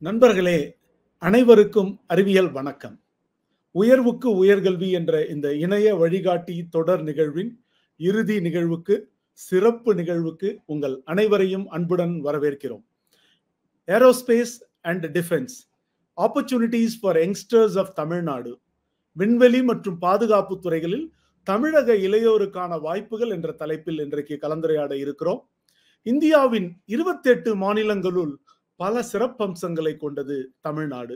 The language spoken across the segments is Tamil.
நண்பர்களே, அனைவருக்கும் அறிவியல் வணக்கம். உயர்வுக்கு உயர்கல்வி என்ற இந்த இணைய வழிகாட்டி தொடர் நிகழ்வின் இறுதி நிகழ்வுக்கு, சிறப்பு நிகழ்வுக்கு உங்கள் அனைவரையும் அன்புடன் வரவேற்கிறோம். Aerospace and defence opportunities for youngsters of Tamil Nadu, விண்வெளி மற்றும் பாதுகாப்பு துறைகளில் தமிழக இளையோருக்கான வாய்ப்புகள் என்ற தலைப்பில் இன்றைக்கு கலந்துரையாட இருக்கிறோம். இந்தியாவின் 28 மாநிலங்களுள் பல சிறப்பம்சங்களை கொண்டது தமிழ்நாடு.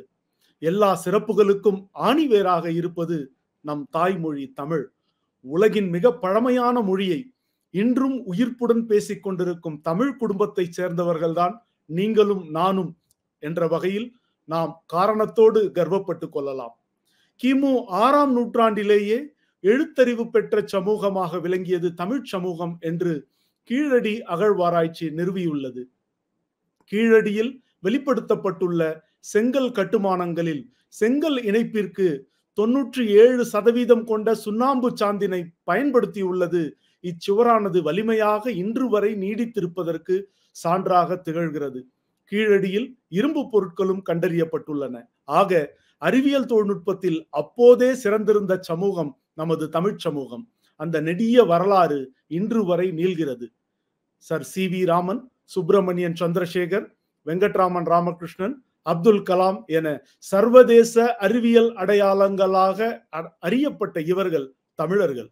எல்லா சிறப்புகளுக்கும் ஆணிவேராக இருப்பது நம் தாய்மொழி தமிழ். உலகின் மிக பழமையான மொழியை இன்றும் உயிர்ப்புடன் பேசிக் கொண்டிருக்கும் தமிழ் குடும்பத்தை சேர்ந்தவர்கள்தான் நீங்களும் நானும் என்ற வகையில் நாம் காரணத்தோடு கர்வப்பட்டுக் கொள்ளலாம். கிமு 6ஆம் நூற்றாண்டிலேயே எழுத்தறிவு பெற்ற சமூகமாக விளங்கியது தமிழ் சமூகம் என்று கீழடி அகழ்வாராய்ச்சி நிறுவியுள்ளது. கீழடியில் வெளிப்படுத்தப்பட்டுள்ள செங்கல் கட்டுமானங்களில் செங்கல் இணைப்பிற்கு 97% கொண்ட சுண்ணாம்பு சாந்தினை பயன்படுத்தியுள்ளது இச்சுவரானது வலிமையாக இன்று வரை நீடித்திருப்பதற்கு சான்றாக திகழ்கிறது. கீழடியில் இரும்பு பொருட்களும் கண்டறியப்பட்டுள்ளன. ஆக அறிவியல் தொழில்நுட்பத்தில் அப்போதே சிறந்திருந்த சமூகம் நமது தமிழ் சமூகம். அந்த நெடிய வரலாறு இன்று வரை நீள்கிறது. Sir C V. ராமன், சுப்பிரமணியன் சந்திரசேகர், வெங்கட்ராமன் ராமகிருஷ்ணன், அப்துல் கலாம் என சர்வதேச அறிவியல் அடையாளங்களாக அறியப்பட்ட இவர்கள் தமிழர்கள்.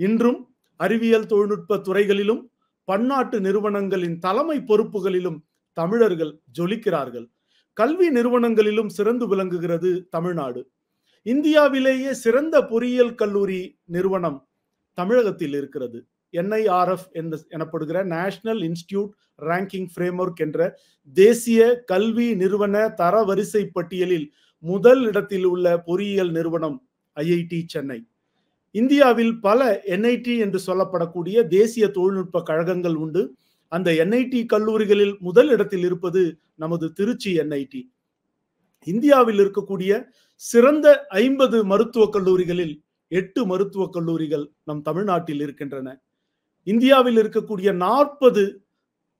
இன்றும் அறிவியல் தொழில்நுட்ப துறைகளிலும் பன்னாட்டு நிறுவனங்களின் தலைமை பொறுப்புகளிலும் தமிழர்கள் ஜொலிக்கிறார்கள். கல்வி நிறுவனங்களிலும் சிறந்து விளங்குகிறது தமிழ்நாடு. இந்தியாவிலேயே சிறந்த பொறியியல் கல்லூரி நிறுவனம் தமிழகத்தில் இருக்கிறது. NIRF எனப்படுகிற நேஷனல் இன்ஸ்டிடியூட் ரேங்கிங் ஃப்ரேம்வொர்க் என்ற தேசிய கல்வி நிறுவன தரவரிசை பட்டியலில் முதல் இடத்தில் உள்ள பொறியியல் நிறுவனம் IIT சென்னை. இந்தியாவில் பல NIT என்று சொல்லப்படக்கூடிய தேசிய தொழில்நுட்ப கழகங்கள் உண்டு. அந்த NIT கல்லூரிகளில் முதல் இடத்தில் இருப்பது நமது திருச்சி NIT. இந்தியாவில் இருக்கக்கூடிய சிறந்த 50 மருத்துவக் கல்லூரிகளில் 8 மருத்துவக் கல்லூரிகள் நம் தமிழ்நாட்டில் இருக்கின்றன. இந்தியாவில் இருக்கக்கூடிய 40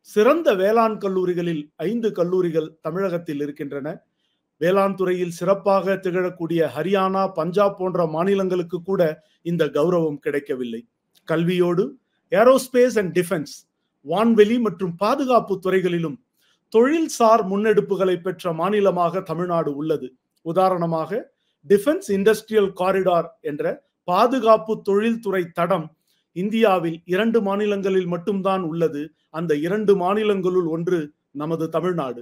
சிறந்த வேளாண் கல்லூரிகளில் 5 கல்லூரிகள் தமிழகத்தில் இருக்கின்றன. வேளாண் துறையில் சிறப்பாக திகழக்கூடிய ஹரியானா, பஞ்சாப் போன்ற மாநிலங்களுக்கு கூட இந்த கௌரவம் கிடைக்கவில்லை. கல்வியோடு ஏரோஸ்பேஸ் அண்ட் டிஃபென்ஸ், வான்வெளி மற்றும் பாதுகாப்பு துறைகளிலும் தொழில்சார் முன்னெடுப்புகளை பெற்ற மாநிலமாக தமிழ்நாடு உள்ளது. உதாரணமாக டிஃபென்ஸ் இண்டஸ்ட்ரியல் காரிடார் என்ற பாதுகாப்பு தொழில்துறை தடம் இந்தியாவில் 2 மாநிலங்களில் மட்டும்தான் உள்ளது. அந்த 2 மாநிலங்களுள் ஒன்று நமது Tamil Nadu.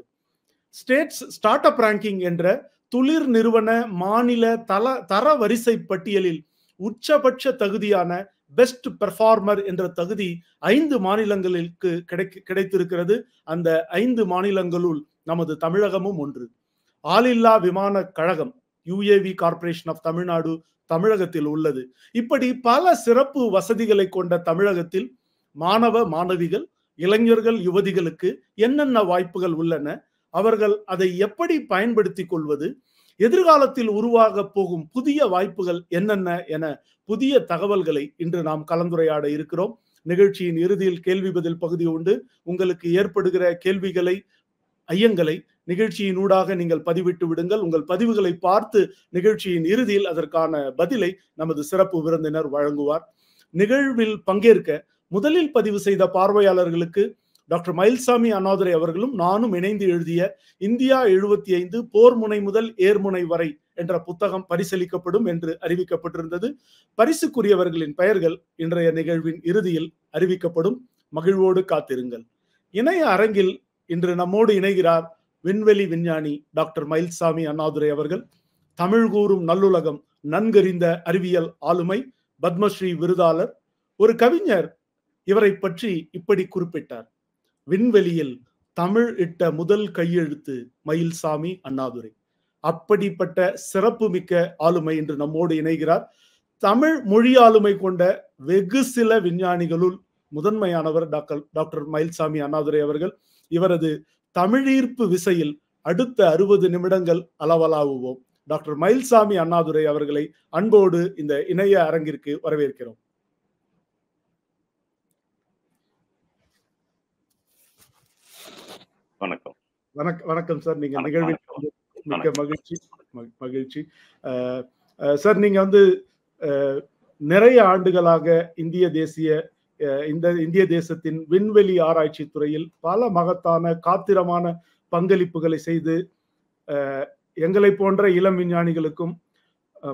States start up ranking என்ற துளிர் நிறுவன மாநில தர வரிசை பட்டியலில் உச்சபட்ச தகுதியான பெஸ்ட் பெர்ஃபார்மர் என்ற தகுதி 5 மாநிலங்களுக்கு கிடைத்திருக்கிறது. அந்த 5 மாநிலங்களுள் நமது தமிழகமும் ஒன்று. ஆளில்லா விமான கழகம் UAV கார்ப்பரேஷன் ஆஃப் தமிழ்நாடு தமிழகத்தில் உள்ளது. இப்படி பல சிறப்பு வசதிகளை கொண்ட தமிழகத்தில் மாணவ மாணவிகள், இளைஞர்கள், யுவதிகளுக்கு என்னென்ன வாய்ப்புகள் உள்ளன, அவர்கள் அதை எப்படி பயன்படுத்திக் கொள்வது, எதிர்காலத்தில் உருவாக போகும் புதிய வாய்ப்புகள் என்னென்ன என புதிய தகவல்களை இன்று நாம் கலந்துரையாட இருக்கிறோம். நிகழ்ச்சியின் இறுதியில் கேள்வி பதில் பகுதி உண்டு. உங்களுக்கு ஏற்படுகிற கேள்விகளை, ஐயங்களை நிகழ்ச்சியின் ஊடாக நீங்கள் பதிவிட்டு விடுங்கள். உங்கள் பதிவுகளை பார்த்து நிகழ்ச்சியின் இறுதியில் அதற்கான பதிலை நமது சிறப்பு விருந்தினர் வழங்குவார். நிகழ்வில் பங்கேற்க முதலில் பதிவு செய்த பார்வையாளர்களுக்கு டாக்டர் மயில்சாமி அண்ணாதுரை அவர்களும் நானும் இணைந்து எழுதிய இந்தியா 75 போர் முனை முதல் ஏர்முனை வரை என்ற புத்தகம் பரிசளிக்கப்படும் என்று அறிவிக்கப்பட்டிருந்தது. பரிசுக்குரியவர்களின் பெயர்கள் இன்றைய நிகழ்வின் இறுதியில் அறிவிக்கப்படும். மகிழ்வோடு காத்திருங்கள். இணைய அரங்கில் இன்று நம்மோடு இணைகிறார் விண்வெளி விஞ்ஞானி டாக்டர் மயில்சாமி அண்ணாதுரை அவர்கள். தமிழ் கூறும் நல்லுலகம் நன்கறிந்த அறிவியல் ஆளுமை, பத்மஸ்ரீ விருதாளர். ஒரு கவிஞர் இவரை பற்றி இப்படி குறிப்பிட்டார்: விண்வெளியில் தமிழ் இட்ட முதல் கையெழுத்து மயில்சாமி அண்ணாதுரை. அப்படிப்பட்ட சிறப்பு மிக்க ஆளுமை இன்று நம்மோடு இணைகிறார். தமிழ் மொழி ஆளுமை கொண்ட வெகு சில விஞ்ஞானிகளுள் முதன்மையானவர் டாக்டர் மயில்சாமி அண்ணாதுரை அவர்கள். இவரது தமிழீர்ப்பு விசையில் அடுத்த 60 நிமிடங்கள் அளவலாவுவோம். டாக்டர் மயில்சாமி அண்ணாதுரை அவர்களை அன்போடு இந்த இணைய அரங்கிற்கு வரவேற்கிறோம். வணக்கம். வணக்கம் சார். நீங்க நிகழ்வில் மிக்க மகிழ்ச்சி. மகிழ்ச்சி. சார், நீங்க வந்து நிறைய ஆண்டுகளாக இந்திய தேசத்தின் விண்வெளி ஆராய்ச்சி துறையில் பல மகத்தான காத்திரமான பங்களிப்புகளை செய்து எங்களை போன்ற இளம் விஞ்ஞானிகளுக்கும்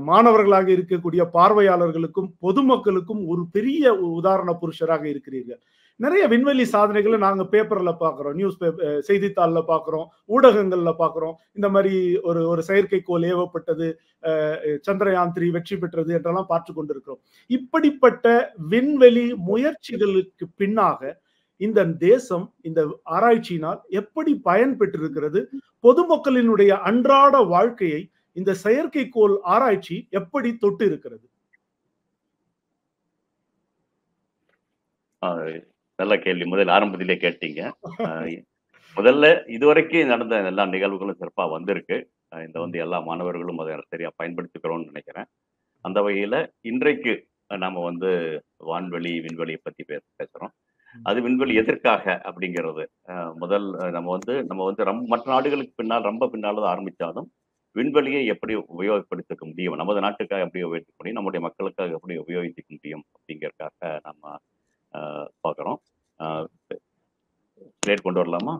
மாணவர்களாக இருக்கக்கூடிய பார்வையாளர்களுக்கும் பொதுமக்களுக்கும் ஒரு பெரிய உதாரண புருஷராக இருக்கிறீர்கள். நிறைய விண்வெளி சாதனைகளை நாங்க பேப்பர்ல பாக்குறோம், நியூஸ் பேப்பர், செய்தித்தாள்ல பாக்குறோம், ஊடகங்கள்ல பாக்குறோம். இந்த மாதிரி ஒரு செயற்கைக்கோள் ஏவப்பட்டது, சந்திரயான் 3 வெற்றி பெற்றது என்றெல்லாம் பார்த்து கொண்டிருக்கிறோம். இப்படிப்பட்ட விண்வெளி முயற்சிகளுக்கு பின்னாக இந்த தேசம் இந்த ஆராய்ச்சியினால் எப்படி பயன் பெற்றிருக்கிறது, பொதுமக்களினுடைய அன்றாட வாழ்க்கையை இந்த செயற்கைக்கோள் ஆராய்ச்சி எப்படி தொட்டு இருக்கிறது? நல்ல கேள்வி. முதல் ஆரம்பத்திலே கேட்டீங்க. முதல்ல இதுவரைக்கும் நடந்த எல்லா நிகழ்வுகளும் சிறப்பா வந்திருக்கு. இந்த வந்து எல்லா மாணவர்களும் அதை சரியா பயன்படுத்திக்கிறோம்னு நினைக்கிறேன். அந்த வகையில இன்றைக்கு நாம வந்து வான்வெளி, விண்வெளியை பத்தி பேசுறோம். அது விண்வெளி எதற்காக அப்படிங்கிறது முதல் நம்ம வந்து மற்ற நாடுகளுக்கு பின்னால் ரொம்ப பின்னால் ஆரம்பிச்சாலும் விண்வெளியை எப்படி உபயோகப்படுத்திக்க முடியும், நமது நாட்டுக்காக எப்படி உபயோகிக்க முடியும், நம்முடைய மக்களுக்காக எப்படி உபயோகிக்க முடியும் அப்படிங்கிறதுக்காக நம்ம பார்க்குறோம். ஸ்லைட் கொண்டு வரலாமா?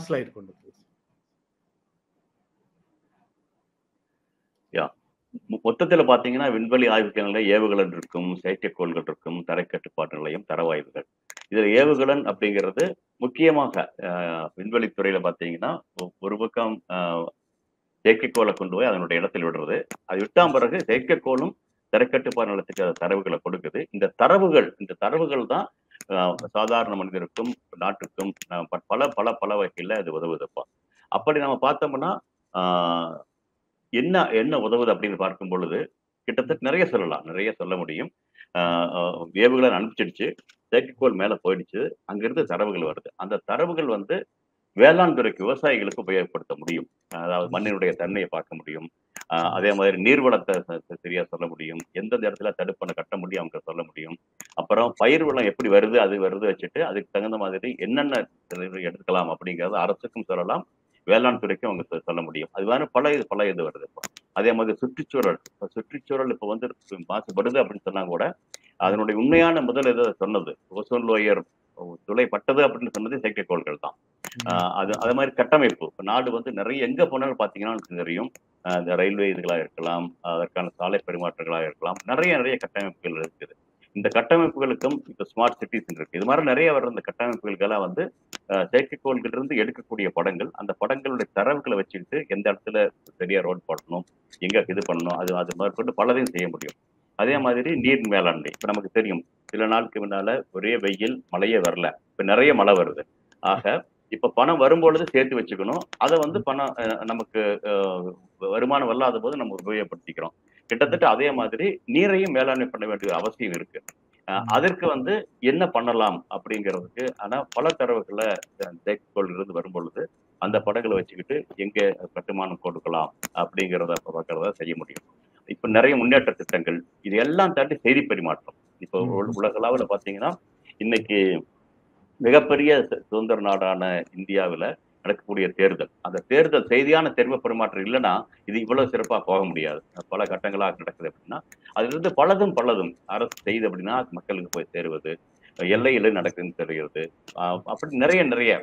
ஸ்லைட் கொண்டு மொத்தத்தில் பார்த்தீங்கன்னா விண்வெளி ஆய்வுகளில் ஏவுகலன் இருக்கும், செயற்கைக்கோள்கள் இருக்கும், தரை கட்டுப்பாட்டு நிலையம், தரவாய்வுகள். இதில் ஏவுகலன் அப்படிங்கிறது முக்கியமாக விண்வெளித்துறையில் பார்த்தீங்கன்னா ஒரு பக்கம் செயற்கைக்கோளை கொண்டு போய் அதனுடைய இடத்தில் விடுறது. அது விட்டாம் பிறகு செயற்கைக்கோளும் தரைக்கட்டுப்பாடு நிலத்துக்கு தரவுகளை கொடுக்குது. இந்த தரவுகள் தான் சாதாரண மனிதருக்கும் நாட்டுக்கும் பல பல பல வகையில் அது உதவுதுப்பா. அப்படி நம்ம பார்த்தோம்னா என்ன உதவுது அப்படின்னு பார்க்கும் பொழுது கிட்டத்தட்ட நிறைய சொல்ல முடியும். ஏவுகலன் அனுப்பிச்சிடுச்சு, செயற்கைக்கோள் மேலே போயிடுச்சு, அங்கிருந்து தரவுகள் வருது. அந்த தரவுகள் வந்து வேளாண் துறைக்கு, விவசாயிகளுக்கு உபயோகப்படுத்த முடியும். அதாவது மண்ணினுடைய தன்மையை பார்க்க முடியும். அதே மாதிரி நீர்வளத்தை சரியா சொல்ல முடியும், எந்தெந்த இடத்துல தடுப்பணை கட்ட முடியும் அவங்க சொல்ல முடியும். அப்புறம் பயிர் வளம் எப்படி வருது அது வச்சுட்டு அதுக்கு தகுந்த மாதிரி என்னென்ன எடுத்துக்கலாம் அப்படிங்கிறது அரசுக்கும் சொல்லலாம், வேளாண் துறைக்கும் அவங்க சொல்ல முடியும். அது மாதிரி பல இது வருது. இப்போ அதே மாதிரி சுற்றுச்சூழல் இப்போ வந்து மாசுபடுது அப்படின்னு சொன்னா கூட அதனுடைய உண்மையான முதல் இதை சொன்னது ஓசோன் லோயர் துளைப்பட்டது அப்படின்னு சொன்னது செயற்கைக்கோள்கள் தான். அது மாதிரி கட்டமைப்பு இப்போ நாடு வந்து நிறைய எங்க போனாலும் பார்த்தீங்கன்னா தெரியும், இந்த ரயில்வே இதுகளாக இருக்கலாம், அதற்கான சாலை பரிமாற்றங்களாக இருக்கலாம், நிறைய கட்டமைப்புகள் இருக்குது. இந்த கட்டமைப்புகளுக்கும் இப்போ ஸ்மார்ட் சிட்டிஸ் இருக்கு. இது மாதிரி நிறைய வர்ற இந்த கட்டமைப்புகளுக்கெல்லாம் வந்து செயற்கைக்கோள்களிலிருந்து எடுக்கக்கூடிய படங்கள், அந்த படங்களுடைய தரவுகளை வச்சுக்கிட்டு எந்த இடத்துல சரியா ரோட் போடணும், எங்க இது பண்ணணும், அது மாதிரி கொண்டு பலதையும் செய்ய முடியும். அதே மாதிரி நீர் மேலாண்மை இப்போ நமக்கு தெரியும், சில நாளுக்கு முன்னால ஒரே வெயில், மழையே வரல, இப்போ நிறைய மழை வருது. ஆக இப்ப பணம் வரும்பொழுது சேர்த்து வச்சுக்கணும். அதை வந்து பணம் நமக்கு வருமானம் வல்லாத போது நம்ம உபயோகப்படுத்திக்கிறோம். கிட்டத்தட்ட அதே மாதிரி நீரையும் மேலாண்மை பண்ண வேண்டிய அவசியம் இருக்கு. அதற்கு வந்து என்ன பண்ணலாம் அப்படிங்கிறதுக்கு ஆனா பல தரவுகளை செயற்கைக்கோளிலிருந்து வரும் பொழுது அந்த படங்களை வச்சுக்கிட்டு எங்க கட்டுமானம் கொடுக்கலாம் அப்படிங்கிறத பார்க்கறத செய்ய முடியும். இப்ப நிறைய முன்னேற்ற திட்டங்கள், இது எல்லாம் தாண்டி செய்தி பரிமாற்றம். இப்போ உலகளவில் பார்த்தீங்கன்னா இன்னைக்கு மிகப்பெரிய சுதந்திர நாடான இந்தியாவில் நடக்கக்கூடிய தேர்தல், அந்த தேர்தல் செய்தியான தேர்வு பரிமாற்றம் இல்லைன்னா இது இவ்வளவு சிறப்பாக போக முடியாது. பல கட்டங்களாக நடக்குது அப்படின்னா அதிலிருந்து பலதும் அரசு செய்து அப்படின்னா மக்களுக்கு போய் சேருவது, எல்லையில நடக்குதுன்னு தெரிகிறது. அப்படி நிறைய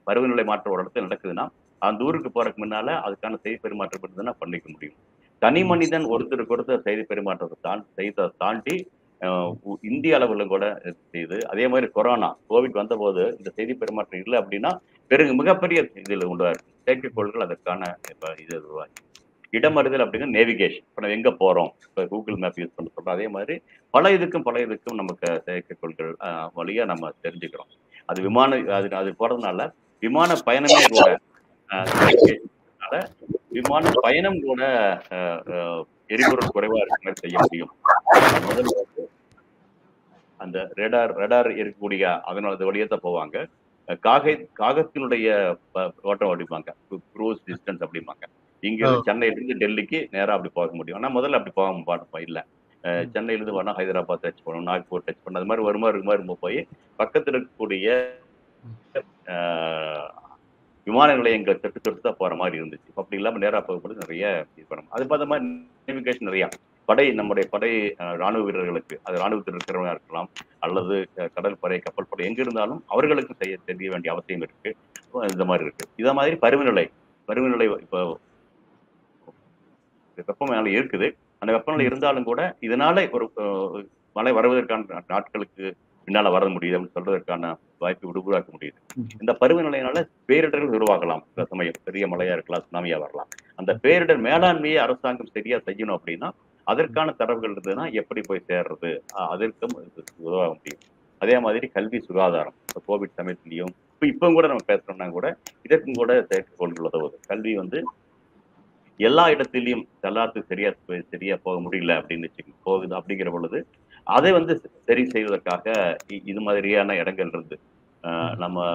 பருவநிலை மாற்றம் ஒரு இடத்துல நடக்குதுன்னா அந்த ஊருக்கு போறதுக்கு முன்னால அதுக்கான செய்தி பரிமாற்றம் இருந்ததுன்னா பண்ணிக்க முடியும். தனி மனிதன் ஒருத்தருக்கு செய்தி பரிமாற்றத்தை தாண்டி இந்திய அளவுல கூட செய்து, அதே மாதிரி கோவிட் வந்த போது இந்த செய்தி பரிமாற்றம் இல்லை அப்படின்னா மிகப்பெரிய இதில் உண்டாரு. செயற்கைக்கோள்கள் அதற்கான இப்ப இது உருவாக்கி இடமறிதல் அப்படிங்கிற நேவிகேஷன், இப்போ நம்ம எங்க போறோம், இப்போ கூகுள் மேப் யூஸ் பண்ண சொல்றோம். அதே மாதிரி பல இதுக்கும் நமக்கு செயற்கைக்கோள்கள் வழியா நம்ம தெரிஞ்சுக்கிறோம். அது அது போறதுனால விமான பயணமே கூட விமான பயணம் கூட எரிபொருள் குறைவா இருக்கிற மாதிரி செய்ய முடியும். முதல்ல அந்த ரேடார் இருக்கக்கூடிய அதனோட வழியத்தை போவாங்க. காகத்தினுடைய ஓட்டம் அப்படிப்பாங்க, க்ரூஸ் டிஸ்டன்ஸ் அப்படிம்பாங்க. இங்க சென்னையிலிருந்து டெல்லிக்கு நேரா அப்படி போக முடியும். ஆனா முதல்ல அப்படி போக இல்லை. சென்னையிலிருந்து வேணா ஹைதராபாத் டச் பண்ணணும், நாக்பூர் டச் பண்ணணும், அது மாதிரி வருமா போய் பக்கத்தில் இருக்கக்கூடிய விமான நிலையங்கள் தொட்டு தொட்டு தான் போற மாதிரி இருந்துச்சு. அப்படி இல்லாம நேரா போகும்போது நிறைய இது பண்ணணும். அது பார்த்த மாதிரி நேவிகேஷன் நிறையா நம்முடைய படை ராணுவ வீரர்களுக்கு, அது ராணுவத்தில் இருக்கிறவங்க இருக்கலாம், அல்லது கடல் படை, கப்பல் படை எங்க இருந்தாலும் அவர்களுக்கு தெரிய வேண்டிய அவசியம் இருக்கு. இந்த மாதிரி இருக்கு. இத மாதிரி பருவநிலை இப்போ வெப்பநிலை இருக்குது. அந்த வெப்பநிலை இருந்தாலும் கூட இதனால ஒரு மழை வருவதற்கான நாட்களுக்கு பின்னால வர முடியுது அப்படின்னு சொல்றதற்கான வாய்ப்பு உருவாக்க முடியுது. இந்த பருவநிலையினால பேரிடர்கள் உருவாகலாம். சில சமயம் பெரிய மழையா இருக்கலாம், சுனாமியா வரலாம். அந்த பேரிடர் மேலாண்மையை அரசாங்கம் சரியா செய்யணும் அப்படின்னா அதற்கான தரவுகள் இருந்ததுன்னா எப்படி போய் சேர்றது, அதற்கும் உதவ முடியும். அதே மாதிரி கல்வி, சுகாதாரம், இப்போ கோவிட் சமயத்திலையும் இப்போ கூட நம்ம பேசுறோம்னா கூட இதற்கும் கூட செயற்கைக்கோள்கள் உதவுது. கல்வி வந்து எல்லா இடத்திலையும் எல்லாத்துக்கும் சரியா போக முடியல அப்படின்னு போகுது. அப்படிங்கிற பொழுது அதை வந்து சரி செய்வதற்காக இது மாதிரியான இடங்கள் இருந்து நம்ம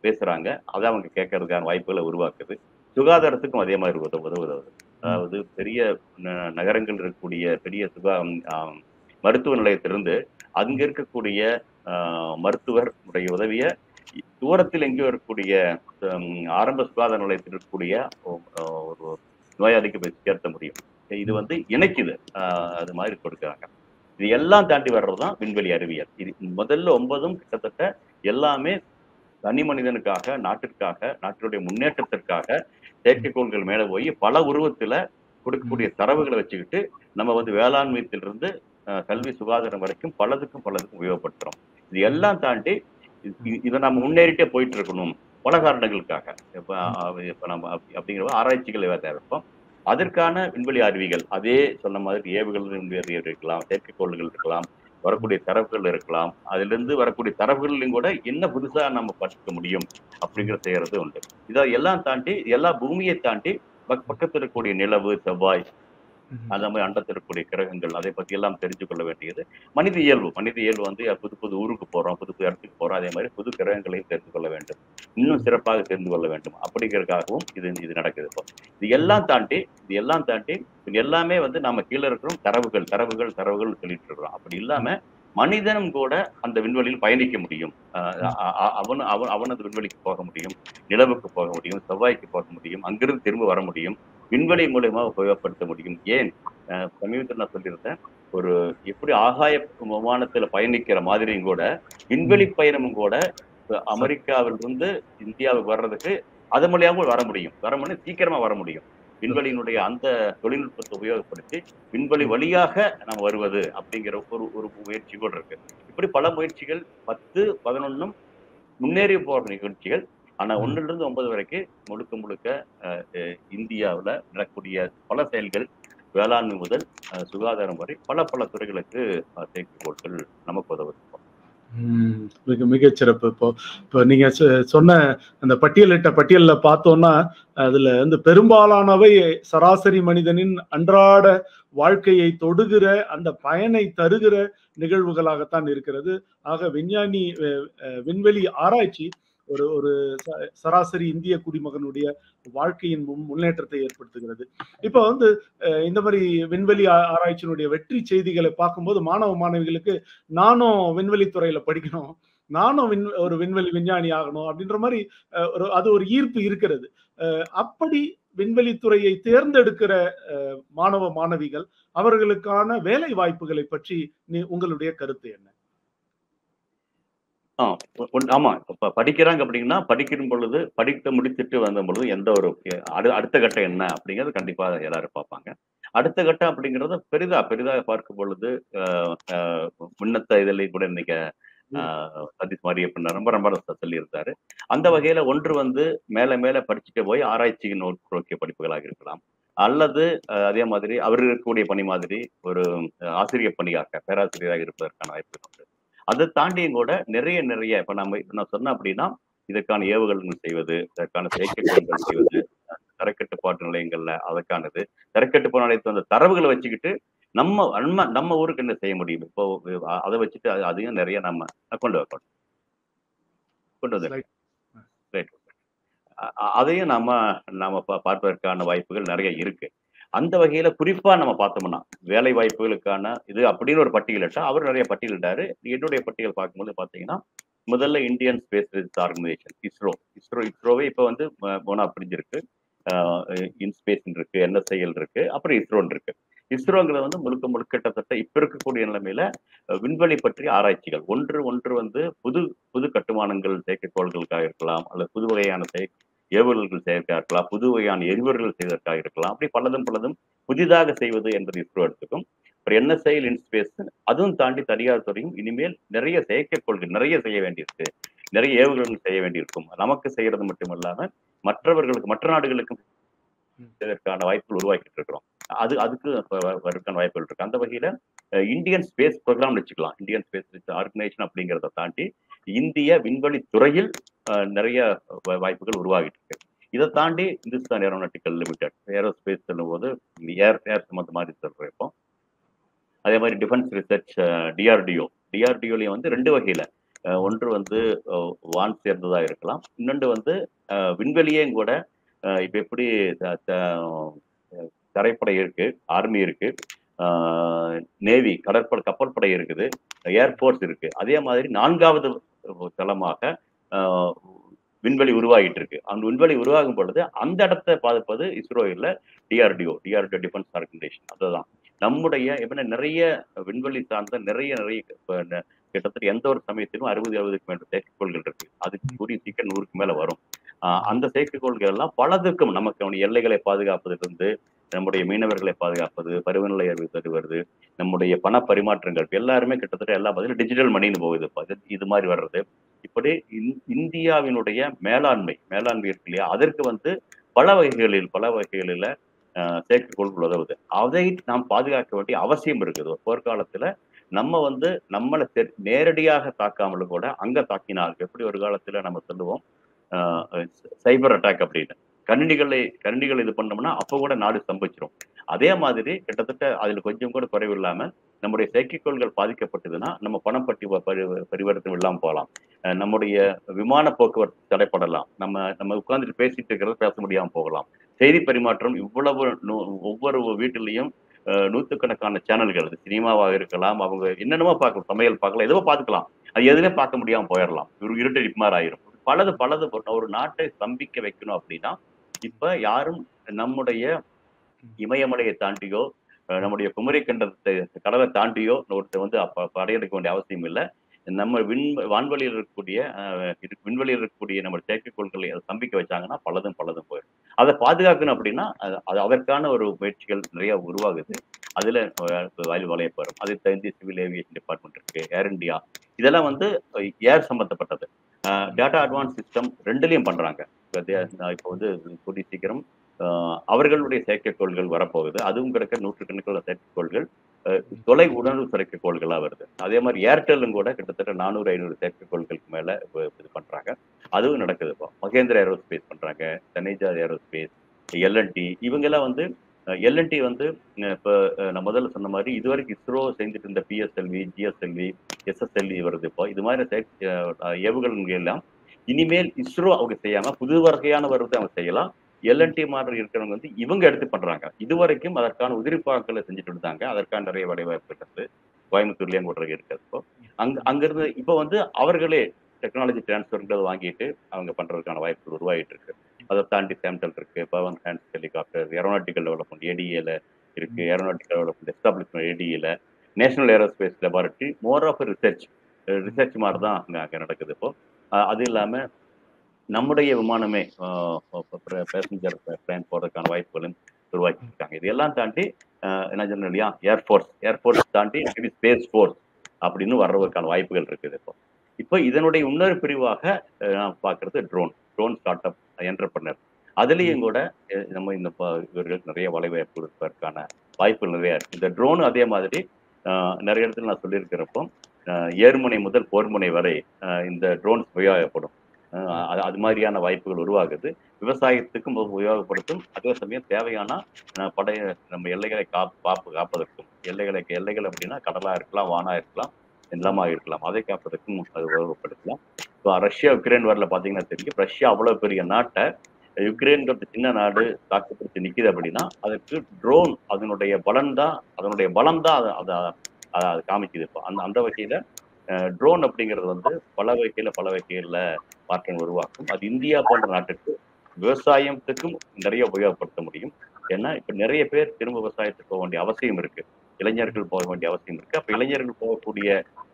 பேசுறாங்க. அதை அவங்க கேட்கறதுக்கான வாய்ப்புகளை உருவாக்குது. சுகாதாரத்துக்கும் அதே மாதிரி உதவுது. அதாவது பெரிய நகரங்கள் இருக்கக்கூடிய பெரிய மருத்துவ நிலையத்திலிருந்து அங்க இருக்கக்கூடிய மருத்துவர் உடைய உதவிய தூரத்தில் எங்கேயோ இருக்கக்கூடிய ஆரம்ப சுகாதார நிலையத்தில் இருக்கக்கூடிய ஒரு நோயாளிக்கு போய் சேர்த்த முடியும். இது வந்து இணைக்குது. அது மாதிரி கொடுக்குறாங்க. இது எல்லாம் தாண்டி வர்றதுதான் விண்வெளி அறிவியல். இது முதல்ல 9 கிட்டத்தட்ட எல்லாமே தனி மனிதனுக்காக, நாட்டிற்காக, நாட்டினுடைய முன்னேற்றத்திற்காக செயற்கைக்கோள்கள் மேல போய் பல உருவத்துல கொடுக்கக்கூடிய தரவுகளை வச்சுக்கிட்டு நம்ம வந்து வேளாண்மையிலிருந்து கல்வி, சுகாதாரம் வரைக்கும் பலதுக்கும் உபயோகப்படுத்துறோம். இது எல்லாம் தாண்டி இதை நம்ம முன்னேறிட்டே போயிட்டு இருக்கணும் பல காரணங்களுக்காக. இப்ப நம்ம அப்படிங்கிற ஆராய்ச்சிகள் தேவைப்போம். அதற்கான விண்வெளி அறிவிகள் அதே சொன்ன மாதிரி ஏவுகள் இருக்கலாம், செயற்கைக்கோள்கள் இருக்கலாம், வரக்கூடிய தரவுகள் இருக்கலாம். அதிலிருந்து வரக்கூடிய தரவுகளிலும் கூட என்ன புதுசா நம்ம படிக்க முடியும் அப்படிங்கிற செய்யறது உண்டு. இதை எல்லாம் தாண்டி எல்லா பூமியை தாண்டி பக்கத்தில் இருக்கக்கூடிய நிலவு, செவ்வாய், அந்த மாதிரி அண்டத்தில் இருக்கக்கூடிய கிரகங்கள் அதை பத்தி எல்லாம் தெரிஞ்சு கொள்ள வேண்டியது மனித இயல்பு வந்து புது ஊருக்கு போறோம், புது இடத்துக்கு போறோம். அதே மாதிரி புது கிரகங்களையும் தெரிந்து கொள்ள வேண்டும், இன்னும் சிறப்பாக தெரிந்து கொள்ள வேண்டும். அப்படிங்கிறதுக்காகவும் இது நடக்குது. இப்போ இது எல்லாம் தாண்டி எல்லாமே வந்து நம்ம கீழே இருக்கிறோம் தரவுகள் சொல்லிட்டு இருக்கிறோம். அப்படி இல்லாம மனிதனும் கூட அந்த விண்வெளியில் பயணிக்க முடியும். அவன் அந்த விண்வெளிக்கு போக முடியும், நிலவுக்கு போக முடியும், செவ்வாய்க்கு போக முடியும், அங்கிருந்து திரும்ப வர முடியும், விண்வெளி மூலமா உபயோகப்படுத்த முடியும். ஏன் சமீபத்தில் நான் சொல்லியிருந்தேன், ஒரு எப்படி ஆகாய விமானத்துல பயணிக்கிற மாதிரியும் கூட விண்வெளி பயணமும் கூட அமெரிக்காவிலிருந்து இந்தியாவுக்கு வர்றதுக்கு அது மூலியமா வர முடியும் சீக்கிரமா வர முடியும். விண்வெளியினுடைய அந்த தொழில்நுட்பத்தை உபயோகப்படுத்தி விண்வெளி வழியாக நம்ம வருவது அப்படிங்கிற ஒரு முயற்சி கூட இருக்கு. இப்படி பல முயற்சிகள் 10, 11 முன்னேறி போற நிகழ்ச்சிகள். ஆனா 1லிருந்து 9 வரைக்கும் முழுக்க இந்தியாவில் நடக்கக்கூடிய பல செயல்கள், வேளாண்மை முதல் சுகாதாரம் வரை பல துறைகளுக்கு செயற்கைக்கோள்கள் நமக்கு உதவுது. மிகச்சிறப்பு. இப்போ நீங்க சொன்ன அந்த பட்டியல்ல பார்த்தோம்னா அதுல வந்து பெரும்பாலானவை சராசரி மனிதனின் அன்றாட வாழ்க்கையை தொடுகிற அந்த பயனை தருகிற நிகழ்வுகளாகத்தான் இருக்கிறது. ஆக விண்வெளி ஆராய்ச்சி ஒரு சராசரி இந்திய குடிமகனுடைய வாழ்க்கையின் முன்னேற்றத்தை ஏற்படுத்துகிறது. இப்ப வந்து இந்த மாதிரி விண்வெளி ஆராய்ச்சியினுடைய வெற்றி செய்திகளை பார்க்கும்போது மாணவ மாணவிகளுக்கு நானும் விண்வெளி துறையில படிக்கணும், நானும் ஒரு விண்வெளி விஞ்ஞானி ஆகணும் அப்படின்ற மாதிரி அது ஒரு ஈர்ப்பு இருக்கிறது. அப்படி விண்வெளி துறையை தேர்ந்தெடுக்கிற மாணவ மாணவிகள் அவர்களுக்கான வேலை வாய்ப்புகளை பற்றி உங்களுடைய கருத்து என்ன? ஆமா, இப்ப படிக்கிறாங்க அப்படின்னா படிக்கும் பொழுது படித்து முடித்துட்டு வந்த பொழுது எந்த ஒரு அடுத்த கட்டம் என்ன அப்படிங்கிறது கண்டிப்பா எல்லாரும் பார்ப்பாங்க. அடுத்த கட்டம் அப்படிங்கறத பெரிதாக பார்க்கும் பொழுது முன்னத்த இதில் கூட இன்னைக்கு சதீஷ் மாரியப்பன் ரொம்ப சொல்லி இருந்தாரு. அந்த வகையில ஒன்று வந்து மேல படிச்சுட்டு போய் ஆராய்ச்சிக்கு நோக்கிய படிப்புகளாக இருக்கலாம், அல்லது அதே மாதிரி அவர் இருக்கக்கூடிய பணி மாதிரி ஒரு ஆசிரியர் பணியாக பேராசிரியராக இருப்பதற்கான வாய்ப்பு உண்டு. அதை தாண்டியும் கூட நிறைய இப்ப நான் சொன்னேன் அப்படின்னா இதற்கான ஏவுகணைகள் செய்வது, இதற்கான செயற்கைக்கோள்கள் செய்வது, தரக்கட்டுப்பாட்டு நிலையங்கள்ல அதற்கானது தரக்கட்டுப்பாட்டு நிலையத்து அந்த தரவுகளை வச்சுக்கிட்டு நம்ம ஊருக்கு என்ன செய்ய முடியும், இப்போ அதை வச்சுட்டு அதையும் நிறைய நம்ம கொண்டு வந்து அதையும் நாம பார்ப்பதற்கான வாய்ப்புகள் நிறைய இருக்கு. அந்த வகையில குறிப்பா நம்ம பார்த்தோம்னா வேலை வாய்ப்புகளுக்கான இது அப்படின்னு ஒரு பட்டியலிட்டா அவர் நிறைய பட்டியலிட்டாரு. என்னுடைய பட்டியல் பார்க்கும்போது பாத்தீங்கன்னா முதல்ல இந்தியன் ஸ்பேஸ் ரிசர்ச் ஆர்கனைசேஷன் இஸ்ரோவே இப்போ வந்து மூணா பிரிஞ்சிருக்கு. இன்ஸ்பேஸ் இருக்கு, என்எஸ்ஐஎல் இருக்கு, அப்புறம் இஸ்ரோன்னு இருக்கு. இஸ்ரோங்கிறது வந்து முழுக்க முழுக்க கிட்டத்தட்ட இப்ப இருக்கக்கூடிய நிலைமையில விண்வெளி பற்றிய ஆராய்ச்சிகள் ஒன்று வந்து புது புது கட்டுமானங்கள் செயற்கைக்கோள்களுக்காக இருக்கலாம், அல்லது புது வகையான ஏவுகணைகள் செய்வதற்காக இருக்கலாம், புது வகையான எரிபொருள்கள் செய்வதற்காக இருக்கலாம். அப்படி பலதும் புதிதாக செய்வது என்பது இஸ்ரோ எடுத்துக்கும். அப்புறம் என்எஸ்ஐஎல் இன்ஸ்பேஸ், அதுவும் தாண்டி தனியார் துறையும் இனிமேல் நிறைய செயற்கைக்கோள்கள் நிறைய செய்ய வேண்டியிருக்கு, நிறைய ஏவுகணைகள் செய்ய வேண்டியிருக்கும். நமக்கு செய்யறது மட்டுமல்லாம மற்றவர்களுக்கு, மற்ற நாடுகளுக்கும் இதற்கான வாய்ப்புகள் உருவாக்கிட்டு இருக்கிறோம். அதுக்கு வருக்கான வாய்ப்புகள் இருக்கு. அந்த வகையில இந்தியன் ஸ்பேஸ் ப்ரோக்ராம் வச்சுக்கலாம். இந்தியன் ஸ்பேஸ் ஆர்கனைசேஷன் அப்படிங்கிறத தாண்டி இந்திய விண்வெளி துறையில் நிறைய வாய்ப்புகள் உருவாகிட்டு இருக்கு. இதை தாண்டி இந்துஸ்தான் ஏரோநாட்டிக்கல் லிமிடெட் ஏரோஸ்பேஸ் சொல்லும் போது ஏர் சம்பந்த மாதிரி சொல்றோம். அதே மாதிரி டிஃபென்ஸ் ரிசர்ச் டிஆர்டிஓலையும் வந்து ரெண்டு வகையில, ஒன்று வந்து வான் சேர்ந்ததா இருக்கலாம், இன்னொன்று வந்து விண்வெளியும் கூட. இப்ப எப்படி தரைப்படை இருக்கு, ஆர்மி இருக்கு, நேவி கப்பல் படை இருக்குது, ஏர்போர்ஸ் இருக்கு. அதே மாதிரி நான்காவது தளமாக விண்வெளி உருவாகிட்டு இருக்கு. அந்த விண்வெளி உருவாகும் பொழுது அந்த இடத்தை பார்ப்பது இஸ்ரோ இல்ல, டிஆர்டிஓ டிஃபென்ஸ் ஆர்கனைசேஷன். அதுதான் நம்முடைய இப்ப நிறைய விண்வெளி சார்ந்த நிறைய கிட்டத்தட்ட எந்த ஒரு சமயத்திலும் 60-70க்கு மேல செயற்கைக்கோள்கள் இருக்கு. அதுக்கு கூடிய சீக்கிரம் 100க்கு மேல வரும். அந்த செயற்கைக்கோள்கள் எல்லாம் பலதுக்கும் நமக்கு எல்லைகளை பாதுகாப்பதிலிருந்து, நம்முடைய மீனவர்களை பாதுகாப்பது, பருவநிலை அறிவு தருவது, நம்முடைய பண பரிமாற்றங்கள் எல்லாருமே கிட்டத்தட்ட எல்லா பதிலும் டிஜிட்டல் மணின்னு போகுது. இது மாதிரி வர்றது. இப்படி இந்தியாவினுடைய மேலாண்மை இருக்கு இல்லையா, அதற்கு வந்து பல வகைகளில செயற்கைக்கோள்கள் உதவுது. அதை நாம் பாதுகாக்க வேண்டிய அவசியம் இருக்குது. ஒரு போர்க்காலத்துல நம்ம வந்து நம்மளை நேரடியாக தாக்காமலும் கூட அங்க தாக்கினால், எப்படி ஒரு காலத்துல நம்ம சொல்லுவோம் சைபர் அட்டாக் அப்படின்னு, கணினிகள் இது பண்ணோம்னா அப்ப கூட நாடு ஸ்தம்பிச்சிரும். அதே மாதிரி கிட்டத்தட்ட அதுல கொஞ்சம் கூட குறைவு இல்லாம நம்முடைய செயற்கைக்கோள்கள் பாதிக்கப்பட்டதுன்னா நம்ம பணம் பரிவர்த்தனை இல்லாம போகலாம், நம்முடைய விமான போக்குவரத்து தடைப்படலாம், நம்ம உட்கார்ந்துட்டு பேசிட்டு இருக்கிறத பேச முடியாம போகலாம், செய்தி பரிமாற்றம் இவ்வளவு ஒவ்வொரு வீட்டிலையும் நூற்றுக்கணக்கான சேனல்கள், சினிமாவாக இருக்கலாம், அவங்க என்னென்னமோ பார்க்கலாம், சமையல் பார்க்கலாம், எதுவோ பார்த்துக்கலாம், அது எதுவுமே பார்க்க முடியாம போயிடலாம், இருட்டடிப்பு மாதிரி ஆயிரும். பலது ஒரு நாட்டை ஸ்தம்பிக்க வைக்கணும் அப்படின்னா இப்ப யாரும் நம்முடைய இமயமலையை தாண்டியோ நம்முடைய குமரி கண்டத்தை கடலை தாண்டியோ ஒருத்தர் வந்து படையெடுக்க வேண்டிய அவசியம் இல்லை. நம்ம விண்வெளியில் இருக்கக்கூடிய நம்ம செயற்கைக்கோள்களை அதை ஸ்தம்பிக்க வச்சாங்கன்னா பலதும் போயிடும். அதை பாதுகாக்கணும் அப்படின்னா அதற்கான ஒரு முயற்சிகள் நிறைய உருவாகுது. அதுல வளையப்படும். அதை தகுந்த சிவில் ஏவியேஷன் டிபார்ட்மெண்ட் இருக்கு, ஏர் இந்தியா, இதெல்லாம் வந்து ஏர் சம்பந்தப்பட்டது. டேட்டா அட்வான்ஸ் சிஸ்டம் ரெண்டுலையும் பண்றாங்க. இப்போ வந்து கூடிய சீக்கிரம் அவர்களுடைய செயற்கைக்கோள்கள் வரப்போகுது. அதுவும் கிடக்க நூற்றுக்கணக்கில் செயற்கைக்கோள்கள் தொலை உணர்வு செயற்கைக்கோள்களா வருது. அதே மாதிரி ஏர்டெல்லும் கூட கிட்டத்தட்ட 400-500 செயற்கைக்கோள்களுக்கு மேல இது பண்றாங்க. அதுவும் நடக்குது. இப்போ மகேந்திரா ஏரோஸ்பேஸ் பண்றாங்க, தனேஜா ஏரோஸ்பேஸ், எல்என்டி, இவங்க எல்லாம் வந்து எல்என்டி வந்து இப்ப நான் முதல்ல சொன்ன மாதிரி இதுவரைக்கும் இஸ்ரோ செஞ்சுட்டு இருந்த பிஎஸ்எல்வி, ஜிஎஸ்எல்வி, எஸ்எஸ்எல்வி வருது. இப்போ இது மாதிரி ஏவுகணைகள் எல்லாம் இனிமேல் இஸ்ரோ அவங்க செய்யாம புது வகையான வருவதை அவங்க செய்யலாம். எல்என்டி மாதிரி இருக்கிறவங்க வந்து இவங்க எடுத்து பண்றாங்க. இதுவரைக்கும் அதற்கான உதிரிப்பாக்களை செஞ்சுட்டு இருந்தாங்க. அதற்கான நிறைய வேலைவாய்ப்பு இருக்கிறது. கோயம்புத்தூர்லயும் கூட இருக்கிறது. இப்போ அங்கிருந்து இப்போ வந்து அவர்களே டெக்னாலஜி டிரான்ஸ்ஃபர்ங்கிறத வாங்கிட்டு அவங்க பண்றதுக்கான வாய்ப்புகள் உருவாகிட்டு இருக்கு. அதை தாண்டி சாம்டல் இருக்கு, Pawan Hans helicopter, aeronautical development ஏடிஏல இருக்கு, ஏரோநாட்டிக்கல் டெவலப்மெண்ட் எஸ்டாப்ளிஷ்மெண்ட் ஏடிஏல, national aerospace laboratory, more of research மாதிரி தான் அங்க நடக்குது. இப்போ அது இல்லாம நம்முடைய விமானமே பேசஞ்சர் பிளேன் போறதுக்கான வாய்ப்புகளும் உருவாக்கி இருக்காங்க. இதெல்லாம் தாண்டி என்ன சொன்ன இல்லையா, ஏர்ஃபோர்ஸ் தாண்டி ஸ்பேஸ் ஃபோர்ஸ் அப்படின்னு வர்றதுக்கான வாய்ப்புகள் இருக்குது. இப்போ இதனுடைய இன்னொரு பிரிவாக நான் பார்க்கறது ட்ரோன் ஸ்டார்ட் அப் என்டர்பிரனர். அதுலேயும் கூட நம்ம இந்த இவர்கள் நிறைய வலைவாய்ப்பு இருப்பதற்கான வாய்ப்புகள் நிறைய இருக்கு. இந்த ட்ரோன் அதே மாதிரி நிறைய இடத்துல நான் சொல்லியிருக்கிறப்போ ஏர்முனை முதல் போர்முனை வரை இந்த ட்ரோன்ஸ் உபயோகப்படும். அது மாதிரியான வாய்ப்புகள் உருவாகுது. விவசாயத்துக்கும் உபயோகப்படுத்தும். அதே சமயம் தேவையான நம்ம எல்லைகளை காப்பதற்கும், எல்லைகள் அப்படின்னா கடலா இருக்கலாம், வானா இருக்கலாம், நிலமா இருக்கலாம், அதை காப்பதற்கும் அது உபயோகப்படுத்தலாம். இப்போ ரஷ்யா யுக்ரைன் வரல பாத்தீங்கன்னா தெரியும். ரஷ்யா அவ்வளவு பெரிய நாட்டை யுக்ரைன்கிறது சின்ன நாடு தாக்குப்பிடிச்சு நிக்குது அப்படின்னா அதற்கு ட்ரோன் அதனுடைய பலம் தான் அதை காமிக்குது. இப்போ அந்த வகையில ட்ரோன் அப்படிங்கிறது வந்து பல வகையில மாற்றங்கள் உருவாக்கும். அது இந்தியா போன்ற நாட்டுக்கு விவசாயத்துக்கும் நிறைய உபயோகப்படுத்த முடியும். ஏன்னா இப்ப நிறைய பேர் திரும்ப விவசாயத்துக்கு போக வேண்டிய அவசியம் இருக்கு. இளைஞர்கள் போக வேண்டிய அவசியம் இருக்கு. அப்ப இளைஞர்கள் போகக்கூடிய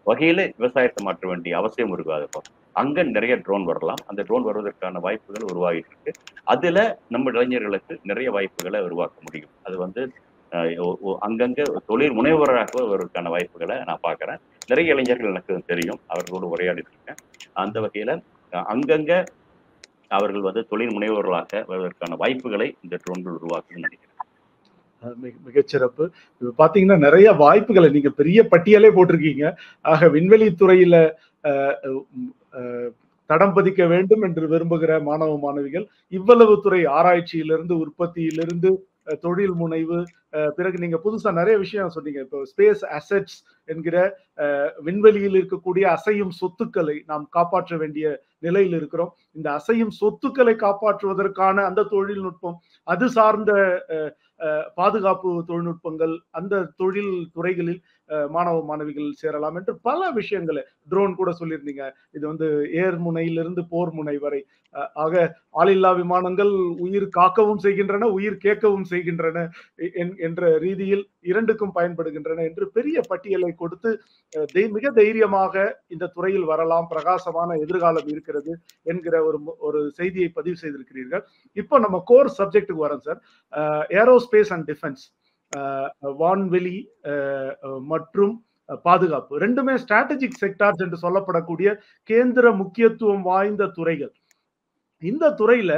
வகையில விவசாயத்தை மாற்ற வேண்டிய அவசியம் இருக்காது. அங்க நிறைய ட்ரோன் வரலாம். அந்த ட்ரோன் வருவதற்கான வாய்ப்புகள் உருவாகிட்டு இருக்கு. அதுல நம்ம இளைஞர்களுக்கு நிறைய வாய்ப்புகளை உருவாக்க முடியும். அது வந்து அங்கங்க தொழில் முனைவராக வருவதற்கான வாய்ப்புகளை நான் பார்க்கிறேன். நிறைய இளைஞர்கள் எனக்கு தெரியும். அவர்களோடு உரையாடிட்டு இருக்கேன். அந்த வகையில அங்கங்க அவர்கள் வந்து தொழில் முனைவோர்களாக வருவதற்கான வாய்ப்புகளை இந்த ட்ரோன்கள் உருவாக்குன்னு நினைக்கிறேன். மிகச்சிறப்பு. இப்ப பாத்தீங்கன்னா நிறைய வாய்ப்புகளை நீங்க பெரிய பட்டியலே போட்டிருக்கீங்க. ஆக விண்வெளி துறையில தடம் பதிக்க வேண்டும் என்று விரும்புகிற மாணவ மாணவிகள் இவ்வளவு துறை ஆராய்ச்சியிலிருந்து உற்பத்தியிலிருந்து தொழில் முனைவு, பிறகு நீங்க புதுசா நிறைய விஷயம் சொன்னீங்க. இப்போ ஸ்பேஸ் அசெட்ஸ் என்கிற விண்வெளியில் இருக்கக்கூடிய அசையும் சொத்துக்களை நாம் காப்பாற்ற வேண்டிய நிலையில் இருக்கிறோம். இந்த அசையும் சொத்துக்களை காப்பாற்றுவதற்கான அந்த தொழில்நுட்பம், அது சார்ந்த பாதுகாப்பு தொழில்நுட்பங்கள், அந்த தொழில் துறைகளில் மாணவ மாணவிகள் சேரலாம் என்று பல விஷயங்களை, ட்ரோன் கூட சொல்லியிருந்தீங்க. இது வந்து ஏர் முனையிலிருந்து போர் முனை வரை, ஆக ஆளில்லா விமானங்கள் உயிர் காக்கவும் செய்கின்றன, உயிர் கேட்கவும் செய்கின்றன என்ற ரீதியில் இரண்டுக்கும் பயன்படுகின்றன என்று பெரிய பட்டியலை கொடுத்து மிக தைரியமாக இந்த துறையில் வரலாம், பிரகாசமான எதிர்காலம் இருக்கிறது என்கிற ஒரு செய்தியை பதிவு செய்திருக்கிறீர்கள். இப்போ நம்ம கோர் சப்ஜெக்டுக்கு வரோம் சார். ஏரோஸ்பேஸ் அண்ட் டிஃபென்ஸ், வான்வெளி மற்றும் பாதுகாப்பு ரெண்டுமே ஸ்ட்ராட்டஜிக் செக்டார்ஸ் என்று சொல்லப்படக்கூடிய கேந்திர முக்கியத்துவம் வாய்ந்த துறைகள். இந்த துறையில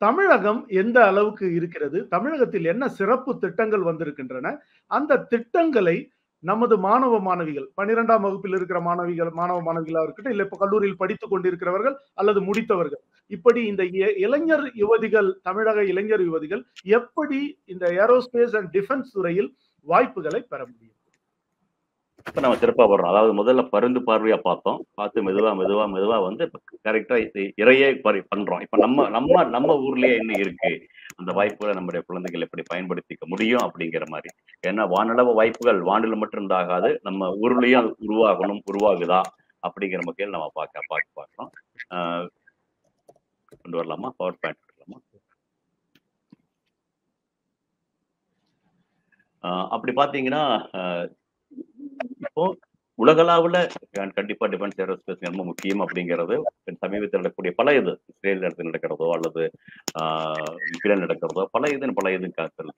தமிழகம் எந்த அளவுக்கு இருக்கிறது, தமிழகத்தில் என்ன சிறப்பு திட்டங்கள் வந்திருக்கின்றன, அந்த திட்டங்களை நமது மாணவ மாணவிகள் 12ஆம் வகுப்பில் இருக்கிற மாணவ மாணவிகளா இருக்கட்டும், இல்ல இப்ப கல்லூரியில் படித்துக் கொண்டிருக்கிறவர்கள் அல்லது முடித்தவர்கள், இப்படி இந்த இளைஞர் யுவதிகள், தமிழக இளைஞர் யுவதிகள் எப்படி இந்த ஏரோஸ்பேஸ் அண்ட் டிஃபென்ஸ் துறையில் வாய்ப்புகளை பெற முடியும்? இப்ப நம்ம சிறப்பா வர்றோம். அதாவது முதல்ல பருந்து பார்வையா பார்த்தோம். பார்த்து மெதுவா வந்து கரெக்டா இறையே பண்றோம். இப்ப நம்ம ஊர்லயே என்ன இருக்கு, அந்த வாய்ப்புகளை நம்முடைய குழந்தைகள் எப்படி பயன்படுத்திக்க முடியும் அப்படிங்கிற மாதிரி. ஏன்னா வானளவு வாய்ப்புகள் வானில மட்டும் இருந்தாகாது, நம்ம ஊர்லயும் உருவாகுதா அப்படிங்கிற வகையில் நம்ம பார்க்கிறோம். கொண்டு வரலாமா? பவர் பாயிண்ட் வரலாமா? அப்படி பாத்தீங்கன்னா இப்போ உலகளாவுல கண்டிப்பா டிஃபென்ஸ் ஏரோஸ்பேஸ் ரொம்ப முக்கியம் அப்படிங்கிறது சமீபத்தில் நடக்கக்கூடிய பல இது இஸ்ரேல் இடத்துல நடக்கிறதோ அல்லது யுக்ரைன் நடக்கிறதோ பல இது காத்தல்.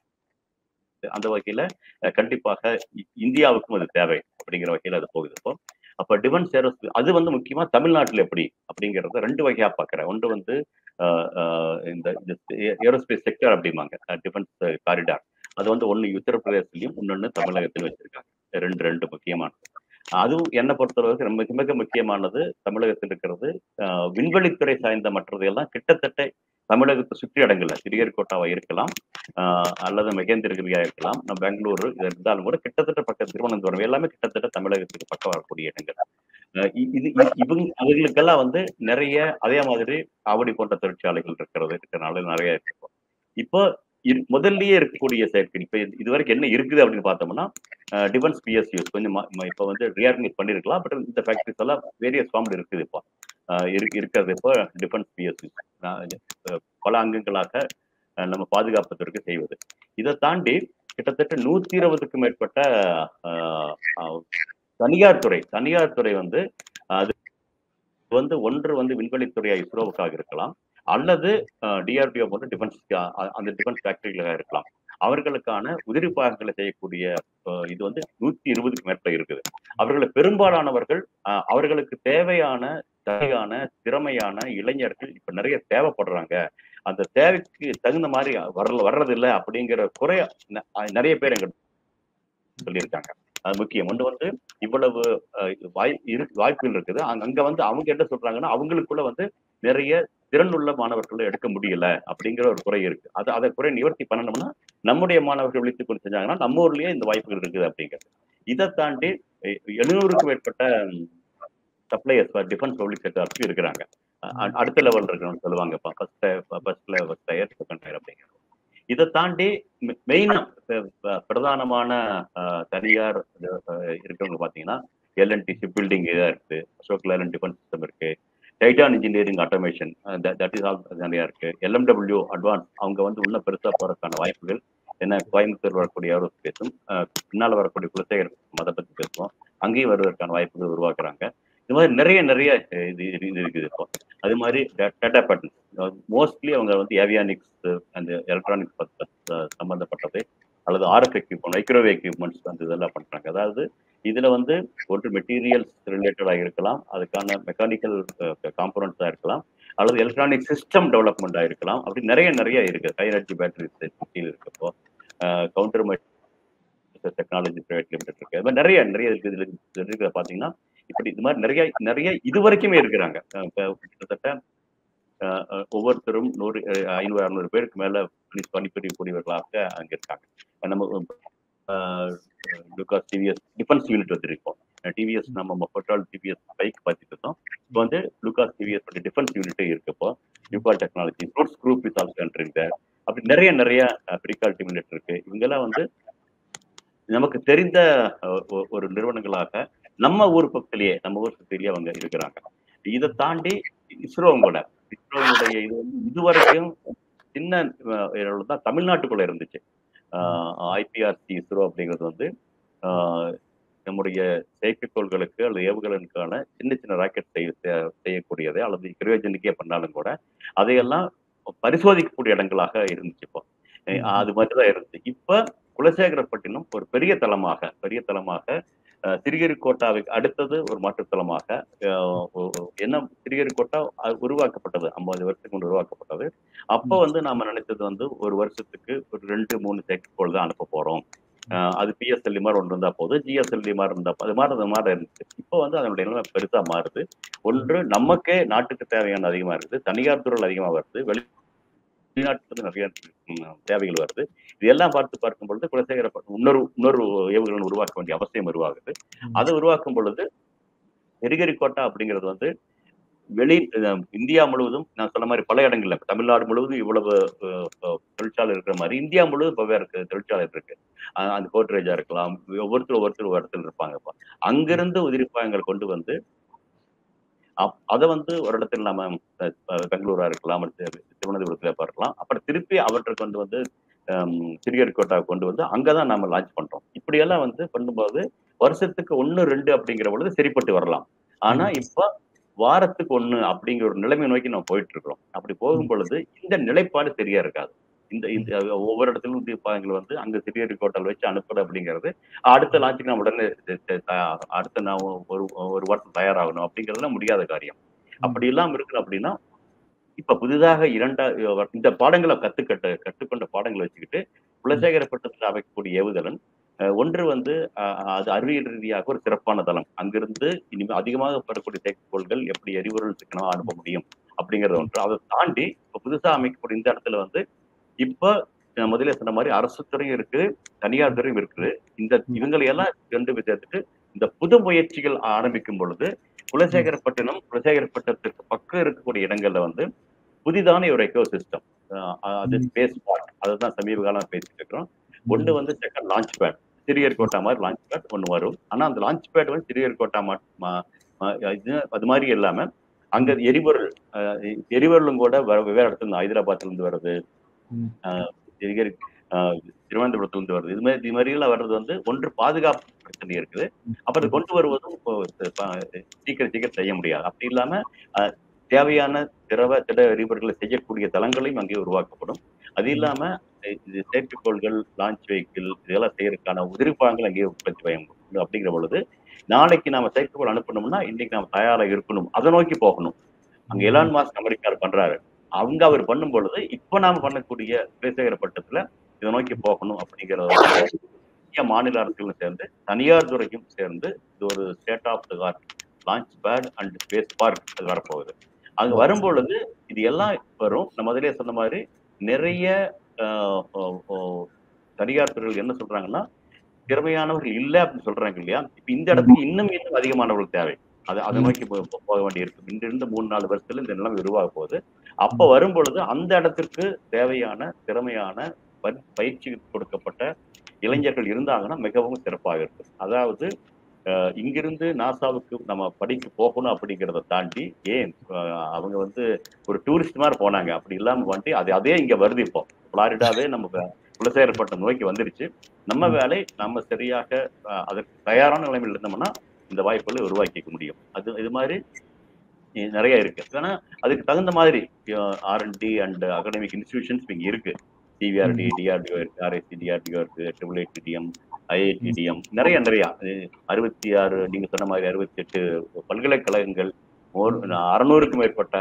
அந்த வகையில கண்டிப்பாக இந்தியாவுக்கும் அது தேவை அப்படிங்கிற வகையில அது போகுது. இப்போ அப்ப டிஃபென்ஸ் ஏரோஸ்பேஸ் அது வந்து முக்கியமா தமிழ்நாட்டில் எப்படி அப்படிங்கறத ரெண்டு வகையா பாக்குறேன். ஒன்று வந்து இந்த ஏரோஸ்பேஸ் செக்டர் அப்படிம்பாங்க, டிஃபென்ஸ் காரிடார். அது வந்து ஒண்ணு உத்தரப்பிரதேசத்திலையும் இன்னொன்னு தமிழகத்திலும் வச்சிருக்காங்க. ரெண்டு முக்கியமானது. அதுவும் என்னை பொறுத்தளவுக்கு மிக மிக முக்கியமானது தமிழகத்தில் இருக்கிறது. விண்வெளித்துறை சார்ந்த மற்றதையெல்லாம் கிட்டத்தட்ட தமிழகத்தை சுற்றி இடங்கள்ல சிறியர்கோட்டாவா இருக்கலாம், அல்லது மகேந்திரகிரியா இருக்கலாம், பெங்களூரு இருந்தாலும் கூட கிட்டத்தட்ட பக்கம் திருவனந்தபுரம் எல்லாமே கிட்டத்தட்ட தமிழகத்துக்கு பக்கம் வரக்கூடிய இடங்கள். அவர்களுக்கெல்லாம் வந்து நிறைய அதே மாதிரி ஆவடி போன்ற தொழிற்சாலைகள் இருக்கிறனால நிறைய இருக்கும். இப்போ முதல்லயே இருக்கக்கூடிய செயற்கை இப்ப இதுவரைக்கும் என்ன இருக்குது அப்படின்னு பார்த்தோம்னா டிஃபென்ஸ் பிஎஸ்யூஸ் கொஞ்சம் இப்ப வந்து ரீஆர்கனைஸ் பண்ணிருக்கலாம். பட் இந்த ஃபேக்டரிஸ் எல்லாம் வேரியஸ் ஃபார்ம்ல இருக்குது. இப்போ இருக்கிறது இப்போ டிஃபென்ஸ் பிஎஸ்யூஸ் பல அங்கங்களாக நம்ம பாதுகாப்பதற்கு செய்வது. இதை தாண்டி கிட்டத்தட்ட 120க்கும் மேற்பட்ட தனியார் துறை வந்து அது வந்து ஒன்று வந்து விண்வெளித்துறையா இஸ்ரோவுக்காக இருக்கலாம், அல்லது டிஆர்டிஓ போன்ற அந்த டிஃபென்ஸ் ஃபேக்டரிகளாக இருக்கலாம். அவர்களுக்கான உதிரி பாகங்களை செய்யக்கூடிய இது வந்து 120க்கு மேற்பட்ட இருக்குது. அவர்களை பெரும்பாலானவர்கள் அவர்களுக்கு தேவையான சரியான திறமையான இளைஞர்கள் இப்ப நிறைய தேவைப்படுறாங்க. அந்த தேவைக்கு தகுந்த மாதிரி வர்றதில்லை அப்படிங்கிற குறைய நிறைய பேர் எங்க சொல்லியிருக்காங்க. அது முக்கியம். ஒன்று வந்து இவ்வளவு வாய்ப்புகள் இருக்குது. அங்க வந்து அவங்க என்ன சொல்றாங்கன்னா அவங்களுக்குள்ள வந்து நிறைய திறன் உள்ள மாணவர்களை எடுக்க முடியல அப்படிங்கிற ஒரு குறை இருக்கு. அதை குறை நிவர்த்தி பண்ணணும்னா நம்முடைய மாணவர்கள் விழித்துக் கொண்டு செஞ்சாங்கன்னா நம்ம ஊர்லயே இந்த வாய்ப்புகள் இருக்குது அப்படிங்கிறது. இதை தாண்டி 700க்கும் மேற்பட்ட சப்ளையர்ஸ் டிஃபென்ஸ் பப்ளிக் செக்டார்ஸ்க்கு இருக்கிறாங்க. அடுத்த லெவல் இருக்கணும்னு சொல்லுவாங்க. ஃபர்ஸ்ட் டயர், செகண்ட் டயர் அப்படிங்கிறது. இதை தாண்டி மெயினா பிரதானமான தனியார் இருக்கிறவங்க பாத்தீங்கன்னா எல்என்டி ஷிப் பில்டிங் இதாக இருக்கு, அசோக் லேலண்ட் டிஃபென்ஸ் சிஸ்டம் இருக்கு, Titan engineering automation that is all நிறையா இருக்கு, எல்எம்டபிள்யூ அட்வான்ஸ் அவங்க வந்து இன்னும் பெருசாக போறதுக்கான வாய்ப்புகள் என்ன, கோயம்புத்தூர் வரக்கூடிய ஏரோஸ்பேஸும் பின்னால் வரக்கூடிய குலசேகர் அதை பற்றி பேசுவோம், அங்கேயும் வருவதற்கான வாய்ப்புகள் உருவாக்குறாங்க. இது மாதிரி நிறைய இது இருக்குது. இப்போ அது மாதிரி டேட்டா பேட்டர்ன் மோஸ்ட்லி அவங்க வந்து ஏவியானிக்ஸ் அந்த எலக்ட்ரானிக்ஸ் சம்பந்தப்பட்டது அல்லது ஆர்எஃப் எக்யூப்மெண்ட், மைக்ரோவேவ் எக்யூப்மெண்ட்ஸ் வந்து இதெல்லாம் பண்றாங்க. அதாவது இதுல வந்து ஒன்று மெட்டீரியல்ஸ் ரிலேட்டடாக இருக்கலாம், அதுக்கான மெக்கானிக்கல் காம்போனன்ட்ஸா இருக்கலாம், அல்லது எலக்ட்ரானிக் சிஸ்டம் டெவலப்மெண்டா இருக்கலாம். அப்படி நிறைய இருக்கு. ஹை எனர்ஜி பேட்டரிஸ் இருக்கப்போ கவுண்டர் டெக்னாலஜி பிரைவேட் லிமிடெட் இருக்கு. அது மாதிரி நிறைய இருக்கு. இதுல இருக்கிற பாத்தீங்கன்னா இப்படி இது மாதிரி நிறைய இது வரைக்குமே இருக்கிறாங்க. கிட்டத்தட்ட ஒவ்வொருத்தரும் 100, 500, 600 பேருக்கு மேல பணிபுரியக்கூடியவர்களாக அங்க இருக்காங்க. நம்ம லுகாஸ் டிவிஎஸ் டிஃபென்ஸ் யூனிட் வச்சிருக்கோம். டிவிஎஸ் நம்ம பெட்ரோல் டிவிஎஸ் பைக் பார்த்துட்டு இருக்கோம். இப்போ வந்து லுகாஸ் டிவிஎஸ் டிஃபென்ஸ் யூனிட்டே இருக்கப்போ Ucal technology fruits group with also என்ட்ரிங்க. அப்படி நிறைய பிரிகால் யூனிட் இருக்கு. இவங்கெல்லாம் வந்து நமக்கு தெரிந்த ஒரு நிறுவனங்களாக நம்ம ஊர் பக்கத்திலேயே அவங்க இருக்கிறாங்க. இதை தாண்டி இஸ்ரோவுடைய இது வந்து இதுவரைக்கும் சின்ன தான் தமிழ்நாட்டுக்குள்ள இருந்துச்சு. ஐபிஆர்சி இஸ்ரோ அப்படிங்கிறது வந்து நம்முடைய செயற்கைக்கோள்களுக்கு அல்லது ஏவுகணைக்கான சின்ன ராக்கெட் செய்யக்கூடியது அல்லது கிரியோஜனுக்கே பண்ணாலும் கூட அதையெல்லாம் பரிசோதிக்கக்கூடிய இடங்களாக இருந்துச்சு. இப்போ அது மாதிரிதான் இருந்துச்சு. இப்ப குலசேகரப்பட்டினம் ஒரு பெரிய தளமாக சிறுகேரிக்கோட்டாவுக்கு அடுத்தது ஒரு மாற்றுத்தளமாக என்ன சிறுகேரிக்கோட்டா உருவாக்கப்பட்டது 50 வருஷத்துக்கு முன்பு உருவாக்கப்பட்டது. அப்போ வந்து நாம நினைச்சது வந்து ஒரு வருஷத்துக்கு ஒரு 2-3 செயற்கைக்கோள் தான் அனுப்ப போறோம். அது பிஎஸ்எல்வி மாதிரி ஒன்று இருந்தா போதும், ஜிஎஸ்எல்வி மாதிரி இருந்தா அது மாதிரி இருந்துச்சு. இப்போ வந்து அதனுடைய நிலைமை பெருசா மாறுது. ஒன்று நமக்கே நாட்டுக்கு தேவையான அதிகமா இருக்குது, தனியார் துறையில் அதிகமா வருது, வெளிநாட்டுல நிறைய தேவைகள் வருது. இதெல்லாம் பார்க்கும் பொழுது குலசேகரப்பட்டினம் இன்னொரு ஏவுகணை உருவாக்க வேண்டிய அவசியம் உருவாகுது. அதை உருவாக்கும் பொழுது சிறுகேரிக்கோட்டா அப்படிங்கிறது வந்து இந்தியா முழுவதும் நான் சொன்ன மாதிரி பல இடங்கள்ல தமிழ்நாடு முழுவதும் இவ்வளவு தொழிற்சாலை இருக்கிற மாதிரி இந்தியா முழுவதும் வெவ்வேறு தொழிற்சாலை இருக்கு. அந்த கோட்ரேஜா இருக்கலாம், ஒவ்வொருத்தர் ஒரு இடத்துல இருப்பாங்க. அங்கிருந்து உதிரிப்பாகங்கள் கொண்டு வந்து அதை வந்து ஒரு இடத்துல நம்ம பெங்களூரா இருக்கலாம், திருவனந்தபுரத்துல பார்க்கலாம். அப்புறம் திருப்பி அவற்றை கொண்டு வந்து சிறுகேரிக்கோட்டாவை கொண்டு வந்து அங்கதான் நாம லான்ச் பண்றோம். இப்படியெல்லாம் வந்து பண்ணும்போது வருஷத்துக்கு 1-2 அப்படிங்கிற பொழுது சரிப்பட்டு வரலாம். ஆனா இப்ப வாரத்துக்கு 1 அப்படிங்கிற ஒரு நிலைமை நோக்கி நம்ம போயிட்டு இருக்கிறோம். அப்படி போகும் பொழுது இந்த நிலைப்பாடு சரியா இருக்காது. இந்த ஒவ்வொரு இடத்திலும் உதிரிப்பாகங்கள் வந்து அங்க சிறுகேரிக்கோட்டால் வச்சு அனுப்புறது அப்படிங்கிறது அடுத்த லான்ச்சுக்கு நம்ம உடனே அடுத்த நான் ஒரு வாரத்தில் தயாராகணும் அப்படிங்கிறதுலாம் முடியாத காரியம். அப்படி இல்லாம இருக்கணும் அப்படின்னா இப்ப புதிதாக இந்த பாடங்களை கற்றுக்கொண்ட பாடங்களை வச்சுக்கிட்டு குலசேகரப்பட்டினத்தில் அமைக்கக்கூடிய ஏவுதளன் ஒன்று வந்து அது அறிவியல் ரீதியாக ஒரு சிறப்பான தளம். அங்கிருந்து இனிமேல் அதிகமாக பெறக்கூடிய செயற்கைக்கோள்கள் எப்படி எரிபொருள் சிக்கனமா அனுப்ப முடியும் அப்படிங்கிறது ஒன்று. அதை தாண்டி இப்ப புதுசா அமைக்கக்கூடிய இந்த இடத்துல வந்து இப்ப முதல்ல சொன்ன மாதிரி அரசு துறையும் இருக்கு, தனியார் துறையும் இருக்குது. இவங்களை எல்லாம் ரெண்டு சேர்த்துட்டு இந்த புது முயற்சிகள் ஆரம்பிக்கும் பொழுது குலசேகரப்பட்டினத்துக்கு பக்கம் இருக்கக்கூடிய இடங்கள்ல வந்து புதிதான ஒரு எக்கோ சிஸ்டம், அது ஸ்பேஸ் பார்க், அதுதான் சமீப காலம் பேசிட்டு இருக்கிறோம். ஒண்ணு வந்து செகண்ட் லான்ச் பேட், சிறுகேரிக்கோட்டா மாதிரி லான்ச் பேட் ஒண்ணு வரும். ஆனா அந்த லான்ச் பேட் வந்து சிறுகேரிக்கோட்டா அது மாதிரி இல்லாம அங்க எரிபொருளும் கூட வெவ்வேறு இடத்துல இருந்து ஹைதராபாத்ல இருந்து வருது, திருவனந்தபுரத்துல இருந்து வருது. இது மாதிரி எல்லாம் வர்றது வந்து ஒன்று பாதுகாப்பு பிரச்சனை இருக்குது. அப்ப அது கொண்டு வருவதும் சீக்கிரம் செய்ய முடியாது. அப்படி இல்லாம தேவையான திட எரிபொருட்களை செய்யக்கூடிய தளங்களையும் அங்கே உருவாக்கப்படும். அது இல்லாம இது செயற்கைக்கோள்கள், லான்ச் வெஹிக்கிள் இதெல்லாம் செய்யறதுக்கான உதிரிப்பாகங்கள் அங்கேயே உற்பத்தி பயன்படும். அப்படிங்கிற பொழுது நாளைக்கு நாம செயற்கைக்கோள் அனுப்பணும்னா இன்னைக்கு நாம தயாரா இருக்கணும், அதை நோக்கி போகணும். அங்க எலான் மாஸ்க் அமெரிக்கார் பண்றாரு, அவங்க அவர் பண்ணும் பொழுது இப்ப நாம பண்ணக்கூடிய குலசேகரப்பட்டினத்துல இதை நோக்கி போகணும். அப்படிங்கிற மாநில அரசுகளும் சேர்ந்து தனியார் துறையும் சேர்ந்து இது ஒரு state of the art launch pad and space park அது வரப்போகுது. அங்க வரும்பொழுது இது எல்லாம் வரும். நம்ம முதலே சொன்ன மாதிரி நிறைய தனியார் துறைகள் என்ன சொல்றாங்கன்னா திறமையானவர்கள் இல்லை அப்படின்னு சொல்றாங்க இல்லையா. இப்ப இந்த இடத்துக்கு இன்னும் அதிகமானவர்கள் தேவை. அதை நோக்கி போக வேண்டி இருக்கு. இன்றிருந்து 3-4 வருஷத்துல இந்த நிலைமை உருவாக போகுது. அப்ப வரும் பொழுது அந்த இடத்திற்கு தேவையான திறமையான பயிற்சி கொடுக்கப்பட்ட இளைஞர்கள் இருந்தாங்கன்னா மிகவும் சிறப்பாக இருக்கும். அதாவது இங்கிருந்து நாசாவுக்கு நம்ம படிக்க போகணும் அப்படிங்கிறத தாண்டி ஏன் அவங்க வந்து ஒரு டூரிஸ்ட் மாதிரி போனாங்க. அப்படி இல்லாம வந்துட்டு அதே இங்க வருது. இப்போ புளாரிடாவே நம்ம குலசேகரப்பட்டினம் நோக்கி வந்துருச்சு. நம்ம வேலை நம்ம சரியாக அதற்கு தயாரான நிலைமையில் இருந்தோம்னா இந்த வாய்ப்புகளை உருவாக்கிக்க முடியும். இது மாதிரி நிறைய இருக்கு. ஆனா அதுக்கு தகுந்த மாதிரி R&D அண்ட் அகாடமிக் இன்ஸ்டிடியூஷன்ஸ் இங்க இருக்கு. CVRD, DRDO இருக்கு, RIC, DRDO இருக்கு, IIITDM, IITDM, நிறைய 66 நீங்க சொன்ன மாதிரி 68 பல்கலைக்கழகங்கள், 600க்கும் மேற்பட்ட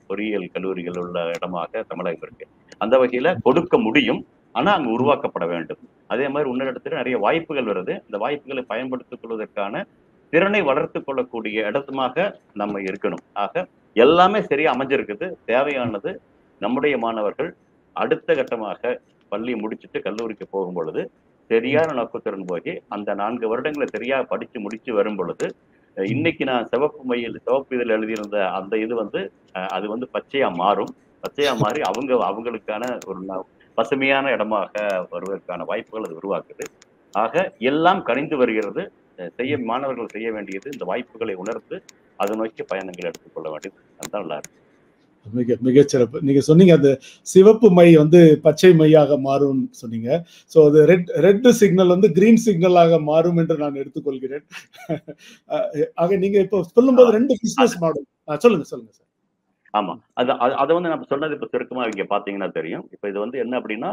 பொறியியல் கல்லூரிகள் உள்ள இடமாக தமிழகம் இருக்கு. அந்த வகையில கொடுக்க முடியும். ஆனா அங்கு உருவாக்கப்பட வேண்டும். அதே மாதிரி இன்னொரு இடத்துல நிறைய வாய்ப்புகள் வருது. இந்த வாய்ப்புகளை பயன்படுத்திக் கொள்வதற்கான திறனை வளர்த்து கொள்ளக்கூடிய இடத்துமாக நம்ம இருக்கணும். ஆக எல்லாமே சரியா அமைஞ்சிருக்குது. தேவையானது நம்முடைய மாணவர்கள் அடுத்த கட்டமாக பள்ளி முடிச்சுட்டு கல்லூரிக்கு போகும் பொழுது சரியான நோக்கத்துடன் போய் அந்த 4 வருடங்களை சரியா படிச்சு முடிச்சு வரும் பொழுது இன்னைக்கு நான் சிவப்பு இதில் எழுதியிருந்த அந்த இது வந்து அது வந்து பச்சையா மாறி அவங்களுக்கான ஒரு பசுமையான இடமாக வருவதற்கான வாய்ப்புகள் அது உருவாக்குது. ஆக எல்லாம் கணிந்து வருகிறது. மாணவர்கள் செய்ய வேண்டியது இந்த வாய்ப்புகளை உணர்ந்து அதை நோக்கி பயணங்கள் எடுத்துக்கொள்ள வேண்டியது. அதுதான் நல்லா இருக்கு. மிகச்சிறப்பு. நீங்க சொன்னீங்க அந்த சிவப்பு மை வந்து பச்சை மையாக மாறும் சொன்னீங்க. சோ அது ரெட் சிக்னல் வந்து கிரீன் சிக்னலாக மாறும் என்று நான் எடுத்துக்கொள்கிறேன். ஆக நீங்க இப்போ சொல்லும்போது 2 பிசினஸ் மாடல் சொல்லுங்க சார். ஆமா, அதை வந்து நம்ம சொன்னது இப்ப சுருக்கமா இங்க பாத்தீங்கன்னா தெரியும். இப்ப இது வந்து என்ன அப்படின்னா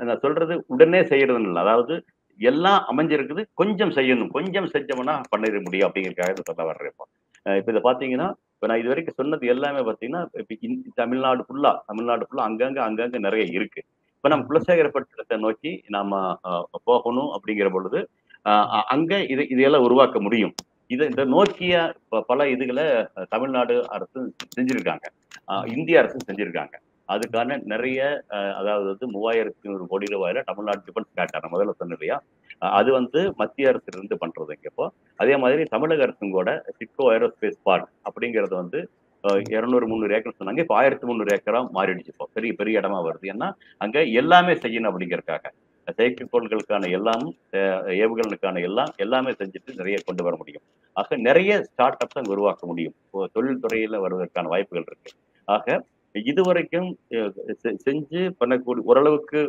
நான் சொல்றது உடனே செய்யறதுன்னு இல்லை. அதாவது எல்லாம் அமைஞ்சிருக்குது, கொஞ்சம் செய்யணும், கொஞ்சம் செஞ்சோம்னா பண்ணிட முடியும் அப்படிங்கிறதுக்காக சொல்ல வர்றேன். இப்ப இதை பாத்தீங்கன்னா இப்ப நான் இது வரைக்கும் சொன்னது எல்லாமே பாத்தீங்கன்னா தமிழ்நாடு ஃபுல்லா அங்கங்க நிறைய இருக்கு. இப்ப நம்ம குலசேகரப்பட்டினத்தை நோக்கி நாம போகணும் அப்படிங்கிற பொழுது அங்க இதையெல்லாம் உருவாக்க முடியும். இதை நோக்கிய பல இதுகளை தமிழ்நாடு அரசு செஞ்சிருக்காங்க, இந்திய அரசு செஞ்சிருக்காங்க. அதுக்கான நிறைய அதாவது 3500 கோடி ரூபாயில தமிழ்நாடு டிஃபென்ஸ் கேட்டார் முதல்ல சொன்ன இல்லையா, அது வந்து மத்திய அரசு இருந்து பண்றது. இப்போ அதே மாதிரி தமிழக அரசும் கூட சிட்கோ ஏரோஸ்பேஸ் பார்க் அப்படிங்கறது வந்து 200-300 ஏக்கர் சொன்னாங்க. இப்போ 1300 ஏக்கரா மாறிடுச்சு. இப்போ பெரிய பெரிய இடமா வருது. ஏன்னா அங்க எல்லாமே செய்யணும் அப்படிங்கறதுக்காக செயற்கைக்கோள்களுக்கான எல்லாம், ஏவுகளுக்கான எல்லாமே செஞ்சுட்டு நிறைய கொண்டு வர முடியும். ஆக நிறைய ஸ்டார்ட் அப்ஸ் அங்க உருவாக்க முடியும். தொழில் துறையில வருவதற்கான வாய்ப்புகள் இருக்கு. ஆக இதுவரைக்கும் செஞ்சு பண்ணக்கூடிய ஓரளவுக்கு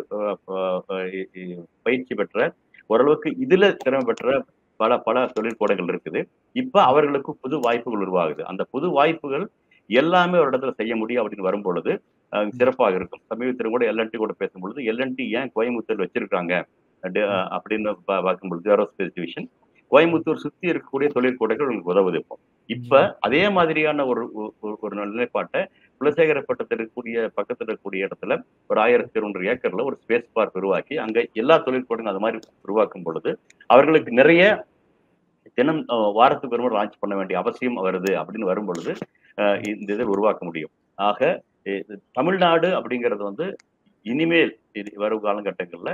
பயிற்சி பெற்ற, ஓரளவுக்கு இதுல திறமை பெற்ற பல தொழிற்கூடங்கள் இருக்குது. இப்ப அவர்களுக்கு புது வாய்ப்புகள் உருவாகுது. அந்த புது வாய்ப்புகள் எல்லாமே ஒரு இடத்துல செய்ய முடியும் அப்படின்னு வரும் பொழுது சிறப்பாக இருக்கும். சமீபத்தில் கூட LNT கூட பேசும்பொழுது LNT ஏன் கோயம்புத்தூர் வச்சிருக்காங்க அப்படின்னு பார்க்கும் பொழுது ஏரோஸ்பேஸ் டிவிஷன் கோயம்புத்தூர் சுத்தி இருக்கக்கூடிய தொழிற்கூடங்கள் உங்களுக்கு உதவுது. இப்ப அதே மாதிரியான ஒரு நிலைப்பாட்டை குலசேகரப்பட்டத்தில் இருக்கக்கூடிய பக்கத்துல இருக்கக்கூடிய இடத்துல ஒரு 1200 ஏக்கர்ல ஒரு ஸ்பேஸ் பார்க் உருவாக்கி அங்க எல்லா தொழிற்கூடங்களும் அது மாதிரி உருவாக்கும் பொழுது அவர்களுக்கு நிறைய தினம் வாரத்துக்கு ஒரு முறை லான்ச் பண்ண வேண்டிய அவசியம் வருது. அப்படின்னு வரும் பொழுது இந்த இதை உருவாக்க முடியும். ஆக தமிழ்நாடு அப்படிங்கிறது வந்து இனிமேல் வரும் காலகட்டங்கள்ல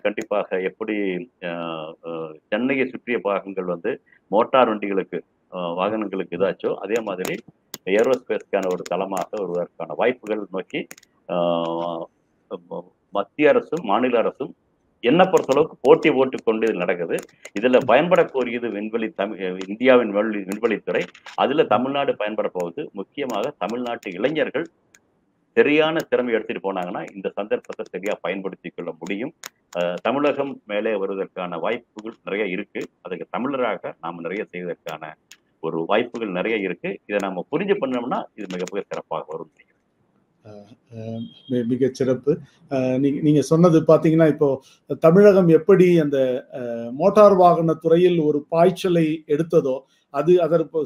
கண்டிப்பாக எப்படி சென்னையை சுற்றிய பாகங்கள் வந்து மோட்டார் வண்டிகளுக்கு வாகனங்களுக்கு இதாச்சோ அதே மாதிரி ஏரோஸ்பேஸ்க்கான ஒரு தளமாக வருவதற்கான வாய்ப்புகள் நோக்கி மத்திய அரசும் மாநில அரசும் என்ன பொறுத்தளவுக்கு போட்டி போட்டுக்கொண்டு இது நடக்குது. இதுல பயன்படக்கூடியது இந்தியாவின் விண்வெளித்துறை. அதுல தமிழ்நாடு பயன்பட போகுது. முக்கியமாக தமிழ்நாட்டு இளைஞர்கள் சரியான திறமை எடுத்துட்டு போனாங்கன்னா இந்த சந்தர்ப்பத்தை சரியா பயன்படுத்திக் கொள்ள முடியும். தமிழகம் மேலே வருவதற்கான வாய்ப்புகள் நிறைய இருக்கு. அதுக்கு தமிழராக நாம் நிறைய செய்வதற்கான ஒரு வாய்ப்புகள் நிறைய இருக்கு. இதை நம்ம புரிஞ்சு பண்ணோம்னா இது மிக சிறப்பாக வரும். மிக சிறப்பு. நீங்க சொன்னது பாத்தீங்கன்னா இப்போ தமிழகம் எப்படி அந்த மோட்டார் வாகன துறையில் ஒரு பாய்ச்சலை எடுத்ததோ அது அதற்கு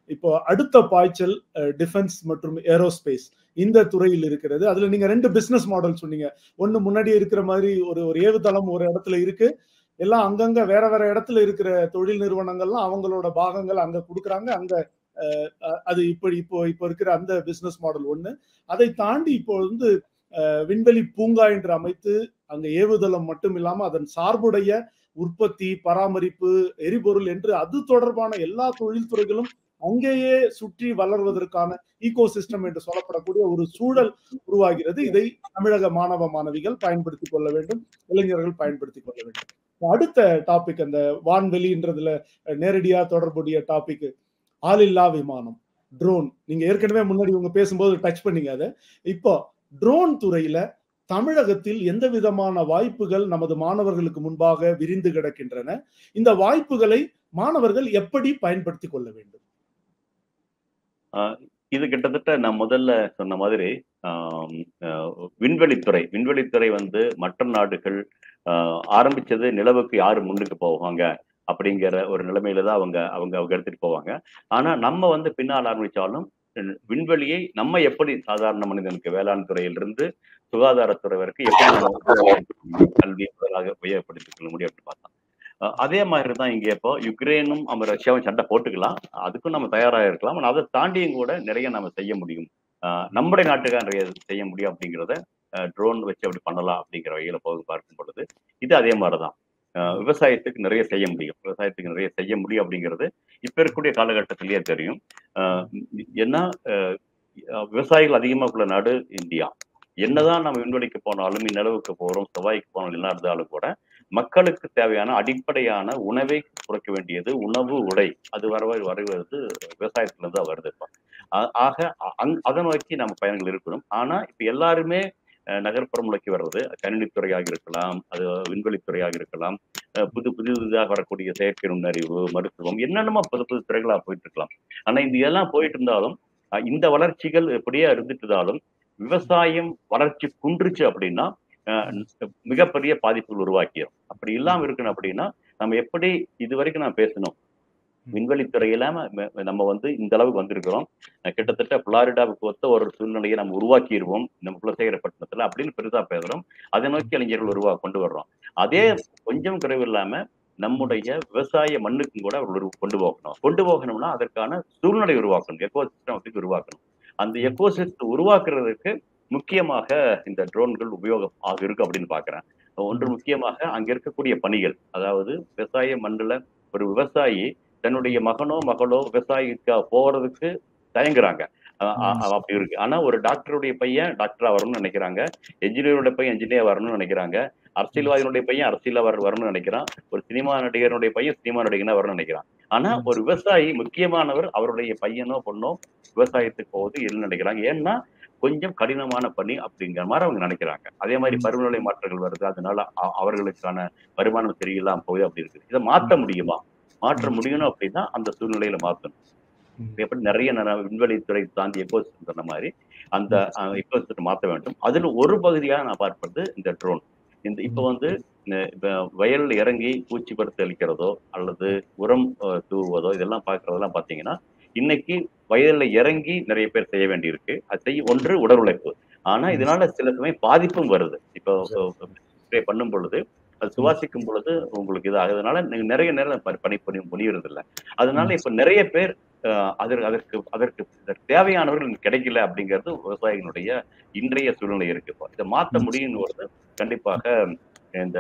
இப்போ அடுத்த பாய்ச்சல் டிஃபென்ஸ் மற்றும் ஏரோஸ்பேஸ் இந்த துறையில் இருக்கிறது. அதுல நீங்க 2 பிசினஸ் மாடல் சொன்னீங்க. ஒண்ணு முன்னாடி இருக்கிற மாதிரி ஒரு ஏவுதளம் ஒரு இடத்துல இருக்கு, எல்லாம் அங்கங்க வேற இடத்துல இருக்கிற தொழில் நிறுவனங்கள்லாம் அவங்களோட பாகங்கள் அங்க கொடுக்குறாங்க. அங்க அது இப்போ இருக்கிற அந்த பிசினஸ் மாடல் ஒண்ணு. அதை தாண்டி இப்போ வந்து விண்வெளி பூங்கா என்று அமைத்து அங்க ஏவுதளம் மட்டும் இல்லாம அதன் சார்புடைய உற்பத்தி, பராமரிப்பு, எரிபொருள் என்று அது தொடர்பான எல்லா தொழில்துறைகளும் அங்கேயே சுற்றி வளர்வதற்கான ஈகோ சிஸ்டம் என்று சொல்லப்படக்கூடிய ஒரு சூழல் உருவாகிறது. இதை தமிழக மாணவ மாணவிகள் பயன்படுத்திக் கொள்ள வேண்டும், இளைஞர்கள் பயன்படுத்திக் கொள்ள வேண்டும். அடுத்த டாபிக் அந்த வான்வெளின்றதுல நேரடியா தொடர்புடைய டாபிக் ஆளில்லா விமானம், ட்ரோன். நீங்க ஏற்கனவே முன்னாடி உங்க பேசும்போது டச் பண்ணீங்க அதை. இப்போ ட்ரோன் துறையில தமிழகத்தில் எந்த விதமான வாய்ப்புகள் நமது மாணவர்களுக்கு முன்பாக விரிந்து கிடக்கின்றன? இந்த வாய்ப்புகளை மாணவர்கள் எப்படி பயன்படுத்திக் கொள்ள வேண்டும்? இது கிட்டத்தட்ட நான் முதல்ல சொன்ன மாதிரி விண்வெளித்துறை வந்து மற்ற நாடுகள் ஆரம்பிச்சது நிலவுக்கு யாரு முன்னுக்கு போவாங்க அப்படிங்கிற ஒரு நிலைமையில தான் அவங்க அவங்க அவங்க எடுத்துட்டு போவாங்க. ஆனா நம்ம வந்து பின்னால் ஆரம்பிச்சாலும் விண்வெளியை நம்ம எப்படி சாதாரண மனிதனுக்கு வேளாண் துறையிலிருந்து சுகாதாரத்துறை வரைக்கும் எப்படி நம்ம கல்வி உயர்படுத்திக் கொள்ள முடியும் அப்படின்னு பார்த்தோம். அதே மாதிரி தான் இங்க இப்போ யுக்ரைனும் ரஷ்யாவும் சண்டை போட்டுக்கலாம், அதுக்கும் நம்ம தயாராக இருக்கலாம். ஆனால் அதை தாண்டியும் கூட நிறைய நம்ம செய்ய முடியும், நம்முடைய நாட்டுக்காக நிறைய செய்ய முடியும் அப்படிங்கிறத ட்ரோன் வச்சு அப்படி பண்ணலாம் அப்படிங்கிற வகையில போது பார்க்கும் பொழுது இது அதே மாதிரிதான். விவசாயத்துக்கு நிறைய செய்ய முடியும் அப்படிங்கிறது இப்ப இருக்கக்கூடிய காலகட்டத்திலேயே தெரியும். ஏன்னா விவசாயிகள் அதிகமாக உள்ள நாடு இந்தியா. என்னதான் நம்ம விண்வெளிக்கு போனாலும், நிலவுக்கு போறோம், செவ்வாய்க்கு போனாலும் எல்லாம் இருந்தாலும் கூட மக்களுக்கு தேவையான அடிப்படையான உணவை குறைக்க வேண்டியது உணவு, உடை அது வருவது விவசாயத்துல இருந்து வருது. ஆக அதை நோக்கி நம்ம பயணங்கள் இருக்கணும். ஆனா இப்ப எல்லாருமே நகர்ப்புறம் நோக்கி வர்றது கணினித்துறையாக இருக்கலாம், அது விண்வெளித்துறையாக இருக்கலாம், புதிதாக வரக்கூடிய செயற்கை நுண்ணறிவு, மருத்துவம், என்னென்னமோ புது துறைகளா போயிட்டு இருக்கலாம். ஆனா இந்த இதெல்லாம் போயிட்டு இருந்தாலும் இந்த வளர்ச்சிகள் எப்படியே இருந்துட்டு இருந்தாலும் விவசாயம் வளர்ச்சி குன்றுச்சு அப்படின்னா மிகப்பெரிய பாதிப்புகள் உருவாக்கிடும். அப்படி இல்லாம இருக்கணும் அப்படின்னா நம்ம எப்படி இது வரைக்கும் நான் பேசணும், விண்வெளித்துறையில நம்ம வந்து இந்த அளவுக்கு வந்திருக்கிறோம், கிட்டத்தட்ட புளாரிடாவுக்கு ஒத்த ஒரு சூழ்நிலையை நம்ம உருவாக்கிடுவோம் நம்ம குலசேகரப்பட்டினத்துல அப்படின்னு பெருசா பேசுறோம். அதை நோக்கி இளைஞர்கள் கொண்டு வர்றோம். அதே கொஞ்சம் குறைவு இல்லாம நம்முடைய விவசாய மண்ணுக்கும் கூட அவர்கள் கொண்டு போகணும்னா அதற்கான சூழ்நிலை உருவாக்கணும், எக்கோசிஸ்டம் உருவாக்கணும். அந்த எக்கோசிஸ்டம் உருவாக்குறதுக்கு முக்கியமாக இந்த ட்ரோன்கள் உபயோகம் இருக்கு அப்படின்னு பாக்குறேன். ஒன்று முக்கியமாக அங்க இருக்கக்கூடிய பணிகள், அதாவது விவசாய மண்ணுல ஒரு விவசாயி தன்னுடைய மகனோ மகளோ விவசாயிக்கா போறதுக்கு தயங்குறாங்க, அப்படி இருக்கு. ஆனா ஒரு டாக்டருடைய பையன் டாக்டரா வரணும்னு நினைக்கிறாங்க, என்ஜினியருடைய பையன் என்ஜினியர் வரணும்னு நினைக்கிறாங்க, அரசியல்வாதியினுடைய பையன் அரசியலா வரணும்னு நினைக்கிறான், ஒரு சினிமா நடிகருடைய பையன் சினிமா நடிகனா வரணும்னு நினைக்கிறான். ஆனா ஒரு விவசாயி முக்கியமானவர் அவருடைய பையனோ பொண்ணோ விவசாயத்துக்கு போவது இல்லைன்னு நினைக்கிறாங்க. ஏன்னா கொஞ்சம் கடினமான பணி அப்படிங்கிற மாதிரி அவங்க நினைக்கிறாங்க. அதே மாதிரி பருவநிலை மாற்றங்கள் வருது, அதனால அவர்களுக்கான வருமானம் சரியில்லாம போகுது அப்படி இருக்குது. இதை மாற்ற முடியுமா? மாற்ற முடியணும் அப்படின்னா அந்த சூழ்நிலையில மாற்றணும். எப்படி நிறைய விண்வெளித்துறை தாண்டி எக்கோசிஸ்டம் சொன்ன மாதிரி அந்த எக்கோசிஸ்டம் மாற்ற வேண்டும். அதுல ஒரு பகுதியாக நான் பார்ப்பது இந்த ட்ரோன். இப்ப வந்து வயல்ல இறங்கி பூச்சி பருத்து அளிக்கிறதோ அல்லது உரம் தூவுவதோ இதெல்லாம் பார்க்கறதெல்லாம் பாத்தீங்கன்னா இன்னைக்கு வயல்ல இறங்கி நிறைய பேர் செய்ய வேண்டி இருக்கு. அது செய்ய ஒன்று உடல் உழைப்பு, ஆனா இதனால சில சமயம் பாதிப்பும் வருது. இப்போ பண்ணும் பொழுது அது சுவாசிக்கும் பொழுது உங்களுக்கு இது ஆகுதுனால நீங்க நிறைய நேரம் முடியறது இல்லை. அதனால இப்ப நிறைய பேர் அதற்கு தேவையானவர்கள் கிடைக்கல அப்படிங்கிறது விவசாயிகளுடைய இன்றைய சூழ்நிலை இருக்கு. இதை மாற்ற முடியும் வருது. கண்டிப்பாக இந்த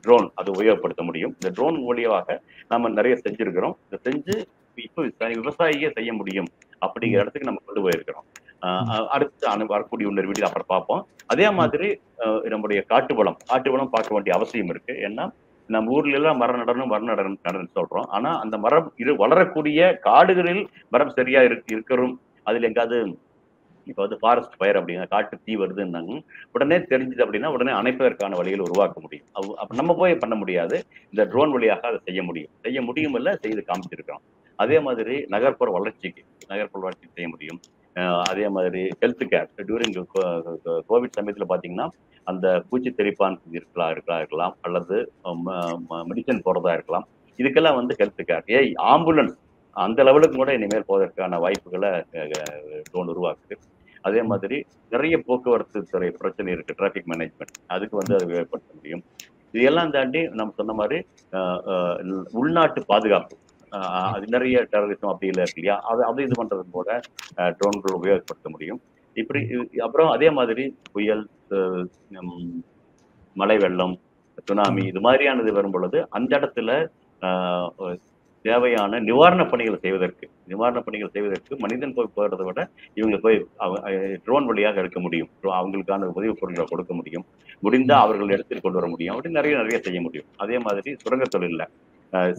ட்ரோன் அது உபயோகப்படுத்த முடியும். இந்த ட்ரோன் மூலியமாக நம்ம நிறைய செஞ்சிருக்கிறோம். இதை செஞ்சு இப்ப விவசாயியே செய்ய முடியும் அப்படிங்கிற இடத்துக்கு நம்ம கொண்டு போயிருக்கிறோம். அடுத்து வரக்கூடிய ஒன்று வீடியோ அப்புறம் பார்ப்போம். அதே மாதிரி நம்முடைய காட்டு வளம் பார்க்க வேண்டிய அவசியம் இருக்கு. ஏன்னா நம்ம ஊர்ல எல்லாம் மரம் நடனம் சொல்றோம். ஆனா அந்த மரம் வளரக்கூடிய காடுகளில் மரம் சரியா இருக்கிறோம். அதுல எங்காவது இப்ப வந்து ஃபாரஸ்ட் ஃபயர் அப்படின்னா காட்டு தீ வருதுன்னாங்க உடனே தெரிஞ்சது அப்படின்னா உடனே அணைப்பதற்கான வழிகளை உருவாக்க முடியும். அப்ப நம்ம போய் பண்ண முடியாது, இந்த ட்ரோன் வழியாக அதை செய்ய முடியும் இல்ல செய்து காமிச்சிருக்கிறோம். அதே மாதிரி நகர்ப்புற வளர்ச்சிக்கு செய்ய முடியும். அதே மாதிரி ஹெல்த் கேர் டியூரிங் கோவிட் சமயத்துல பாத்தீங்கன்னா அந்த பூச்சி தெளிப்பான் இருக்கலாம் அல்லது மெடிசன் போறதா இருக்கலாம். இதுக்கெல்லாம் வந்து ஹெல்த் கேர் ஆம்புலன்ஸ் அந்த லெவலுக்கு கூட இனிமேல் போவதற்கான வாய்ப்புகளை ட்ரோன் உருவாக்குது. அதே மாதிரி நிறைய போக்குவரத்து துறை பிரச்சனை இருக்கு, டிராபிக் மேனேஜ்மெண்ட், அதுக்கு வந்து அதை உபயோகப்படுத்த முடியும். இதையெல்லாம் தாண்டி நம்ம சொன்ன மாதிரி உள்நாட்டு பாதுகாப்பு, அது நிறைய டெரரிசம் அப்படி இல்லை இருக்கு இல்லையா, அதை இது பண்றது போல ட்ரோன்கள் உபயோகப்படுத்த முடியும். இப்படி அப்புறம் அதே மாதிரி புயல், மழை வெள்ளம், சுனாமி இது மாதிரியானது வரும் பொழுது அந்த இடத்துல தேவையான நிவாரணப் பணிகள் செய்வதற்கு மனிதன் போய் போகிறத விட இவங்க போய் ட்ரோன் வழியாக எடுக்க முடியும். அவங்களுக்கான உதவி பொருட்களை கொடுக்க முடியும். முடிந்தா அவர்கள் இடத்தில் கொண்டு வர முடியும். அப்படி நிறைய செய்ய முடியும். அதே மாதிரி சுரங்க தொழில்ல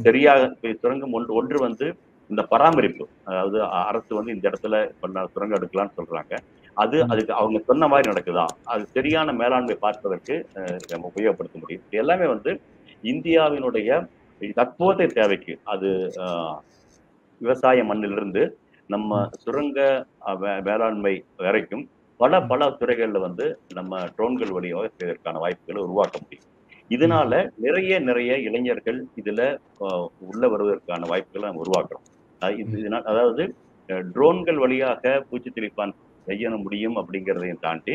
சரியாக சுரங்கம் ஒன்று வந்து இந்த பராமரிப்பு, அதாவது அரசு வந்து இந்த இடத்துல சுரங்கம் எடுக்கலாம்னு சொல்றாங்க. அதுக்கு அவங்க சொன்ன மாதிரி நடக்குதா, அது சரியான மேலாண்மை பார்ப்பதற்கு நம்ம உபயோகப்படுத்த முடியும். இது எல்லாமே வந்து இந்தியாவினுடைய தற்போதைய தேவைக்கு, அது விவசாய மண்ணிலிருந்து நம்ம சுரங்க வேளாண்மை வரைக்கும் பல துறைகள்ல வந்து நம்ம ட்ரோன்கள் வழியாக செய்வதற்கான வாய்ப்புகளை உருவாக்க முடியும். இதனால நிறைய இளைஞர்கள் இதுல உள்ள வருவதற்கான வாய்ப்புகளை நம்ம உருவாக்குறோம். அதாவது ட்ரோன்கள் வழியாக பூச்சி தெளிப்பான் செய்ய முடியும் அப்படிங்கிறதையும் தாண்டி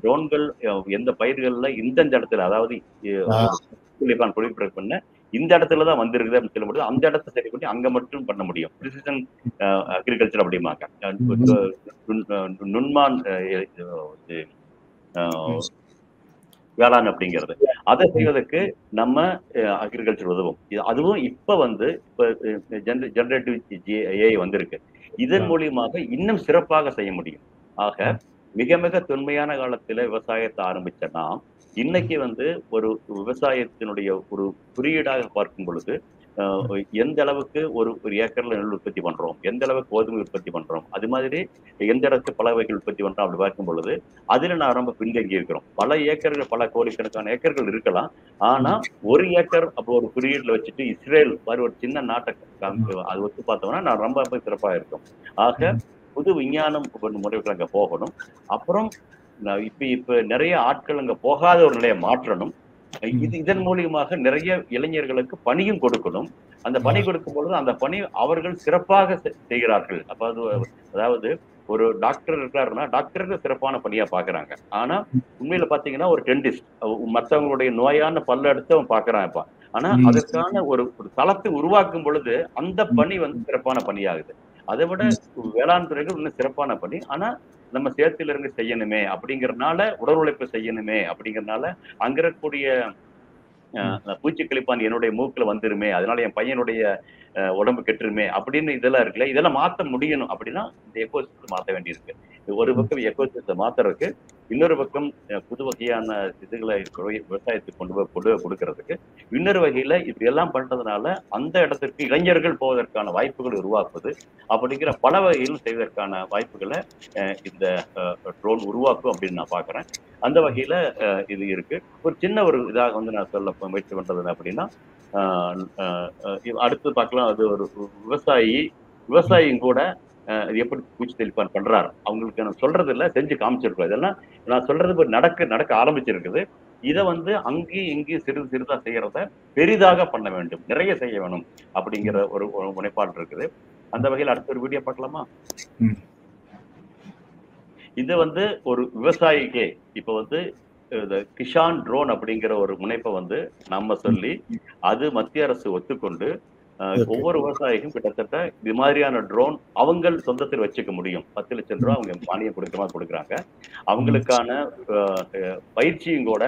ட்ரோன்கள் எந்த பயிர்கள்ல இந்த இடத்துல, அதாவது தெளிப்பான் பொழிப்பு பண்ண இந்த இடத்துலதான் வந்திருக்குது அப்படின்னு சொல்ல முடியும். அந்த இடத்த சரி பண்ணி அங்க மட்டும் பண்ண முடியும். Precision agriculture அப்படிமாங்க. நுண்மான் வேளாண் அப்படிங்கிறது, அதை செய்வதற்கு நம்ம அக்ரிகல்ச்சர் உதவும். அதுவும் இப்ப வந்து ஜெனரேட்டிவ் ஏஐ வந்திருக்கு. இதன் மூலியமாக இன்னும் சிறப்பாக செய்ய முடியும். ஆக மிக தொன்மையான காலத்துல விவசாயத்தை ஆரம்பிச்ச நாம் இன்னைக்கு வந்து ஒரு விவசாயத்தினுடைய ஒரு குறியீடாக பார்க்கும் பொழுது எந்த அளவுக்கு ஒரு ஏக்கர்ல நெல் உற்பத்தி பண்றோம், எந்த அளவுக்கு கோதுமை உற்பத்தி பண்றோம், அது மாதிரி எந்த இடத்துக்கு பல வகைகள் உற்பத்தி பண்றோம் அப்படி பார்க்கும் பொழுது அதுல நான் ரொம்ப பின்தங்கி இருக்கிறோம். பல ஏக்கர்கள், பல கோடிக்கணக்கான ஏக்கர்கள் இருக்கலாம். ஆனா ஒரு ஏக்கர் அப்போ ஒரு குறியீடுல வச்சுட்டு இஸ்ரேல் மாதிரி ஒரு சின்ன நாட்டை அது ஒத்து பார்த்தோம்னா நான் ரொம்ப சிறப்பாக இருக்கும். ஆக புது விஞ்ஞானம் முறைகள் அங்க போகணும். அப்புறம் இப்ப நிறைய ஆட்கள் அங்க போகாத ஒரு நிலையை மாற்றணும். இதன் மூலியமாக நிறைய இளைஞர்களுக்கு பணியும் கொடுக்கணும். அந்த பணி கொடுக்கும் பொழுது அந்த பணி அவர்கள் சிறப்பாக செய்கிறார்கள். அதாவது ஒரு டாக்டர் இருக்காருன்னா டாக்டருக்கு சிறப்பான பணியா பாக்குறாங்க. ஆனா உண்மையில பாத்தீங்கன்னா ஒரு டென்டிஸ்ட் மற்றவங்களுடைய நோயான பல்ல எடுத்து அவன் பாக்குறான் இப்ப. ஆனா அதற்கான ஒரு தளத்தை உருவாக்கும் பொழுது அந்த பணி வந்து சிறப்பான பணியாகுது. அதை விட வேளாண் துறைகள் இன்னும் சிறப்பான பணி. ஆனா நம்ம சேத்துல இருந்து செய்யணுமே அப்படிங்கறதுனால, உடல் உழைப்பு செய்யணுமே அப்படிங்கறதுனால அங்க இருக்கக்கூடிய பூச்சி கிளிப்பான் என்னுடைய மூக்குல வந்துருமே, அதனால என் பையனுடைய உடம்பு கெட்டுருமே அப்படின்னு இதெல்லாம் இருக்குல்ல, இதெல்லாம் மாத்த முடியணும். அப்படின்னா இந்த எக்கோசிஸ்டம் மாத்த வேண்டியிருக்கு. ஒரு பக்கம் எக்கோசிஸ்டம் மாத்துறதுக்கு, இன்னொரு பக்கம் புது வகையான இதுகளை விவசாயத்துக்கு கொண்டு போய் கொடுக்கறதுக்கு, இன்னொரு வகையில இப்படி எல்லாம் பண்றதுனால அந்த இடத்திற்கு இளைஞர்கள் போவதற்கான வாய்ப்புகள் உருவாக்குவது அப்படிங்கிற பல வகையிலும் செய்வதற்கான வாய்ப்புகளை இந்த ட்ரோன் உருவாக்கும் அப்படின்னு நான் பாக்குறேன். அந்த வகையில இது இருக்கு. ஒரு சின்ன ஒரு இதாக வந்து நான் சொல்ல முயற்சி பண்றது அப்படின்னா, அடுத்து பார்க்கலாம். அது ஒரு விவசாயியும் கூட எப்படி பூச்சி தெளிப்பான் பண்றாரு அவங்களுக்கு நான் சொல்றது இல்ல, செஞ்சு காமிச்சிருக்கோம். இதெல்லாம் நான் சொல்றது நடக்க ஆரம்பிச்சிருக்குது. இதை வந்து அங்கேயும் இங்கேயும் சிறிதா செய்யறத பெரிதாக பண்ண வேண்டும், நிறைய செய்ய வேணும் அப்படிங்கிற ஒரு முனைப்பாடு இருக்குது. அந்த வகையில் அடுத்த ஒரு வீடியோ பார்க்கலாமா? இது வந்து ஒரு விவசாயிக்கே இப்ப வந்து கிஷான் ட்ரோன் அப்படிங்கிற ஒரு முனைப்பை வந்து நம்ம சொல்லி அது மத்திய அரசு ஒத்துக்கொண்டு ஒவ்வொரு விவசாயிக்கும் கிட்டத்தட்ட இது மாதிரியான ட்ரோன் அவங்க சொந்தத்தில் வச்சுக்க முடியும். 10 லட்சம் ரூபாய் அவங்க மானியம் கொடுக்குறாங்க. அவங்களுக்கான பயிற்சியும் கூட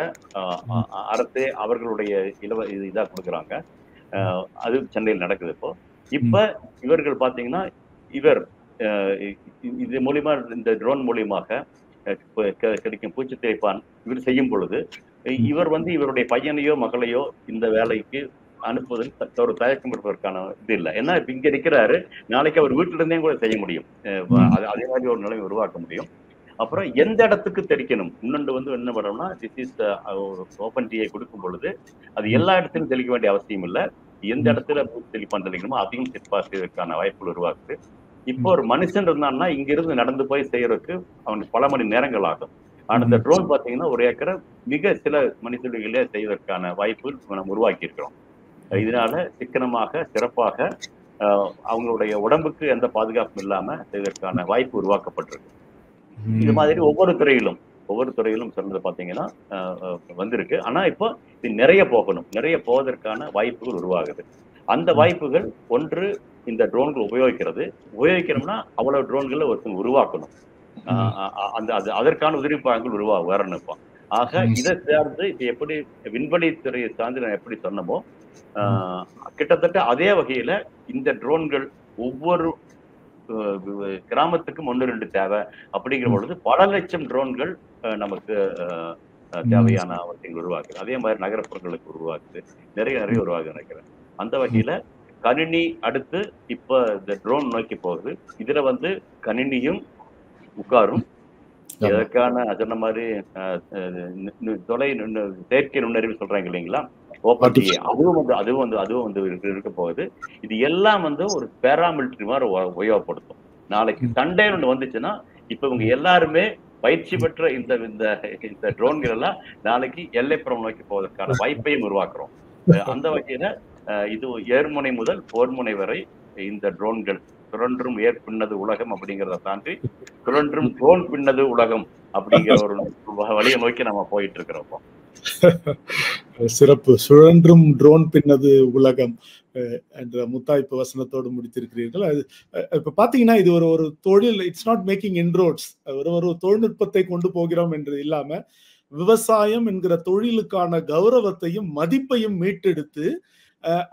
அரசே அவர்களுடைய இதா கொடுக்குறாங்க. அது சென்னையில் நடக்குது. இப்ப இவர்கள் பாத்தீங்கன்னா இது மூலியமா, இந்த ட்ரோன் மூலியமாக கிடைக்கும் பூச்சி தெளிப்பான் இவர் செய்யும் பொழுது இவர் வந்து இவருடைய பையனையோ மகளையோ இந்த வேலைக்கு அனுப்புவதில் ஒரு தயக்கம் இருப்பதற்கான இது இல்லை. ஏன்னா இப்ப இங்க இருக்கிறாரு, நாளைக்கு அவர் வீட்டுல இருந்தே கூட செய்ய முடியும். அதே மாதிரி ஒரு நிலைமை உருவாக்க முடியும். அப்புறம் எந்த இடத்துக்கு தெளிக்கணும், இன்னொன்று வந்து என்ன பண்ணோம்னா, ஓப்பன் டிஐ கொடுக்கும் பொழுது அது எல்லா இடத்திலும் தெளிக்க வேண்டிய அவசியம் இல்லை. எந்த இடத்துல பூச்சி தெளிப்பான் தெளிக்கணுமோ அதையும் செய்வதற்கான வாய்ப்புகள் உருவாக்குது. இப்போ ஒரு மனுஷன் இருந்தான்னா இங்க இருந்து நடந்து போய் செய்யறதுக்கு அவனுக்கு பல மணி நேரங்கள் ஆகும். ஆனா இந்த ட்ரோன் பாத்தீங்கன்னா ஒரு ஏக்கரை மிக சில மணித்துளிகளே செய்வதற்கான வாய்ப்பு நம்ம உருவாக்கி இருக்கிறோம். இதனால சிக்கனமாக சிறப்பாக அவங்களுடைய உடம்புக்கு எந்த பாதுகாப்பும் இல்லாம செய்வதற்கான வாய்ப்பு உருவாக்கப்பட்டிருக்கு. இது மாதிரி ஒவ்வொரு துறையிலும் சொன்னது பாத்தீங்கன்னா வந்திருக்கு. ஆனா இப்போ இது நிறைய போவதற்கான வாய்ப்புகள் உருவாகுது. அந்த வாய்ப்புகள் ஒன்று இந்த ட்ரோன்கள் உபயோகிக்கணும்னா அவ்வளவு ட்ரோன்களை ஒருத்தங்க உருவாக்கணும். அதற்கான உதிரிப்பாகங்கள் வரணும். ஆக இதை சார்ந்து இப்ப எப்படி விண்வெளி துறையை சார்ந்து நான் எப்படி சொன்னமோ கிட்டத்தட்ட அதே வகையில இந்த ட்ரோன்கள் ஒவ்வொரு கிராமத்துக்கும் 1-2 தேவை அப்படிங்கிற பொழுது பல லட்சம் ட்ரோன்கள் நமக்கு தேவையான அவசியங்கள் உருவாக்குது. அதே மாதிரி நகரப்புறங்களுக்கு உருவாக்குது. நிறைய உருவாகுது நினைக்கிறேன். அந்த வகையில கணினி அடுத்து இப்ப இந்த ட்ரோன் நோக்கி போகுது. இதுல வந்து கணினியும் உட்காரும். எதற்கான சொன்ன மாதிரி செயற்கை நுண்ணறிவு சொல்றாங்க இல்லைங்களா, ஓபன்டிஏ, அதுவும் வந்து இருக்க போகுது. இது எல்லாம் வந்து ஒரு பேராமிலிட்டரி மாதிரி உபயோகப்படுத்தும். நாளைக்கு சண்டைன்னு ஒண்ணு வந்துச்சுன்னா, இப்ப இவங்க எல்லாருமே பயிற்சி பெற்ற இந்த ட்ரோன்கள் எல்லாம் நாளைக்கு எல்லைப்புறம் நோக்கி போவதற்கான வாய்ப்பையும் உருவாக்குறோம். அந்த வகையில இது ஏர்முனை முதல் போர்முனை வரை இந்த ட்ரோன்கள் சுழன்றும் ஏற்பின்னது உலகம் அப்படிங்கிறத தாண்டி சுழன்றும் ட்ரோன் பின்னது உலகம் அப்படிங்கிற ஒரு வழியை நோக்கி நம்ம போயிட்டு இருக்கிறோம். சிறப்பு. சுழன்றும் ட்ரோன் பின்னது உலகம் என்ற முத்தாய்ப்பு வசனத்தோடு முடித்திருக்கிறீர்கள். அது இப்ப பாத்தீங்கன்னா இது ஒரு தொழில். It's not making inroads. ஒரு தொழில்நுட்பத்தை கொண்டு போகிறோம் என்று இல்லாம விவசாயம் என்கிற தொழிலுக்கான கௌரவத்தையும் மதிப்பையும் மீட்டெடுத்து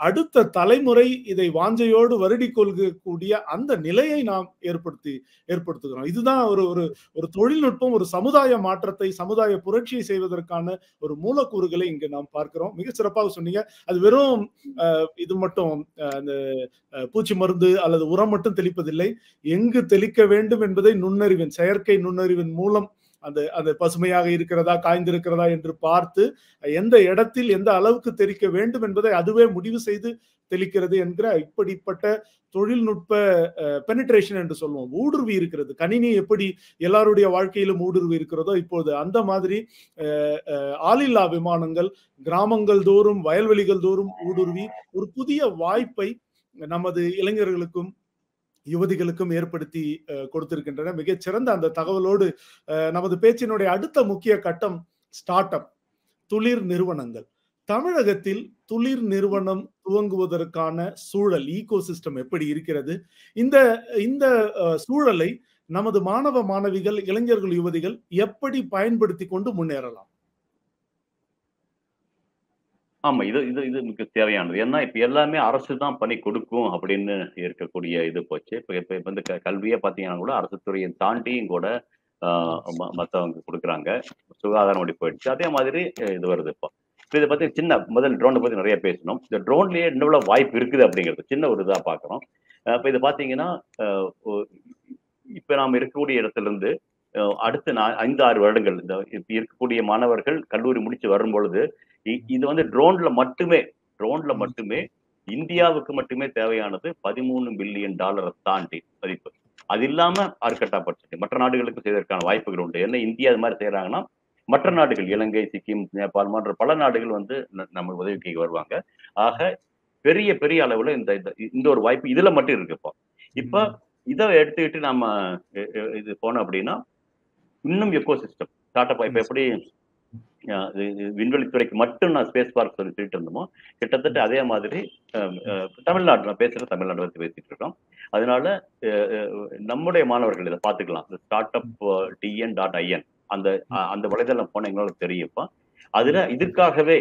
அடுத்த தலைமுறை இதை வாஞ்சையோடு வருடி கொள்கக்கூடிய அந்த நிலையை நாம் ஏற்படுத்துகிறோம். இதுதான் ஒரு தொழில்நுட்பம் ஒரு சமுதாய மாற்றத்தை, சமுதாய புரட்சியை செய்வதற்கான ஒரு மூலக்கூறுகளை இங்கு நாம் பார்க்கிறோம். மிக சிறப்பாக சொன்னீங்க. அது வெறும் இது மட்டும் அந்த பூச்சி மருந்து அல்லது உரம் மட்டும் தெளிப்பதில்லை. எங்கு தெளிக்க வேண்டும் என்பதை செயற்கை நுண்ணறிவின் மூலம் அந்த பசுமையாக இருக்கிறதா, காய்ந்திருக்கிறதா என்று பார்த்து எந்த இடத்தில் எந்த அளவுக்கு தெளிக்க வேண்டும் என்பதை அதுவே முடிவு செய்து தெளிக்கிறது என்கிற இப்படிப்பட்ட தொழில்நுட்ப பெனிட்ரேஷன் என்று சொல்லுவோம். ஊடுருவி இருக்கிறது. கணினி எப்படி எல்லாருடைய வாழ்க்கையிலும் ஊடுருவி இருக்கிறதோ இப்போது அந்த மாதிரி ஆளில்லா விமானங்கள் கிராமங்கள் தோறும் வயல்வெளிகள் தோறும் ஊடுருவி ஒரு புதிய வாய்ப்பை நமது இளைஞர்களுக்கும் யுவதிகளுக்கும் ஏற்படுத்தி கொடுத்திருக்கின்றன. மிகச்சிறந்த அந்த தகவலோடு நமது பேச்சினுடைய அடுத்த முக்கிய கட்டம் ஸ்டார்ட் அப், துளிர் நிறுவனங்கள். தமிழகத்தில் துளிர் நிறுவனம் துவங்குவதற்கான சூழல், ஈகோசிஸ்டம் எப்படி இருக்கிறது? இந்த சூழலை நமது மாணவ மாணவிகள், இளைஞர்கள், யுவதிகள் எப்படி பயன்படுத்தி கொண்டு முன்னேறலாம்? ஆமா, இது மிக தேவையானது. ஏன்னா இப்ப எல்லாமே அரசு தான் பண்ணி கொடுக்கும் அப்படின்னு இருக்கக்கூடிய இது போச்சு. இப்ப வந்து கல்வியே பாத்தீங்கன்னா கூட அரசு துறையை தாண்டியும் கூட மத்தவங்க கொடுக்குறாங்க. சுகாதாரம் அப்படி போயிடுச்சு. அதே மாதிரி இது வருது இப்போ. இதை பத்தி முதல் ட்ரோனை பத்தி நிறைய பேசணும். இந்த ட்ரோன்லயே இன்னும் வாய்ப்பு இருக்குது அப்படிங்கிறது சின்ன ஒரு இதா பாக்குறோம். இப்ப இது பாத்தீங்கன்னா இப்ப நாம இருக்கக்கூடிய இடத்துல இருந்து அடுத்த 5-6 வருடங்கள் இந்த இப்ப இருக்கக்கூடிய மாணவர்கள் கல்லூரி முடிச்சு வரும் பொழுது இது வந்து ட்ரோன்ல மட்டுமே இந்தியாவுக்கு மட்டுமே தேவையானது $13 பில்லியன் தாண்டி மதிப்பு. அது இல்லாம ஆர்கட்டாப்பட்டு மற்ற நாடுகளுக்கு செய்வதற்கான வாய்ப்புகள் உண்டு. ஏன்னா இந்தியா அது மாதிரி செய்யறாங்கன்னா மற்ற நாடுகள் இலங்கை, சிக்கிம், நேபாள் போன்ற பல நாடுகள் வந்து நம்ம உதவிக்கு வருவாங்க. ஆக பெரிய பெரிய அளவுல இந்த ஒரு வாய்ப்பு இதுல மட்டும் இருக்கு. இப்ப இதை எடுத்துக்கிட்டு நம்ம இது போனோம் அப்படின்னா இன்னும் எக்கோசிஸ்டம் ஸ்டார்ட் அப் இப்ப எப்படி விண்வெளித்துறைக்கு மட்டும் நான் ஸ்பேஸ் பார்க் சொல்லிட்டு இருந்தோமோ கிட்டத்தட்ட அதே மாதிரி தமிழ்நாடு, நான் பேசுறது தமிழ்நாடு பத்தி பேசிட்டு இருக்கோம். அதனால நம்முடைய மாணவர்கள் இதை பார்த்துக்கலாம். ஸ்டார்ட் அப் TN.in அந்த வலைதளம் போன எங்களுக்கு தெரியும்ப்பா. அதுல இதுக்காகவே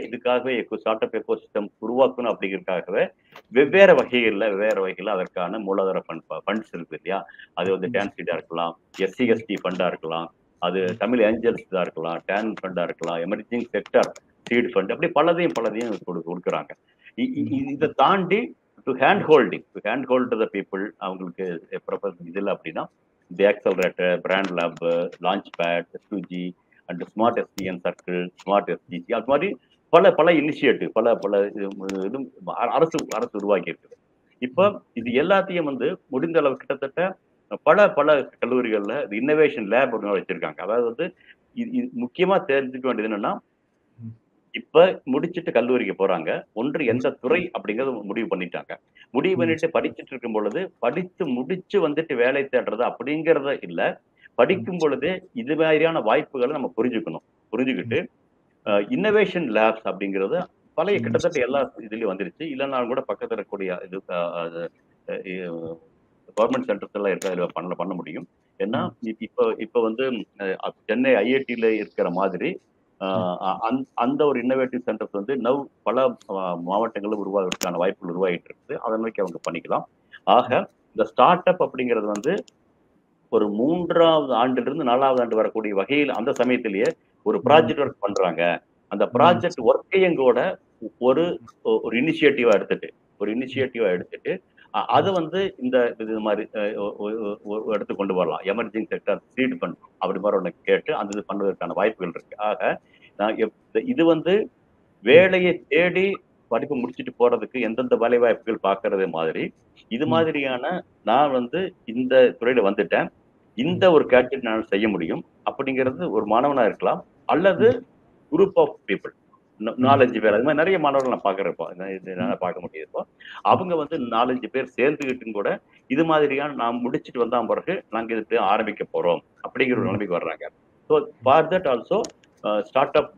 ஸ்டார்ட் அப் எக்கோசிஸ்டம் உருவாக்கணும் அப்படிங்கிறதுக்காகவே வெவ்வேறு வகைகள்ல அதற்கான மூலதன ஃபண்ட்ஸ் இருக்கு இல்லையா? அது வந்து டான்சிடா இருக்கலாம், SCST ஃபண்டா இருக்கலாம், அது தமிழ் ஏஞ்சல்ஸ் தான் இருக்கலாம், டேன் ஃபண்டா இருக்கலாம், எமர்ஜிங் செக்டர் சீட் ஃபண்ட், அப்படி பலதையும் கொடுக்குறாங்க. இதை தாண்டி to hand hold the people, அவங்களுக்கு இது இல்லை அப்படின்னா the accelerator, brand lab, launch pad, S2G and smart SDN circle, smart SGC, அது மாதிரி பல இனிஷியேட்டிவ் பல இது அரசு உருவாக்கி இருக்குது. இப்போ இது எல்லாத்தையும் வந்து முடிந்த அளவு கிட்டத்தட்ட பல கல்லூரிகள்ல இன்னோவேஷன் லேப் வச்சிருக்காங்க. அதாவது வந்து முக்கியமா தெரிஞ்சுக்க வேண்டியது என்னன்னா, இப்ப முடிச்சுட்டு கல்லூரிக்கு போறாங்க, ஒன்று எந்த துறை அப்படிங்கறத முடிவு பண்ணிட்டு படிச்சுட்டு இருக்கும் பொழுது படித்து முடிச்சு வந்துட்டு வேலை தேடுறது அப்படிங்கறத இல்ல, படிக்கும் பொழுதே இது மாதிரியான வாய்ப்புகளை நம்ம புரிஞ்சுக்கிட்டு இன்னோவேஷன் லேப்ஸ் அப்படிங்கிறது பழைய கிட்டத்தட்ட எல்லா இதுலயும் வந்துருச்சு. இல்லைன்னாலும் கூட பக்கத்துல இருக்கக்கூடிய இது கவர்மெண்ட் சென்டர்ஸ் எல்லாம் இருக்க அதுல பண்ண முடியும். ஏன்னா இப்ப வந்து சென்னை IIT இருக்கிற மாதிரி அந்த ஒரு இன்னோவேட்டிவ் சென்டர்ஸ் வந்து நவ் பல மாவட்டங்களில் உருவாகிறதுக்கான வாய்ப்புகள் உருவாகிட்டு இருக்குது. அதை நோக்கி அவங்க பண்ணிக்கலாம். ஆக இந்த ஸ்டார்ட் அப் அப்படிங்கிறது வந்து ஒரு 3வது ஆண்டிலிருந்து 4வது ஆண்டு வரக்கூடிய வகையில் அந்த சமயத்திலேயே ஒரு ப்ராஜெக்ட் ஒர்க் பண்றாங்க. அந்த ப்ராஜெக்ட் ஒர்க்கையும் கூட ஒரு ஒரு இனிஷியேட்டிவா எடுத்துட்டு அது வந்து இந்த இது மாதிரி எடுத்து கொண்டு வரலாம். எமர்ஜிங் செக்டர் சீட் ஃபண்ட் அப்படி மாதிரி ஒன்று கேட்டு அந்த இது பண்ணுவதற்கான வாய்ப்புகள் இருக்கு. ஆக இது வந்து வேலையை தேடி படிப்பு முடிச்சுட்டு போறதுக்கு எந்தெந்த வேலை வாய்ப்புகள் பார்க்கறது மாதிரி இது மாதிரியான நான் வந்து இந்த துறையில வந்துட்டேன், இந்த ஒரு கேட்டகரி நான் செய்ய முடியும் அப்படிங்கிறது ஒரு மாணவனா இருக்கலாம், அல்லது குரூப் ஆஃப் பீப்புள் 4-5 பேர் அது மாதிரி நிறைய மாணவர்கள் நான் பார்க்கறப்போ என்னால் பார்க்க முடியுதுப்போ அவங்க வந்து 4-5 பேர் சேர்ந்துக்கிட்டும் கூட இது மாதிரியான நான் முடிச்சுட்டு வந்தா பிறகு நாங்கள் இது ஆரம்பிக்க போறோம் அப்படிங்கிற ஒரு நிலைமைக்கு வர்றாங்க. So for that also start up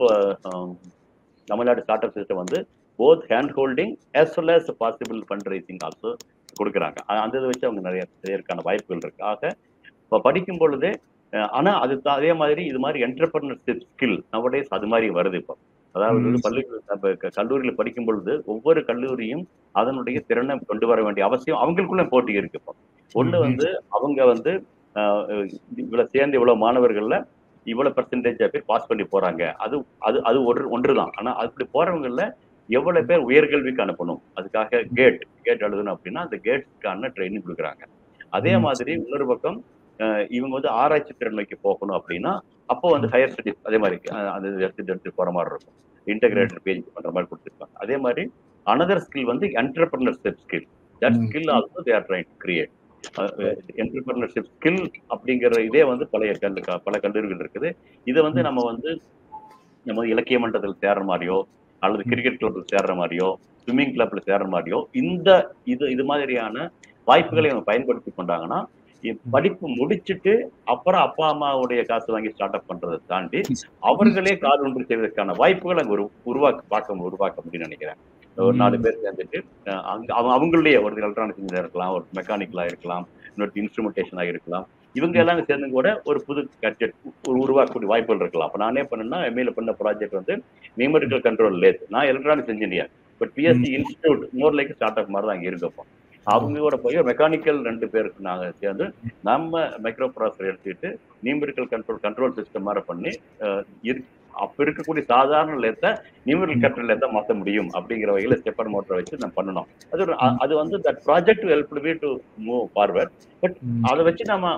Tamil Nadu start up system வந்து both hand holding as well as possible fund raising also கொடுக்குறாங்க. அந்த இதை வச்சு அவங்க நிறைய செய்யறதுக்கான வாய்ப்புகள் இருக்கு. ஆக இப்போ படிக்கும் பொழுதே ஆனா அது அதே மாதிரி இது மாதிரி என்டர்பிரனர்ஷிப் ஸ்கில் நவடேஸ் அது மாதிரி வருது. இப்போ அதாவது கல்லூரியில் படிக்கும் பொழுது ஒவ்வொரு கல்லூரியும் அதனுடைய திறனை கொண்டு வர வேண்டிய அவசியம் அவங்களுக்குள்ள போட்டி இருக்கு. இப்போ ஒண்ணு வந்து அவங்க வந்து இவ்வளவு சேர்ந்து இவ்வளவு மாணவர்கள்ல இவ்வளவு பெர்சன்டேஜ் பேர் பாஸ் பண்ணி போறாங்க. அது அது அது ஒன்றுதான். ஆனா அப்படி போறவங்கல எவ்வளவு பேர் உயர்கல்விக்கு அனுப்பணும், அதுக்காக கேட் எழுதணும் அப்படின்னா அந்த கேட்ஸ்க்கான ட்ரைனிங் கொடுக்குறாங்க. அதே மாதிரி இன்னொரு பக்கம் இவங்க வந்து ஆராய்ச்சி திறன் நோக்கி போகணும் அப்படின்னா அப்போ வந்து ஹையர் ஸ்டடிஸ் அதே மாதிரி அந்த எடுத்து போற மாதிரி இருக்கும். இன்டகிரேட்டட் பேஜ் பண்ற மாதிரி கொடுத்துருக்காங்க. அதே மாதிரி அனதர் ஸ்கில் வந்து entrepreneurship skill. That skill also they are trying to create. Entrepreneurship skill அப்படிங்கிற இதே வந்து பல கல்லூரிகள் இருக்குது. இதை வந்து நம்ம இலக்கிய மன்றத்தில் சேர்ற மாதிரியோ அல்லது கிரிக்கெட் கிளப்ல சேர்ற மாதிரியோ ஸ்விம்மிங் கிளப்ல சேர்ற மாதிரியோ இது மாதிரியான வாய்ப்புகளை அவங்க பயன்படுத்தி கொண்டாங்கன்னா படிப்பு முடிச்சுட்டு அப்புறம் அப்பா அம்மாவுடைய காசு வாங்கி ஸ்டார்ட் அப் பண்றதை தாண்டி அவர்களே கால் ஒன்று செய்வதற்கான வாய்ப்புகளை அங்க உருவாக்க முடியும்னு நினைக்கிறேன். ஒரு 4 பேர் சேர்ந்துட்டு அவங்களுடைய ஒரு எலக்ட்ரானிக் இன்ஜினியர் இருக்கலாம், ஒரு மெக்கானிக்கலா இருக்கலாம், இன்னொரு இன்ஸ்ட்ருமெண்டேஷனா இருக்கலாம். இவங்க எல்லாம் சேர்ந்து கூட ஒரு புது கேட்ஜெட் உருவாக்கக்கூடிய வாய்ப்புகள் இருக்கலாம். அப்ப நானே பண்ணேன்னா எம்ஏல பண்ண ப்ராஜெக்ட் வந்து நியூமெரிக்கல் கண்ட்ரோல் லேத். நான் electronics engineer, but BSc institute more like start up மாதிரி தான் அங்கே இருக்கப்போ அவங்க கூட போய் மெக்கானிக்கல் 2 பேருக்கு நாங்கள் சேர்ந்து நம்ம மைக்ரோ ப்ராசஸர் எடுத்துக்கிட்டு நியூமெரிக்கல் கண்ட்ரோல் சிஸ்டம் மாதிரி பண்ணி அப்ப இருக்கக்கூடிய சாதாரண லேத்தை நியூமெரிக்கல் கண்ட்ரோல் லேத்தை மாற்ற முடியும் அப்படிங்கிற வகையில் ஸ்டெப்பர் மோட்டரை வச்சு நம்ம பண்ணணும். அது வந்து that project help we to move forward. But அதை வச்சு நம்ம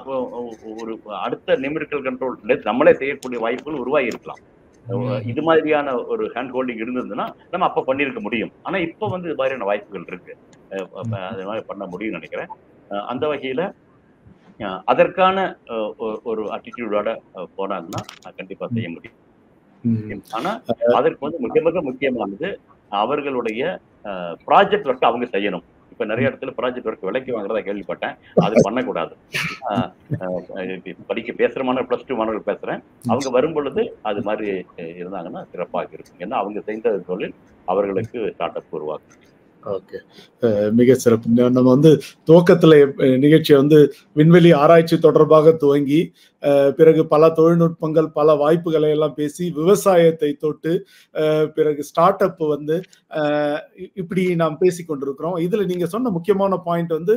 ஒரு அடுத்த நியூமெரிக்கல் கண்ட்ரோல் லேத் நம்மளே செய்யக்கூடிய வாய்ப்புகள் உருவாகி இருக்கலாம். இது மாதிரியான ஒரு ஹேண்ட் ஹோல்டிங் இருந்ததுன்னா நம்ம அப்ப பண்ணிருக்க முடியும். ஆனா இப்ப வந்து இது மாதிரியான வாய்ப்புகள் இருக்கு, அது மாதிரி பண்ண முடியும்னு நினைக்கிறேன். அந்த வகையில அதற்கான ஒரு அட்டிடியூடோட போனாங்கன்னா கண்டிப்பா செய்ய முடியும். ஆனா அதற்கு வந்து மிக மிக முக்கியமானது அவர்களுடைய ப்ராஜெக்ட் ஒர்க் அவங்க செய்யணும். இப்ப நிறைய இடத்துல ப்ராஜெக்ட் ஒர்க் விலைக்கு வாங்குறதா கேள்விப்பட்டேன். அது பண்ணக்கூடாது. பேசுற மாணவர் +2 மாணவர்கள் பேசுறேன். அவங்க வரும் பொழுது அது மாதிரி இருந்தாங்கன்னா சிறப்பாக இருக்கும். ஏன்னா அவங்க செய்த தொழில் அவர்களுக்கு ஸ்டார்ட் அப் உருவாக்கும். ஓகே, மிக சிறப்பு. நம்ம வந்து துவக்கத்துல நிகழ்ச்சியை வந்து விண்வெளி ஆராய்ச்சி தொடர்பாக துவங்கி பிறகு பல தொழில்நுட்பங்கள் பல வாய்ப்புகளை எல்லாம் பேசி விவசாயத்தை தொட்டு பிறகு ஸ்டார்ட் அப் வந்து இப்படி நாம் பேசி கொண்டிருக்கிறோம். இதுல நீங்க சொன்ன முக்கியமான பாயிண்ட் வந்து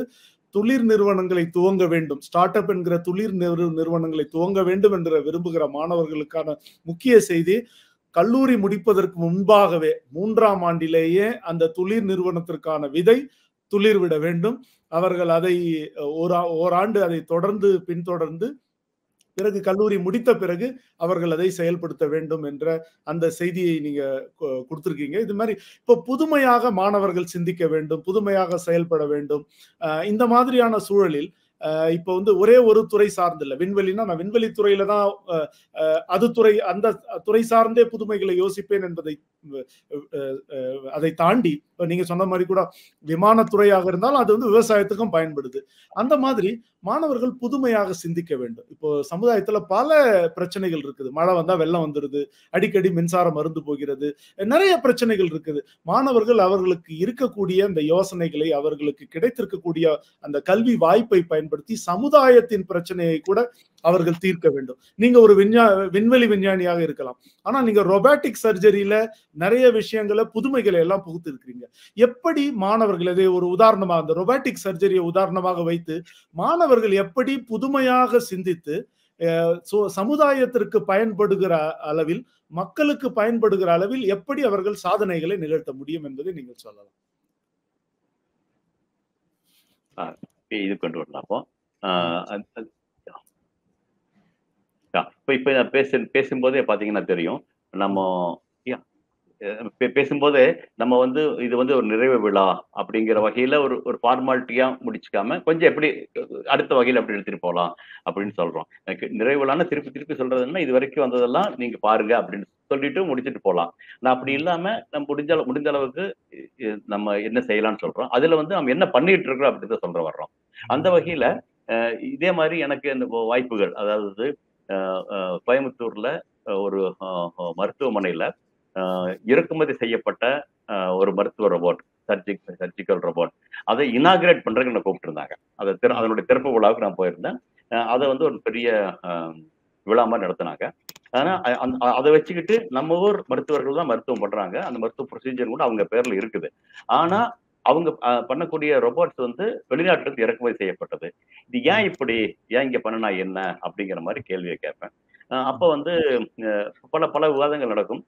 தொழில் நிறுவனங்களை துவங்க வேண்டும், ஸ்டார்ட் அப் என்கிற தொழில் நிறுவனங்களை துவங்க வேண்டும் என்று விரும்புகிற மாணவர்களுக்கான முக்கிய செய்தி, கல்லூரி முடிப்பதற்கு முன்பாகவே 3ஆம் ஆண்டிலேயே அந்த தொழில் நிறுவனத்திற்கான விதை துளிர்விட வேண்டும். அவர்கள் அதை ஓராண்டு அதை பின்தொடர்ந்து பிறகு கல்லூரி முடித்த பிறகு அவர்கள் அதை செயல்படுத்த வேண்டும் என்ற அந்த செய்தியை நீங்க கொடுத்திருக்கீங்க. இது மாதிரி இப்போ புதுமையாக மாணவர்கள் சிந்திக்க வேண்டும், புதுமையாக செயல்பட வேண்டும். இந்த மாதிரியான சூழலில் இப்போ வந்து ஒரே ஒரு துறை சார்ந்தில்ல, விண்வெளினா நான் விண்வெளி துறையில தான் அது துறை, அந்த துறை சார்ந்தே புதுமைகளை யோசிப்பேன் என்பதை அதை தாண்டி நீங்க சொன்ன மாதிரி கூட விமானத்துறையாக இருந்தாலும் அது வந்து விவசாயத்துக்கும் பயன்படுது. அந்த மாதிரி மாணவர்கள் புதுமையாக சிந்திக்க வேண்டும். இப்போ சமுதாயத்துல பல பிரச்சனைகள் இருக்குது. மழை வந்தா வெள்ளம் வந்துடுது, அடிக்கடி மின்சாரம் மருந்து போகிறது, நிறைய பிரச்சனைகள் இருக்குது. மாணவர்கள் அவர்களுக்கு இருக்கக்கூடிய அந்த யோசனைகளை, அவர்களுக்கு கிடைத்திருக்கக்கூடிய அந்த கல்வி வாய்ப்பை பயன்படுத்தி பயன்படுத்தி சமுதாயத்தின் பிரச்சனையை கூட அவர்கள் தீர்க்க வேண்டும். நீங்க ஒரு விண்வெளி விஞ்ஞானியாக இருக்கலாம், ஆனா நீங்க ரொபாட்டிக் சர்ஜரியில நிறைய விஷயங்களை புதுமைகளை எல்லாம் புகுத்து இருக்கிறீங்க. எப்படி மாணவர்கள், இதை ஒரு உதாரணமாக அந்த ரொபாட்டிக் சர்ஜரியை உதாரணமாக வைத்து மாணவர்கள் எப்படி புதுமையாக சிந்தித்து சமுதாயத்திற்கு பயன்படுகிற அளவில், மக்களுக்கு பயன்படுகிற அளவில் எப்படி அவர்கள் சாதனைகளை நிகழ்த்த முடியும் என்பதை நீங்கள் சொல்லலாம். இது கொண்டு வரலாம். இப்ப நான் பேசும்போதே பாத்தீங்கன்னா தெரியும், நம்ம பேசும்போது நம்ம வந்து இது வந்து ஒரு நிறைவு விழா அப்படிங்கிற வகையில ஒரு ஃபார்மாலிட்டியா முடிச்சுக்காம கொஞ்சம் எப்படி அடுத்த வகையில எப்படி எடுத்துட்டு போகலாம் அப்படின்னு சொல்றோம். நிறைவு விழான்னு திருப்பி சொல்றதுன்னா இது வரைக்கும் வந்ததெல்லாம் நீங்க பாருங்க அப்படின்னு சொல்லிட்டு முடிச்சுட்டு போகலாம். நான் அப்படி இல்லாம நம்ம முடிஞ்ச அளவுக்கு நம்ம என்ன செய்யலாம்னு சொல்றோம். அதுல வந்து நம்ம என்ன பண்ணிட்டு இருக்கிறோம் அப்படின்னு சொல்ற வர்றோம். அந்த வகையில இதே மாதிரி எனக்கு இந்த வாய்ப்புகள், அதாவது கோயம்புத்தூர்ல ஒரு மருத்துவமனையில இறக்குமதி செய்யப்பட்ட ஒரு மருத்துவ ரோபோட், சர்ஜிக்கல் ரோபோட், அதை இனாகிரேட் பண்றதுக்கு என்ன கூப்பிட்டு இருந்தாங்க. அதனுடைய திறப்பு விழாவுக்கு நான் போயிருந்தேன். அதை வந்து ஒரு பெரிய விழா மாதிரி நடத்தினாங்க. ஆனா அதை வச்சுக்கிட்டு நம்ம ஊர் மருத்துவர்கள் தான் மருத்துவம் பண்றாங்க. அந்த மருத்துவ ப்ரொசீஜர் கூட அவங்க பேர்ல இருக்குது. ஆனா அவங்க பண்ணக்கூடிய ரோபோட்ஸ் வந்து வெளிநாட்டுக்கு இறக்குமதி செய்யப்பட்டது. இது ஏன் இப்படி, ஏன் இங்க பண்ணனா என்ன அப்படிங்கிற மாதிரி கேள்வியை கேட்பேன். அப்ப வந்து பல விவாதங்கள் நடக்கும்.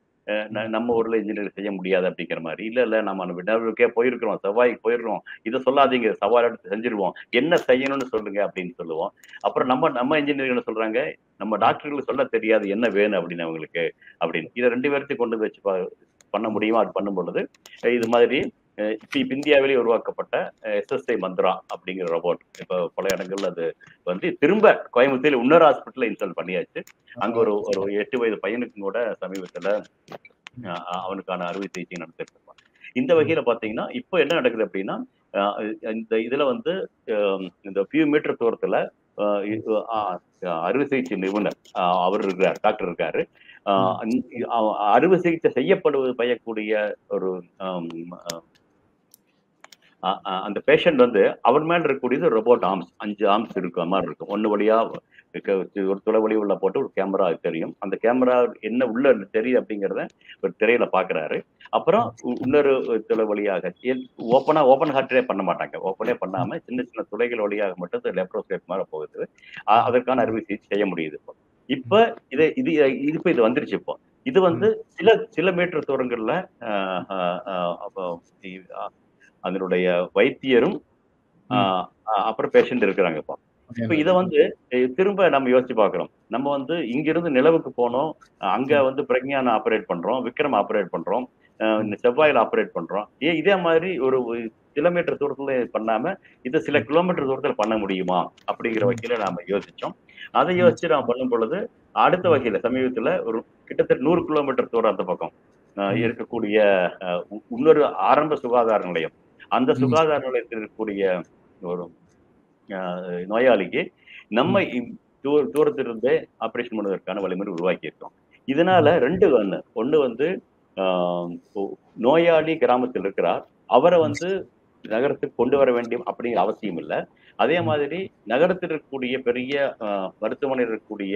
நம்ம ஊர்ல இன்ஜினியர் செய்ய முடியாது அப்படிங்கிற மாதிரி. இல்ல நம்ம வினாவுக்கே போயிருக்கிறோம், செவ்வாய்க்கு போயிருக்கிறோம், இதை சொல்லாதீங்க, சவால் எடுத்து செஞ்சிருவோம், என்ன செய்யணும்னு சொல்லுங்க அப்படின்னு சொல்லுவோம். அப்புறம் நம்ம இன்ஜினியர் என்ன சொல்றாங்க, நம்ம டாக்டர்களுக்கு சொல்ல தெரியாது என்ன வேணும் அப்படின்னு அவங்களுக்கு அப்படின்னு. இதை 2 பேர்த்தையும் கொண்டு வச்சு பண்ண முடியுமா? அது பண்ணும் பொழுது இது மாதிரி இப்ப இந்தியாவிலேயே உருவாக்கப்பட்ட SSI மந்த்ரா அப்படிங்கிற ரோபோட் இப்ப பல இடங்கள்ல அது வந்து திரும்ப கோயம்புத்தூர்ல இன்னொரு ஹாஸ்பிட்டல்ல இன்ஸ்டால் பண்ணியாச்சு. அங்க ஒரு 8 வயது பையனுக்கும் கூட சமீபத்துல அவனுக்கான அறுவை சிகிச்சை நடத்திட்டு இருப்பான். இந்த வகையில பாத்தீங்கன்னா இப்ப என்ன நடக்குது அப்படின்னா, இந்த இதுல வந்து இந்த ஃபியூ மீட்டர் தூரத்துல அறுவை சிகிச்சை நிபுணர் அவர் இருக்காரு, டாக்டர் இருக்காரு. அறுவை சிகிச்சை செய்யக்கூடிய ஒரு அந்த பேஷண்ட் வந்து அவர் மேல இருக்கக்கூடியது ரோபோட் ஆர்ம்ஸ், 5 ஆர்ம்ஸ் இருக்கிற மாதிரி இருக்கும். ஒண்ணு வழியா ஒரு துளை வழி உள்ள போட்டு ஒரு கேமரா தெரியும். அந்த கேமரா என்ன உள்ள தெரியுது அப்படிங்கிறத ஒரு திரையில பாக்குறாரு. அப்புறம் இன்னொரு துளை வழியாக ஓப்பன் ஹார்ட்டே பண்ண மாட்டாங்க. ஓப்பனே பண்ணாம சின்ன துளைகள் வழியாக மட்டும் லெப்ரோஸ்கோப் மேல போகுது. அதற்கான அறுவை சிகிச்சை செய்ய முடியுது. இப்ப இது வந்துருச்சு. இப்போ இது வந்து சில மீட்டர் தூரங்கள்ல அதனுடைய வைத்தியரும் அப்புறம் பேஷண்ட் இருக்கிறாங்க. இப்ப இதை வந்து திரும்ப நம்ம யோசிச்சு பாக்குறோம். நம்ம வந்து இங்கிருந்து நிலவுக்கு போனோம், அங்க வந்து பிரக்ஞான ஆபரேட் பண்றோம், விக்ரம் ஆபரேட் பண்றோம், செவ்வாயில ஆபரேட் பண்றோம். இதே மாதிரி ஒரு கிலோமீட்டர் தூரத்துல பண்ணாம இது சில கிலோமீட்டர் தூரத்துல பண்ண முடியுமா அப்படிங்கிற வகையில நாம யோசிச்சோம். அதை யோசிச்சு நாம பண்ணும் பொழுது அடுத்த வகையில சமீபத்துல ஒரு கிட்டத்தட்ட 100 கிலோமீட்டர் தூரம் அந்த பக்கம் இருக்கக்கூடிய இன்னொரு ஆரம்ப சுகாதார நிலையம், அந்த சுகாதார நிலையத்தில் இருக்கக்கூடிய ஒரு நோயாளிக்கு நம்ம தூரத்திலிருந்தே ஆபரேஷன் பண்ணுவதற்கான வழிமுறை உருவாக்கி இருக்கோம். இதனால 2 ஒண்ணு வந்து நோயாளி கிராமத்தில் இருக்கிறார், அவரை வந்து நகரத்துக்கு கொண்டு வர வேண்டிய அப்படிங்கிற அவசியம் இல்லை. அதே மாதிரி நகரத்தில் இருக்கக்கூடிய பெரிய மருத்துவமனையில் இருக்கக்கூடிய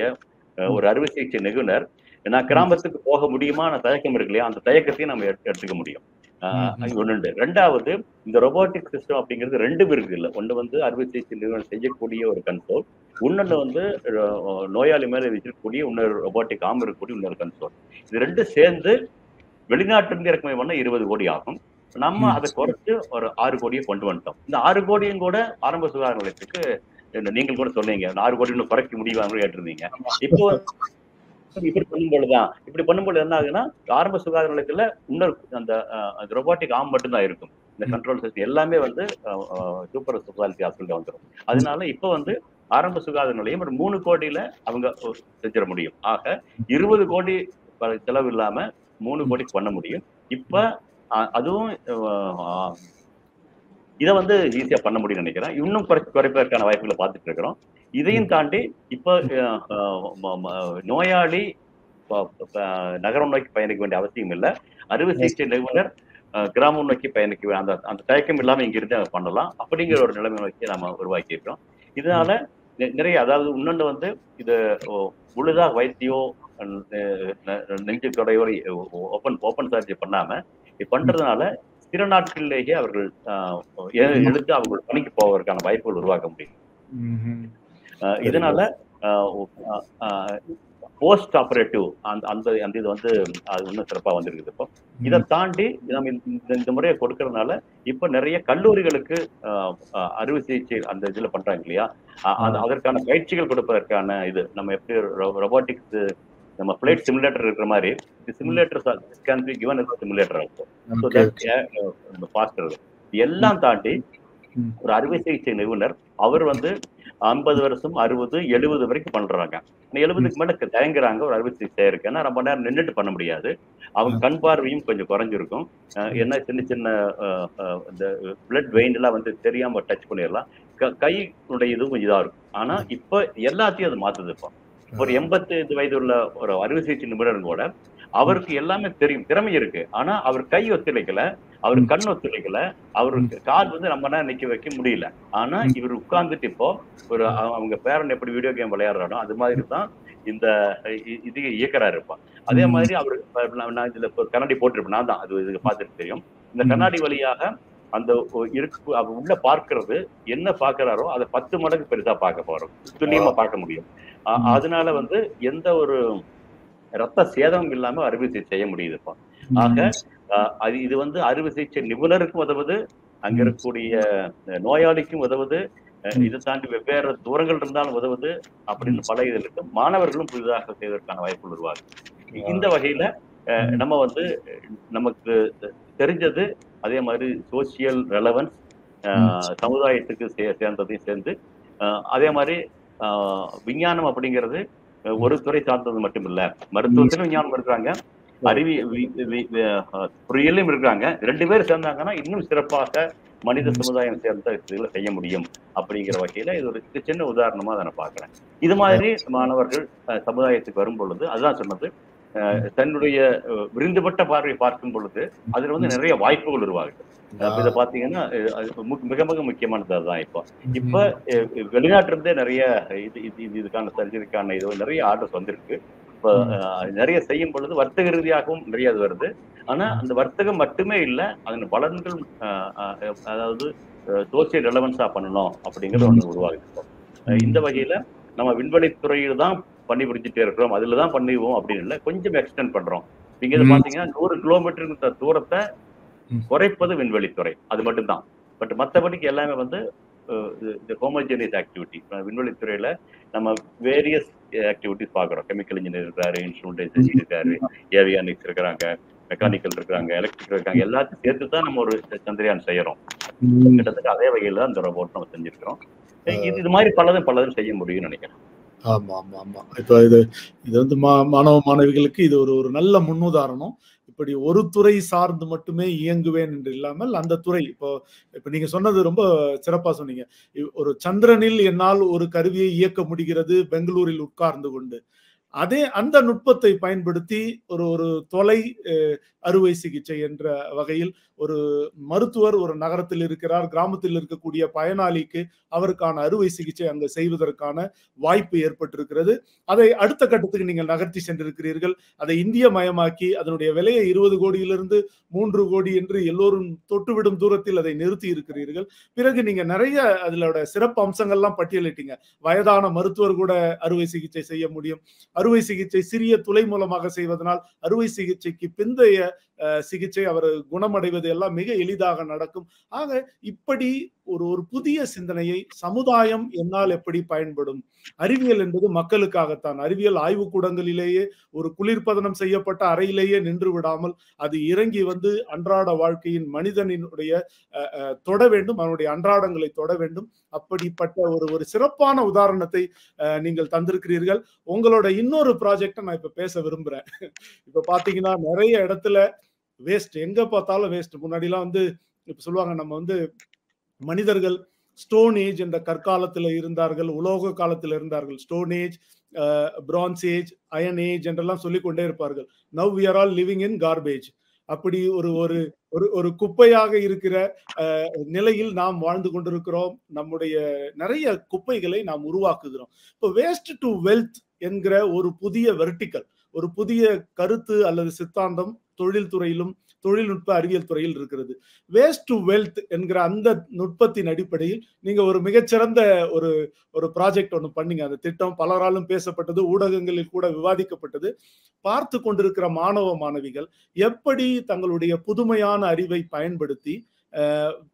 ஒரு அறுவை சிகிச்சை நிபுணர் நான் கிராமத்துக்கு போக முடியுமா தயக்கம் இருக்கு இல்லையா, அந்த தயக்கத்தையும் நம்ம எடுத்துக்க முடியும். ஒன்று. 2வது இந்த ரொபோட்டிக் சிஸ்டம் அப்படிங்கிறது 2 இருக்கு இல்ல. ஒண்ணு வந்து அறுவை சிகிச்சை நிறுவனம் செய்யக்கூடிய ஒரு கன்சோல், இன்னொன்னு வந்து நோயாளி மேல வச்சிருக்கக்கூடிய இன்னொரு ரொபோட்டிக் ஆர்ம் இருக்கக்கூடிய இன்னொரு கன்சோல். இது 2 சேர்ந்து வெளிநாட்டிலிருந்து இறக்குமதி பண்ண 20 கோடி ஆகும். நம்ம அதை குறைச்சு ஒரு 6 கோடியை கொண்டு வந்துட்டோம். இந்த 6 கோடியும் கூட ஆரம்ப சுகாதார நிலையத்துக்கு நீங்கள் கூட சொன்னீங்க 6 கோடி இன்னும் குறைக்க முடியுமான்னு கேட்டிருந்தீங்க. இப்போ இப்படி பண்ணும்போது என்ன ஆகுதுன்னா, ஆரம்ப சுகாதார நிலையத்துல இன்னொரு அந்த ரொபாட்டிக் ஆர்ம் மட்டும்தான் இருக்கும். இந்த கண்ட்ரோல் சிஸ்டம் எல்லாமே வந்து சூப்பர் ஸ்பெஷாலிட்டி ஹாஸ்பிட்டல் வந்துடும். அதனால இப்ப வந்து ஆரம்ப சுகாதார நிலையம் ஒரு 3 கோடியில அவங்க செஞ்சிட முடியும். ஆக 20 கோடி செலவு இல்லாம 3 கோடிக்கு பண்ண முடியும். இப்ப அதுவும் இதை வந்து ஈஸியா பண்ண முடியும்னு நினைக்கிறேன். இன்னும் குறைப்பதற்கான வாய்ப்புகளை பார்த்துட்டு இருக்கிறோம். இதையும் தாண்டி இப்ப நோயாளி நகரம் நோக்கி பயணிக்க வேண்டிய அவசியம் இல்லை. அறுவை சிகிச்சை நிபுணர் கிராமம் நோக்கி பயணிக்க அந்த தயக்கம் இல்லாம இங்க இருந்து பண்ணலாம் அப்படிங்கிற ஒரு நிலைமை நோக்கி நம்ம உருவாக்கி இருக்கோம். இதனால நிறைய, அதாவது இன்னொன்று வந்து இது முழுதா வைத்தியம் நெஞ்சு தொடையோட ஓப்பன் சர்ஜரி பண்ணாம பண்றதுனால சில நாட்களிலேயே அவர்கள் எடுத்து அவர்கள் பணிக்கு போவதற்கான வாய்ப்புகள் உருவாக்க முடியும். இதனால போஸ்ட் ஆபரேட்டிவ் அந்த இது வந்து அது இன்னும் சிறப்பாக வந்திருக்குது. இப்போ இதை தாண்டி நம்ம இந்த முறையை கொடுக்கறதுனால இப்ப நிறைய கல்லூரிகளுக்கு அறுவை சிகிச்சை அந்த இதுல பண்றாங்க இல்லையா, அதற்கான பயிற்சிகள் கொடுப்பதற்கான இது நம்ம எப்படி ரொபோட்டிக்ஸ் நம்ம பிளைட் சிமுலேட்டர் இருக்கிற மாதிரி simulator can be given simulator also. So that faster. எல்லாம் தாண்டி ஒரு அறுவை சிகிச்சை நிபுணர் அவர் வந்து 50 வருஷம் 60 70 வரைக்கும் பண்றாங்க. 70க்கு மேல தயங்குறாங்க ஒரு அறுவை சிகிச்சை இருக்கு. ஏன்னா ரொம்ப நேரம் நின்றுட்டு பண்ண முடியாது. அவங்க கண் பார்வையும் கொஞ்சம் குறைஞ்சிருக்கும். என்ன சின்ன சின்ன இந்த பிளட் வெயின் எல்லாம் வந்து தெரியாம டச் பண்ணிடலாம். கையுடைய இதுவும் இதா இருக்கும். ஆனா இப்ப எல்லாத்தையும் அது மாத்துது. இப்போ ஒரு 85 வயது உள்ள ஒரு அறுவை சிகிச்சை நிபுணர் கூட அவருக்கு எல்லாமே தெரியும், திறமை இருக்கு. ஆனா அவர் கை ஒத்துழைக்கல, அவர் கண் ஒத்துழைக்கல, அவருக்கு கால் வந்து நம்ம நேரம் நிக்க வைக்க முடியல. ஆனா இவர் உட்கார்ந்துட்டு இப்போ ஒரு அவங்க பேரன் எப்படி வீடியோ கேம் விளையாடுறானோ அது மாதிரி தான் இந்த இது இயக்கறாரு இருப்பான். அதே மாதிரி அவரு நான் இதுல கண்ணாடி போட்டிருப்பேன், நான் தான் அது இதுக்கு பார்த்துட்டு தெரியும். இந்த கண்ணாடி வழியாக அந்த இருக்கு அவர் உள்ள பார்க்கறது என்ன பாக்குறாரோ அதை 10 மடங்கு பெருசா பார்க்க போறோம், துல்லியமா பார்க்க முடியும். அதனால வந்து எந்த ஒரு ரத்த சேதம் இல்லாம அறுவை சிகிச்சை செய்ய முடியுதுப்பா. ஆக இது வந்து அறுவை சிகிச்சை நிபுணருக்கும் உதவுது, அங்க இருக்கக்கூடிய நோயாளிக்கும் உதவுது, இதை தாண்டி வெவ்வேறு தூரங்கள் இருந்தாலும் உதவுது அப்படின்னு பல இதில் இருக்கு. மாணவர்களும் புதிதாக செய்வதற்கான வாய்ப்புகள் உருவாகுது. இந்த வகையில நம்ம வந்து நமக்கு தெரிஞ்சது அதே மாதிரி சோசியல் ரெலவன்ஸ் சமுதாயத்துக்கு சேர்ந்ததையும் சேர்ந்து அதே மாதிரி விஞ்ஞானம் அப்படிங்கிறது ஒரு துறை சார்ந்தது மட்டும் இல்ல, மருத்துவத்திலும் விஞ்ஞானம் இருக்கிறாங்க, பொறியியலும் இருக்கிறாங்க. 2 பேரும் சேர்ந்தாங்கன்னா இன்னும் சிறப்பாக மனித சமுதாயம் சேர்ந்த இதுல செய்ய முடியும் அப்படிங்கிற வகையில இது ஒரு சின்ன உதாரணமா அதை நான் பாக்குறேன். இது மாதிரி மாணவர்கள் சமுதாயத்துக்கு வரும் பொழுது அதுதான் சொன்னது, தன்னுடைய விருந்துபட்ட பார்வை பார்க்கும் பொழுது அதுல வந்து நிறைய வாய்ப்புகள் உருவாகுது. இதை பாத்தீங்கன்னா மிக மிக முக்கியமானது அதுதான். இப்ப வெளிநாட்டுல இருந்தே நிறைய இதுக்கான சர்ஜரிக்கான இது நிறைய ஆர்டர்ஸ் வந்திருக்கு. இப்ப நிறைய செய்யும் பொழுது வர்த்தக ரீதியாகவும் நிறைய அது வருது. ஆனா அந்த வர்த்தகம் மட்டுமே இல்லை, அதன் பலன்கள் அதாவது சோசியல் ரெலவன்ஸா பண்ணணும் அப்படிங்கிறது ஒண்ணு உருவாகுது. இந்த வகையில நம்ம விண்வெளித்துறையில தான் பண்ணி பிடிச்சிட்டே இருக்கிறோம், அதுலதான் பண்ணிடுவோம் அப்படின்னு இல்லை, கொஞ்சம் எக்ஸ்டெண்ட் பண்றோம். நீங்க பாத்தீங்கன்னா 100 கிலோமீட்டருக்கு தூரத்தை குறைப்பது விண்வெளித்துறை, அது மட்டும்தான். பட் மற்றபடிக்கு எல்லாமே வந்து ஹோமோஜெனியஸ் ஆக்டிவிட்டி. விண்வெளித்துறையில நம்ம வேரியஸ் ஆக்டிவிட்டிஸ் பாக்குறோம். கெமிக்கல் இன்ஜினியர் இருக்காரு, இன்ஸ்ட்ருமெண்டேஷன் இருக்காரு, ஏவியானிக்ஸ் இருக்கிறாங்க, மெக்கானிக்கல் இருக்காங்க, எலக்ட்ரிக்கல் இருக்காங்க, எல்லாத்தையும் சேர்த்து தான் நம்ம ஒரு சந்திரயான் செய்யறோம். கிட்டத்தட்ட அதே வகையில தான் இந்த ரோபோட் நம்ம செஞ்சிருக்கிறோம். இது மாதிரி பலதும் செய்ய முடியும்னு நினைக்கிறேன். ஆமா ஆமா ஆமா. இப்ப இது வந்து மாணவ மாணவிகளுக்கு இது ஒரு நல்ல முன்னுதாரணம். இப்படி ஒரு துறை சார்ந்து மட்டுமே இயங்குவேன் என்று இல்லாமல் அந்த துறை இப்ப நீங்க சொன்னது ரொம்ப சிறப்பா சொன்னீங்க. ஒரு சந்திரனில் என்னால் ஒரு கருவியை இயக்க முடிகிறது பெங்களூரில் உட்கார்ந்து கொண்டு. அந்த நுட்பத்தை பயன்படுத்தி ஒரு தொலை அறுவை சிகிச்சை என்ற வகையில் ஒரு மருத்துவர் ஒரு நகரத்தில் இருக்கிறார், கிராமத்தில் இருக்கக்கூடிய பயனாளிக்கு அவருக்கான அறுவை சிகிச்சை அங்கு செய்வதற்கான வாய்ப்பு ஏற்பட்டிருக்கிறது. அதை அடுத்த கட்டத்துக்கு நீங்கள் நகர்த்தி சென்றிருக்கிறீர்கள். அதை இந்திய மயமாக்கி அதனுடைய விலையை 20 கோடியிலிருந்து 3 கோடி என்று எல்லோரும் தொட்டுவிடும் தூரத்தில் அதை நிறுத்தி இருக்கிறீர்கள். பிறகு நீங்க நிறைய அதோட சிறப்பு அம்சங்கள்லாம் பட்டியலிட்டீங்க. வயதான மருத்துவர் கூட அறுவை சிகிச்சை செய்ய முடியும், அறுவை சிகிச்சை சிறிய துளை மூலமாக செய்வதனால் அறுவை சிகிச்சைக்கு பிந்தைய சிகிச்சை அவர் குணமடைவது எல்லாம் மிக எளிதாக நடக்கும். ஆக இப்படி ஒரு புதிய சிந்தனையை சமுதாயம் என்னால் எப்படி பயன்படும், அறிவியல் என்பது மக்களுக்காகத்தான். அறிவியல் ஆய்வுக்கூடங்களிலேயே ஒரு குளிர்பதனம் செய்யப்பட்ட அறையிலேயே நின்று விடாமல் அது இறங்கி வந்து அன்றாட வாழ்க்கையின் மனிதனினுடைய தொட வேண்டும், அவனுடைய அன்றாடங்களை தொட வேண்டும். அப்படிப்பட்ட ஒரு சிறப்பான உதாரணத்தை நீங்கள் தந்திருக்கிறீர்கள். உங்களோட இன்னொரு ப்ராஜெக்டை நான் இப்ப பேச விரும்புறேன். இப்ப பாத்தீங்கன்னா நிறைய இடத்துல வேஸ்ட், எங்க பார்த்தாலும் வேஸ்ட். முன்னாடி எல்லாம் வந்து இப்ப சொல்லுவாங்க, நம்ம வந்து மனிதர்கள் ஸ்டோன் ஏஜ் என்ற கற்காலத்தில் இருந்தார்கள், உலோக காலத்தில் இருந்தார்கள், stone age, bronze age, iron age என்றெல்லாம் சொல்லிக் கொண்டே இருப்பார்கள். Now we are all living in garbage. அப்படி ஒரு ஒரு ஒரு ஒரு குப்பையாக இருக்கிற நிலையில் நாம் வாழ்ந்து கொண்டிருக்கிறோம். நம்முடைய நிறைய குப்பைகளை நாம் உருவாக்குகிறோம். இப்போ வேஸ்ட் டு வெல்த் என்கிற ஒரு புதிய வெர்டிக்கல், ஒரு புதிய கருத்து அல்லது சித்தாந்தம் தொழில்துறையிலும் தொழில்நுட்ப அறிவியல் துறையில் இருக்கிறது. வேஸ்ட் டு வெல்த் என்கிற அந்த நுட்பத்தின் அடிப்படையில் நீங்க ஒரு மிகச்சிறந்த ஒரு ஒரு ப்ராஜெக்ட் ஒன்று பண்ணீங்க. அந்த திட்டம் பலராலும் பேசப்பட்டது, ஊடகங்களில் கூட விவாதிக்கப்பட்டது. பார்த்து கொண்டிருக்கிற மாணவ மாணவிகள் எப்படி தங்களுடைய புதுமையான அறிவை பயன்படுத்தி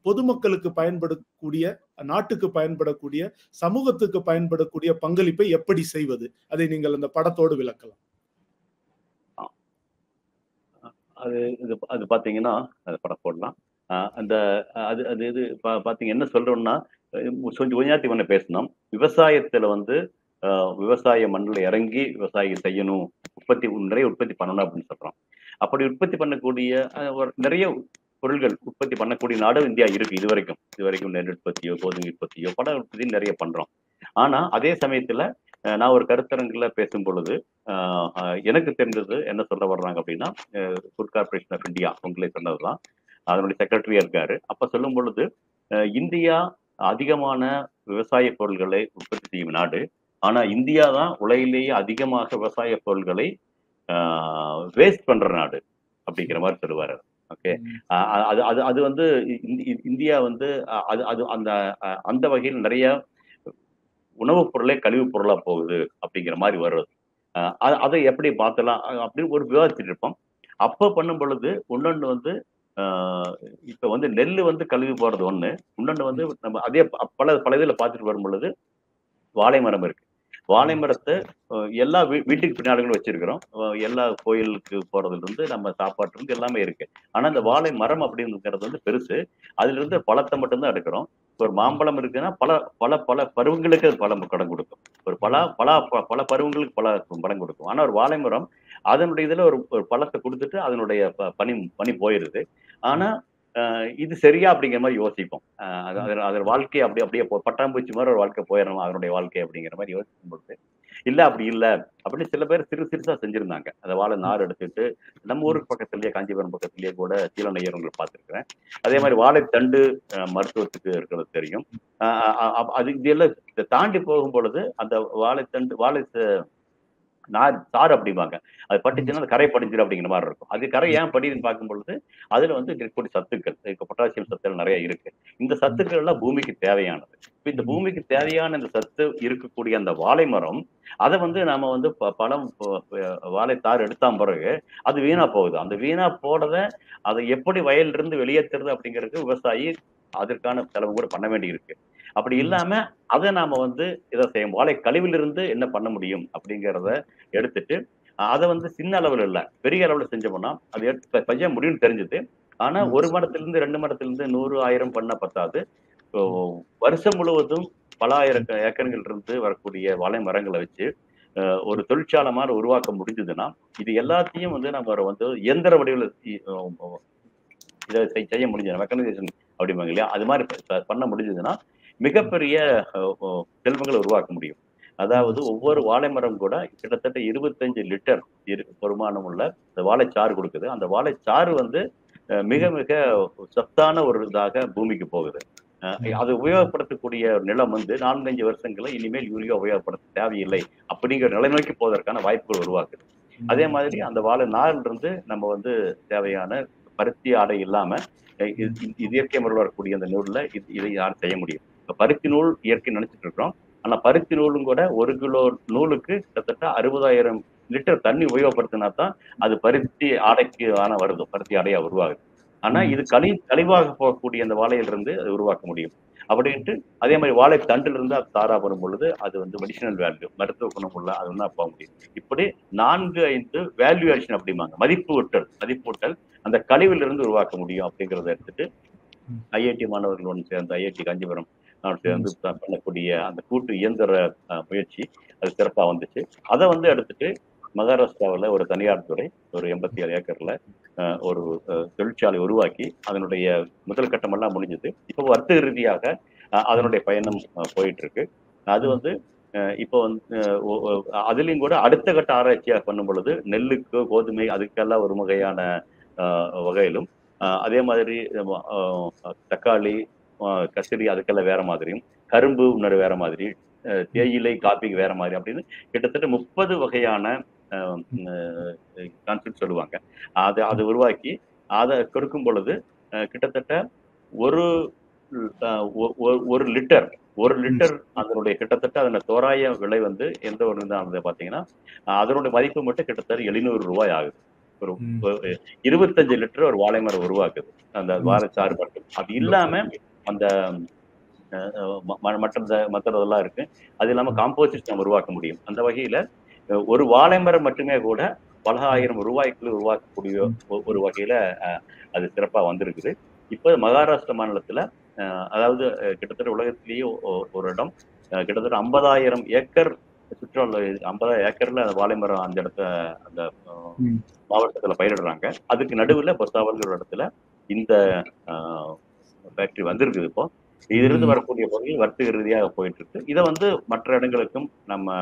பொதுமக்களுக்கு பயன்படக்கூடிய, நாட்டுக்கு பயன்படக்கூடிய, சமூகத்துக்கு பயன்படக்கூடிய பங்களிப்பை எப்படி செய்வது, அதை நீங்கள் அந்த படத்தோடு விளக்கலாம். அது பாத்தீங்கன்னா அது படம் போடலாம். அந்த அது அது இது பாத்தீங்க என்ன சொல்றோம்னா, கொஞ்சம் நேரத்துக்கு முன்ன பேசணும். விவசாயத்துல வந்து விவசாய மண்ணில் இறங்கி விவசாயம் செய்யணும், நிறைய உற்பத்தி பண்ணணும் அப்படின்னு சொல்றோம். அப்படி உற்பத்தி பண்ணக்கூடிய நிறைய பொருள்கள் உற்பத்தி பண்ணக்கூடிய நாடு இந்தியா இருக்கு. இதுவரைக்கும் நெல் உற்பத்தியோ கோதுமை உற்பத்தியோ பல உற்பத்தி நிறைய பண்றோம். ஆனா அதே சமயத்துல நான் ஒரு கருத்தரங்குல பேசும் பொழுது எனக்கு தெரிஞ்சது என்ன சொல்ல வர்றாங்க அப்படின்னா, ஃபுட் கார்பரேஷன் ஆஃப் இந்தியா உங்களே சொன்னதுதான், அதனுடைய செக்ரட்டரியா இருக்காரு. அப்ப சொல்லும் பொழுது இந்தியா அதிகமான விவசாய பொருள்களை உற்பத்தி செய்யும் நாடு. ஆனா இந்தியா தான் உலகிலேயே அதிகமாக விவசாய பொருள்களை வேஸ்ட் பண்ற நாடு அப்படிங்கிற மாதிரி சொல்லுவாரு. ஓகே, அது அது அது வந்து இந்தியா வந்து அது அது அந்த அந்த வகையில் நிறைய உணவுப் பொருளே கழிவுப் பொருளா போகுது அப்படிங்கிற மாதிரி வருது. அதை எப்படி மாத்தலாம் அப்படின்னு ஒரு விவாதிச்சுட்டு இருப்போம். அப்ப பண்ணும் பொழுது இன்னொன்னு வந்து இப்ப வந்து நெல்லு வந்து கழுவி போறது ஒண்ணு, இன்னொன்னு வந்து நம்ம அதே பல இதுல பார்த்துட்டு வரும் பொழுது வாழை மரம் இருக்கு. வாழை மரத்தை எல்லா வீட்டுக்கு பின்னாடிகளும் வச்சிருக்கிறோம். எல்லா கோயிலுக்கு போறதுல இருந்து நம்ம சாப்பாட்டுல இருந்து எல்லாமே இருக்கு. ஆனா இந்த வாழை மரம் அப்படிங்கிறது வந்து பெருசு. அதுல இருந்து பழத்தை மட்டும்தான் எடுக்கிறோம். ஒரு மாம்பழம் இருக்குன்னா பல பல பல பருவங்களுக்கு அது பழம் கடன் கொடுக்கும். ஒரு பல பருவங்களுக்கு பழம் கொடுக்கும். ஆனா ஒரு வாழை மரம் அதனுடைய இதுல ஒரு பழத்தை கொடுத்துட்டு அதனுடைய பனி போயிருது. ஆனா இது சரியா அப்படிங்கிற மாதிரி யோசிப்போம். அதோட வாழ்க்கை அப்படியே பட்டாம்பூச்சி மாதிரி ஒரு வாழ்க்கை போயிடணும் அதனுடைய வாழ்க்கை அப்படிங்கிற மாதிரி யோசிக்கும் பொழுது இல்ல அப்படி இல்ல அப்படின்னு சில பேர் சிறுசா செஞ்சிருந்தாங்க. அந்த வாழை நார் எடுத்துட்டு நம்ம ஊருக்கு பக்கத்துலயே காஞ்சிபுரம் பக்கத்துலயே கூட சீல நெய்யறவங்களை பார்த்திருக்கிறேன். அதே மாதிரி வாழைத்தண்டு மருத்துவத்துக்கு இருக்கிறது தெரியும். அது இதெல்லாம் தாண்டி போகும் பொழுது அந்த வாழை சாறு அப்படிம்பாங்க. அது பட்டுச்சுன்னா அந்த கரை படிஞ்சிடும் அப்படிங்கிற மாதிரி இருக்கும். அது கரை ஏன் படிதுன்னு பார்க்கும் பொழுது அதுல வந்து இருக்கக்கூடிய சத்துக்கள், பொட்டாசியம் சத்துக்கள் நிறைய இருக்கு. இந்த சத்துக்கள் எல்லாம் பூமிக்கு தேவையானது. இப்ப இந்த பூமிக்கு தேவையான இந்த சத்து இருக்கக்கூடிய அந்த வாழை மரம் அதை வந்து நாம வந்து பழம் வாழைத்தார் எடுத்தா பிறகு அது வீணா போகுது. அந்த வீணா போறத அதை எப்படி வயல்ல இருந்து வெளியேற்றுறது அப்படிங்கிறதுக்கு விவசாயி அதற்கான செலவு கூட பண்ண வேண்டி இருக்கு. அப்படி இல்லாம அதை நாம வந்து இதை செய்யும் வாழை கழிவிலிருந்து என்ன பண்ண முடியும் அப்படிங்கிறத எடுத்துட்டு அதை வந்து சின்ன அளவுல இல்ல பெரிய அளவுல செஞ்சோம்னா அது செய்ய முடியும்னு தெரிஞ்சது. ஆனா ஒரு மரத்துல இருந்து 2 மரத்துல இருந்து 100 1000 பண்ண பத்தாது. வருஷம் முழுவதும் பல ஆயிரம் ஏக்கர்கள் இருந்து வரக்கூடிய வாழை மரங்களை வச்சு ஒரு தொழிற்சாலை மாதிரி உருவாக்க முடிஞ்சதுன்னா இது எல்லாத்தையும் வந்து நம்ம வந்து இயந்திர வடிவில் இதை செய்ய முடிஞ்சது மெக்கனைசேஷன் அப்படிம்பாங்க இல்லையா, அது மாதிரி பண்ண முடிஞ்சதுன்னா மிகப்பெரிய செல்வங்களை உருவாக்க முடியும். அதாவது ஒவ்வொரு வாழை மரம் கூட கிட்டத்தட்ட 25 லிட்டர் வருமானம் உள்ள இந்த வாழைச்சாறு கொடுக்குது. அந்த வாழைச்சாறு வந்து மிக மிக சத்தான ஒரு இதாக பூமிக்கு போகுது. அதை உபயோகப்படுத்தக்கூடிய நிலம் வந்து 4-5 வருஷங்களை இனிமேல் யூரியா உபயோகப்படுத்த தேவையில்லை அப்படிங்கிற நிலைமைக்கு போவதற்கான வாய்ப்புகள் உருவாக்குது. அதே மாதிரி அந்த வாழை நாரில் இருந்து நம்ம வந்து தேவையான பருத்தி ஆடை இல்லாம இயற்கை முறையில் வரக்கூடிய அந்த நூல்ல இதை யாரும் செய்ய முடியும். இப்ப பருத்தி நூல் இயற்கை நினைச்சிட்டு இருக்கிறோம். ஆனா பருத்தி நூலும் கூட 1 கிலோ நூலுக்கு கிட்டத்தட்ட 60,000 லிட்டர் தண்ணி உபயோகப்படுத்தினா தான் அது பருத்தி ஆடைக்கு வருது, பருத்தி ஆடையா உருவாகுது. ஆனா இது கழிவாக போகக்கூடிய அந்த வாழையிலிருந்து அது உருவாக்க முடியும் அப்படின்ட்டு. அதே மாதிரி வாழை தண்டில் இருந்து அது தாரா வரும் பொழுது அது வந்து மெடிசினல் வேல்யூ, மருத்துவ குணம் உள்ள அது ஒன்றா போக முடியும். இப்படி 4-5 வேல்யூவேஷன் அப்படிம்பாங்க, மதிப்பூட்டல் அந்த கழிவில் இருந்து உருவாக்க முடியும் அப்படிங்கிறத எடுத்துட்டு ஐஐடி மாணவர்கள் ஒன்று சேர்ந்து ஐஐடி காஞ்சிபுரம் சேர்ந்து பண்ணக்கூடிய அந்த கூட்டு இயந்திர முயற்சி அது சிறப்பா வந்துச்சு. அதை வந்து எடுத்துட்டு மகாராஷ்டிராவில் ஒரு தனியார் துறை ஒரு 87 ஏக்கர்ல ஒரு தொழிற்சாலை உருவாக்கி அதனுடைய முதல் கட்டமெல்லாம் முடிஞ்சது. இப்போ வர்த்தக ரீதியாக அதனுடைய பயணம் போயிட்டு இருக்கு. அது வந்து இப்போ வந்து அதுலயும் கூட அடுத்த கட்ட ஆராய்ச்சியாக பண்ணும் பொழுது நெல்லுக்கு கோதுமை அதுக்கெல்லாம் ஒரு வகையான வகையிலும் அதே மாதிரி தக்காளி கத்திரி அதுக்கெல்லாம் வேற மாதிரியும், கரும்பு இன்னொரு வேற மாதிரி, தேயிலை காப்பிக்கு வேற மாதிரி அப்படின்னு கிட்டத்தட்ட 30 வகையான கான்செப்ட் சொல்லுவாங்க. அதை அதை உருவாக்கி அதை கொடுக்கும் பொழுது கிட்டத்தட்ட ஒரு ஒரு லிட்டர் அதனுடைய கிட்டத்தட்ட அதன தோராய விலை வந்து எந்த ஒன்று பாத்தீங்கன்னா அதனுடைய மதிப்பு மட்டும் கிட்டத்தட்ட 700 ரூபாய் ஆகுது. ஒரு 25 லிட்டர் ஒரு வாழை மரம் உருவாக்குது அந்த வாழைச்சாறு மட்டும். அது இல்லாம அந்த மற்றதெல்லாம் இருக்கு. அது இல்லாம காம்போசிட் நம்ம உருவாக்க முடியும். அந்த வகையில ஒரு வாழை மரம் மட்டுமே கூட பல ஆயிரம் ரூபாய்க்குள்ள உருவாக்கக்கூடிய ஒரு வகையில அது சிறப்பா வந்திருக்குது. இப்ப மகாராஷ்டிரா மாநிலத்துல அதாவது கிட்டத்தட்ட உலகத்திலேயே ஒரு இடம் கிட்டத்தட்ட 50,000 ஏக்கர் சுற்றுலா 50,000 ஏக்கர்ல வாழை மரம் அந்த இடத்த அந்த மாவட்டத்துல பயிரிடுறாங்க. அதுக்கு நடுவுல பொத்தாவல்கிற இடத்துல இந்த ஃபேக்டரி வந்திருக்குது. இப்போ இதிலிருந்து வரக்கூடிய பொருள் வர்த்தக ரீதியாக போயிட்டு இருக்கு. இதை வந்து மற்ற இடங்களுக்கும் நம்ம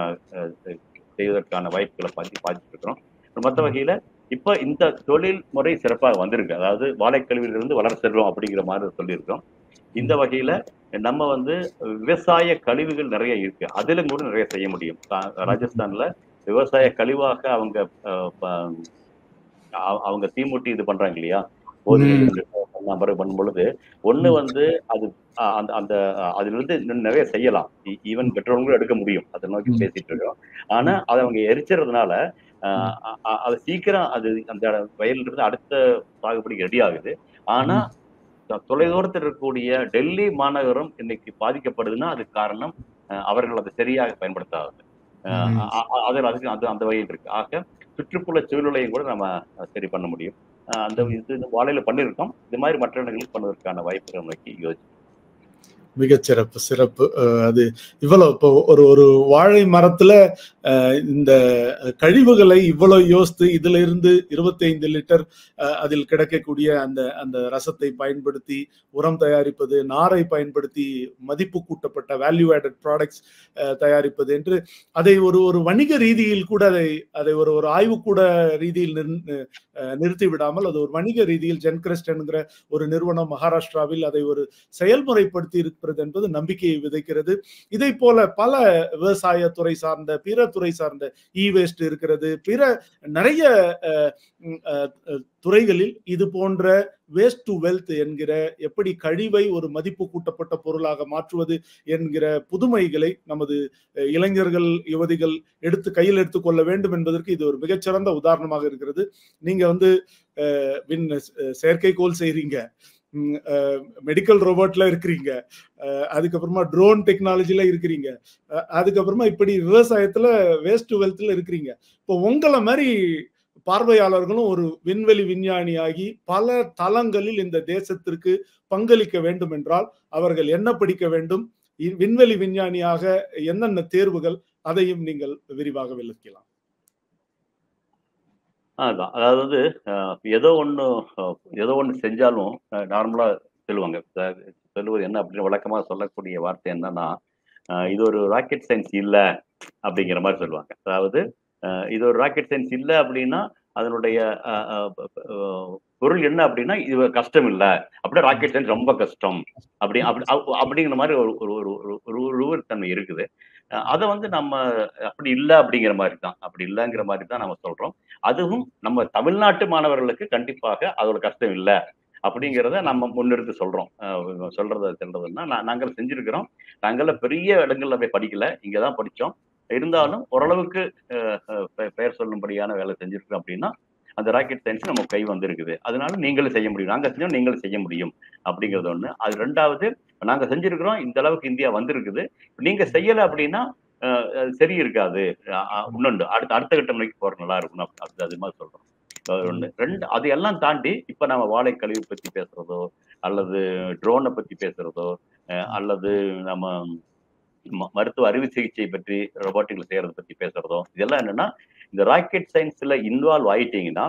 செய்வதற்கான வாய்ப்புகளை பாதிச்சுட்டு இருக்கிறோம். மற்ற வகையில இப்ப இந்த தொழில் முறை சிறப்பாக வந்திருக்கு. அதாவது வாழைக்கழிவிலிருந்து வளர செல்வம் அப்படிங்கிற மாதிரி சொல்லியிருக்கோம். இந்த வகையில நம்ம வந்து விவசாய கழிவுகள் நிறைய இருக்கு. அதுல கூட நிறைய செய்ய முடியும். ராஜஸ்தான்ல விவசாய கழிவாக அவங்க தீமூட்டி இது பண்றாங்க இல்லையா, பண்ணும் பொழுது ஒண்ணு வந்து அது அந்த அதுல இருந்து நிறைய செய்யலாம். ஈவன் பெட்ரோல் கூட எடுக்க முடியும். அதை நோக்கி பேசிட்டு இருக்கோம். ஆனா அதை அவங்க எரிச்சறதுனால அது சீக்கிரம் அது அந்த வயல்ல இருந்து அடுத்த சாகுபடிக்கு ரெடி ஆகுது. ஆனா தொலைதூரத்தில் இருக்கக்கூடிய டெல்லி மாநகரம் இன்னைக்கு பாதிக்கப்படுதுன்னா அதுக்கு காரணம் அவர்கள் அதை சரியாக பயன்படுத்தாது. அதுக்கு அந்த வகையில் இருக்கு. ஆக சுற்றுப்புற சூழ்நிலையும் கூட நம்ம சரி பண்ண முடியும். அந்த இது வாழையில பண்ணியிருக்கோம். இது மாதிரி மற்ற இடங்களில் பண்ணுவதற்கான வாய்ப்புகள் நோக்கி யோசிச்சு. மிகச்சிறப்பு சிறப்பு. அது இவ்வளவு இப்போ ஒரு வாழை மரத்துல இந்த கழிவுகளை இவ்வளவு யோசித்து இதுல இருந்து 25 லிட்டர் அதில் கிடைக்கக்கூடிய அந்த அந்த ரசத்தை பயன்படுத்தி உரம் தயாரிப்பது, நாரை பயன்படுத்தி மதிப்பு கூட்டப்பட்ட வேல்யூ ஆடட் ப்ராடக்ட்ஸ் தயாரிப்பது என்று அதை ஒரு வணிக ரீதியில் கூட அதை ஒரு ஆய்வுக்கூட ரீதியில் நிறுத்தி விடாமல் அது ஒரு வணிக ரீதியில் ஜென்கிரஸ்ட் என்கிற ஒரு நிறுவனம் மகாராஷ்டிராவில் அதை ஒரு செயல்முறைப்படுத்தி இருக்கிறது என்பது நம்பிக்கையை விதைக்கிறது. இதை போல பல விவசாய துறை சார்ந்த பிற துறை சார்ந்த வேஸ்ட் இருக்கிறது. பிற நிறைய துறைகளில் இது போன்ற வேஸ்ட் டு வெல்த் என்கிற எப்படி கழிவை ஒரு மதிப்பு கூட்டப்பட்ட பொருளாக மாற்றுவது என்கிற புதுமைகளை நமது இளைஞர்கள் யுவதிகள் கையில் எடுத்துக்கொள்ள வேண்டும் என்பதற்கு இது ஒரு மிகச்சிறந்த உதாரணமாக இருக்கிறது. நீங்க வந்து செயற்கைக்கோள் செய்றீங்க, மெடிக்கல் ரோபோட்ல இருக்கிறீங்க, அதுக்கப்புறமா ட்ரோன் டெக்னாலஜில இருக்கிறீங்க, அதுக்கப்புறமா இப்படி விவசாயத்துல வேஸ்ட் டு வெல்த்ல இருக்கிறீங்க. இப்போ உங்களை மாதிரி பார்வையாளர்களும் ஒரு விண்வெளி விஞ்ஞானியாகி பல தளங்களில் இந்த தேசத்திற்கு பங்களிக்க வேண்டும் என்றால் அவர்கள் என்ன படிக்க வேண்டும், விண்வெளி விஞ்ஞானியாக என்னென்ன தேர்வுகள், அதையும் நீங்கள் விரிவாக விளக்கலாம். அதான், அதாவது ஏதோ ஒண்ணு செஞ்சாலும் நார்மலா சொல்லுவாங்க. சொல்லுவது என்ன அப்படின்னு வழக்கமா சொல்லக்கூடிய வார்த்தை என்னன்னா, இது ஒரு ராக்கெட் சயின்ஸ் இல்ல அப்படிங்கிற மாதிரி சொல்லுவாங்க. அதாவது இது ஒரு ராக்கெட் சயின்ஸ் இல்ல அப்படின்னா அதனுடைய பொருள் என்ன அப்படின்னா இது கஷ்டம் இல்ல, அப்படியே ராக்கெட் சயின்ஸ் ரொம்ப கஷ்டம் அப்படிங்கிற மாதிரி ஒரு தன்மை இருக்குது. அதை வந்து நம்ம அப்படி இல்லை அப்படிங்கிற மாதிரி தான், அப்படி இல்லைங்கிற மாதிரி தான் நம்ம சொல்றோம். அதுவும் நம்ம தமிழ்நாட்டு மாணவர்களுக்கு கண்டிப்பாக அதோட கஷ்டம் இல்லை அப்படிங்கிறத நம்ம முன்னெடுத்து சொல்றோம். சொல்றதுன்னா நாங்கள் செஞ்சிருக்கிறோம். நாங்கள பெரிய இடங்கள்ல போய் படிக்கல, இங்கதான் படிச்சோம். இருந்தாலும் ஓரளவுக்கு பெயர் சொல்லும்படியான வேலை செஞ்சிருக்கிறோம். அப்படின்னா அந்த ராக்கெட் சயின்ஸ் நம்ம கை வந்திருக்குது. அதனால நீங்களும் செய்ய முடியும், நாங்க செஞ்சோம் நீங்களும் செய்ய முடியும் அப்படிங்கிறது ஒண்ணு. அது ரெண்டாவது, நாங்க செஞ்சிருக்கிறோம், இந்த அளவுக்கு இந்தியா வந்திருக்குது, நீங்க செய்யல அப்படின்னா சரி இருக்காது, இன்னொன்று அடுத்த கட்டம் நோக்கி போற நல்லா இருக்கணும் அது மாதிரி சொல்றோம். ஒண்ணு. ரெண்டு, அதையெல்லாம் தாண்டி இப்ப நம்ம வாழை கழிவு பத்தி பேசுறதோ அல்லது ட்ரோனை பத்தி பேசுறதோ அல்லது நம்ம மருத்துவ அறுவை சிகிச்சை பற்றி ரொபாட்டிக்ல செய்யறதை பத்தி பேசுறதோ, இதெல்லாம் என்னன்னா இந்த ராக்கெட் சயின்ஸ்ல இன்வால்வ் ஆயிட்டீங்கன்னா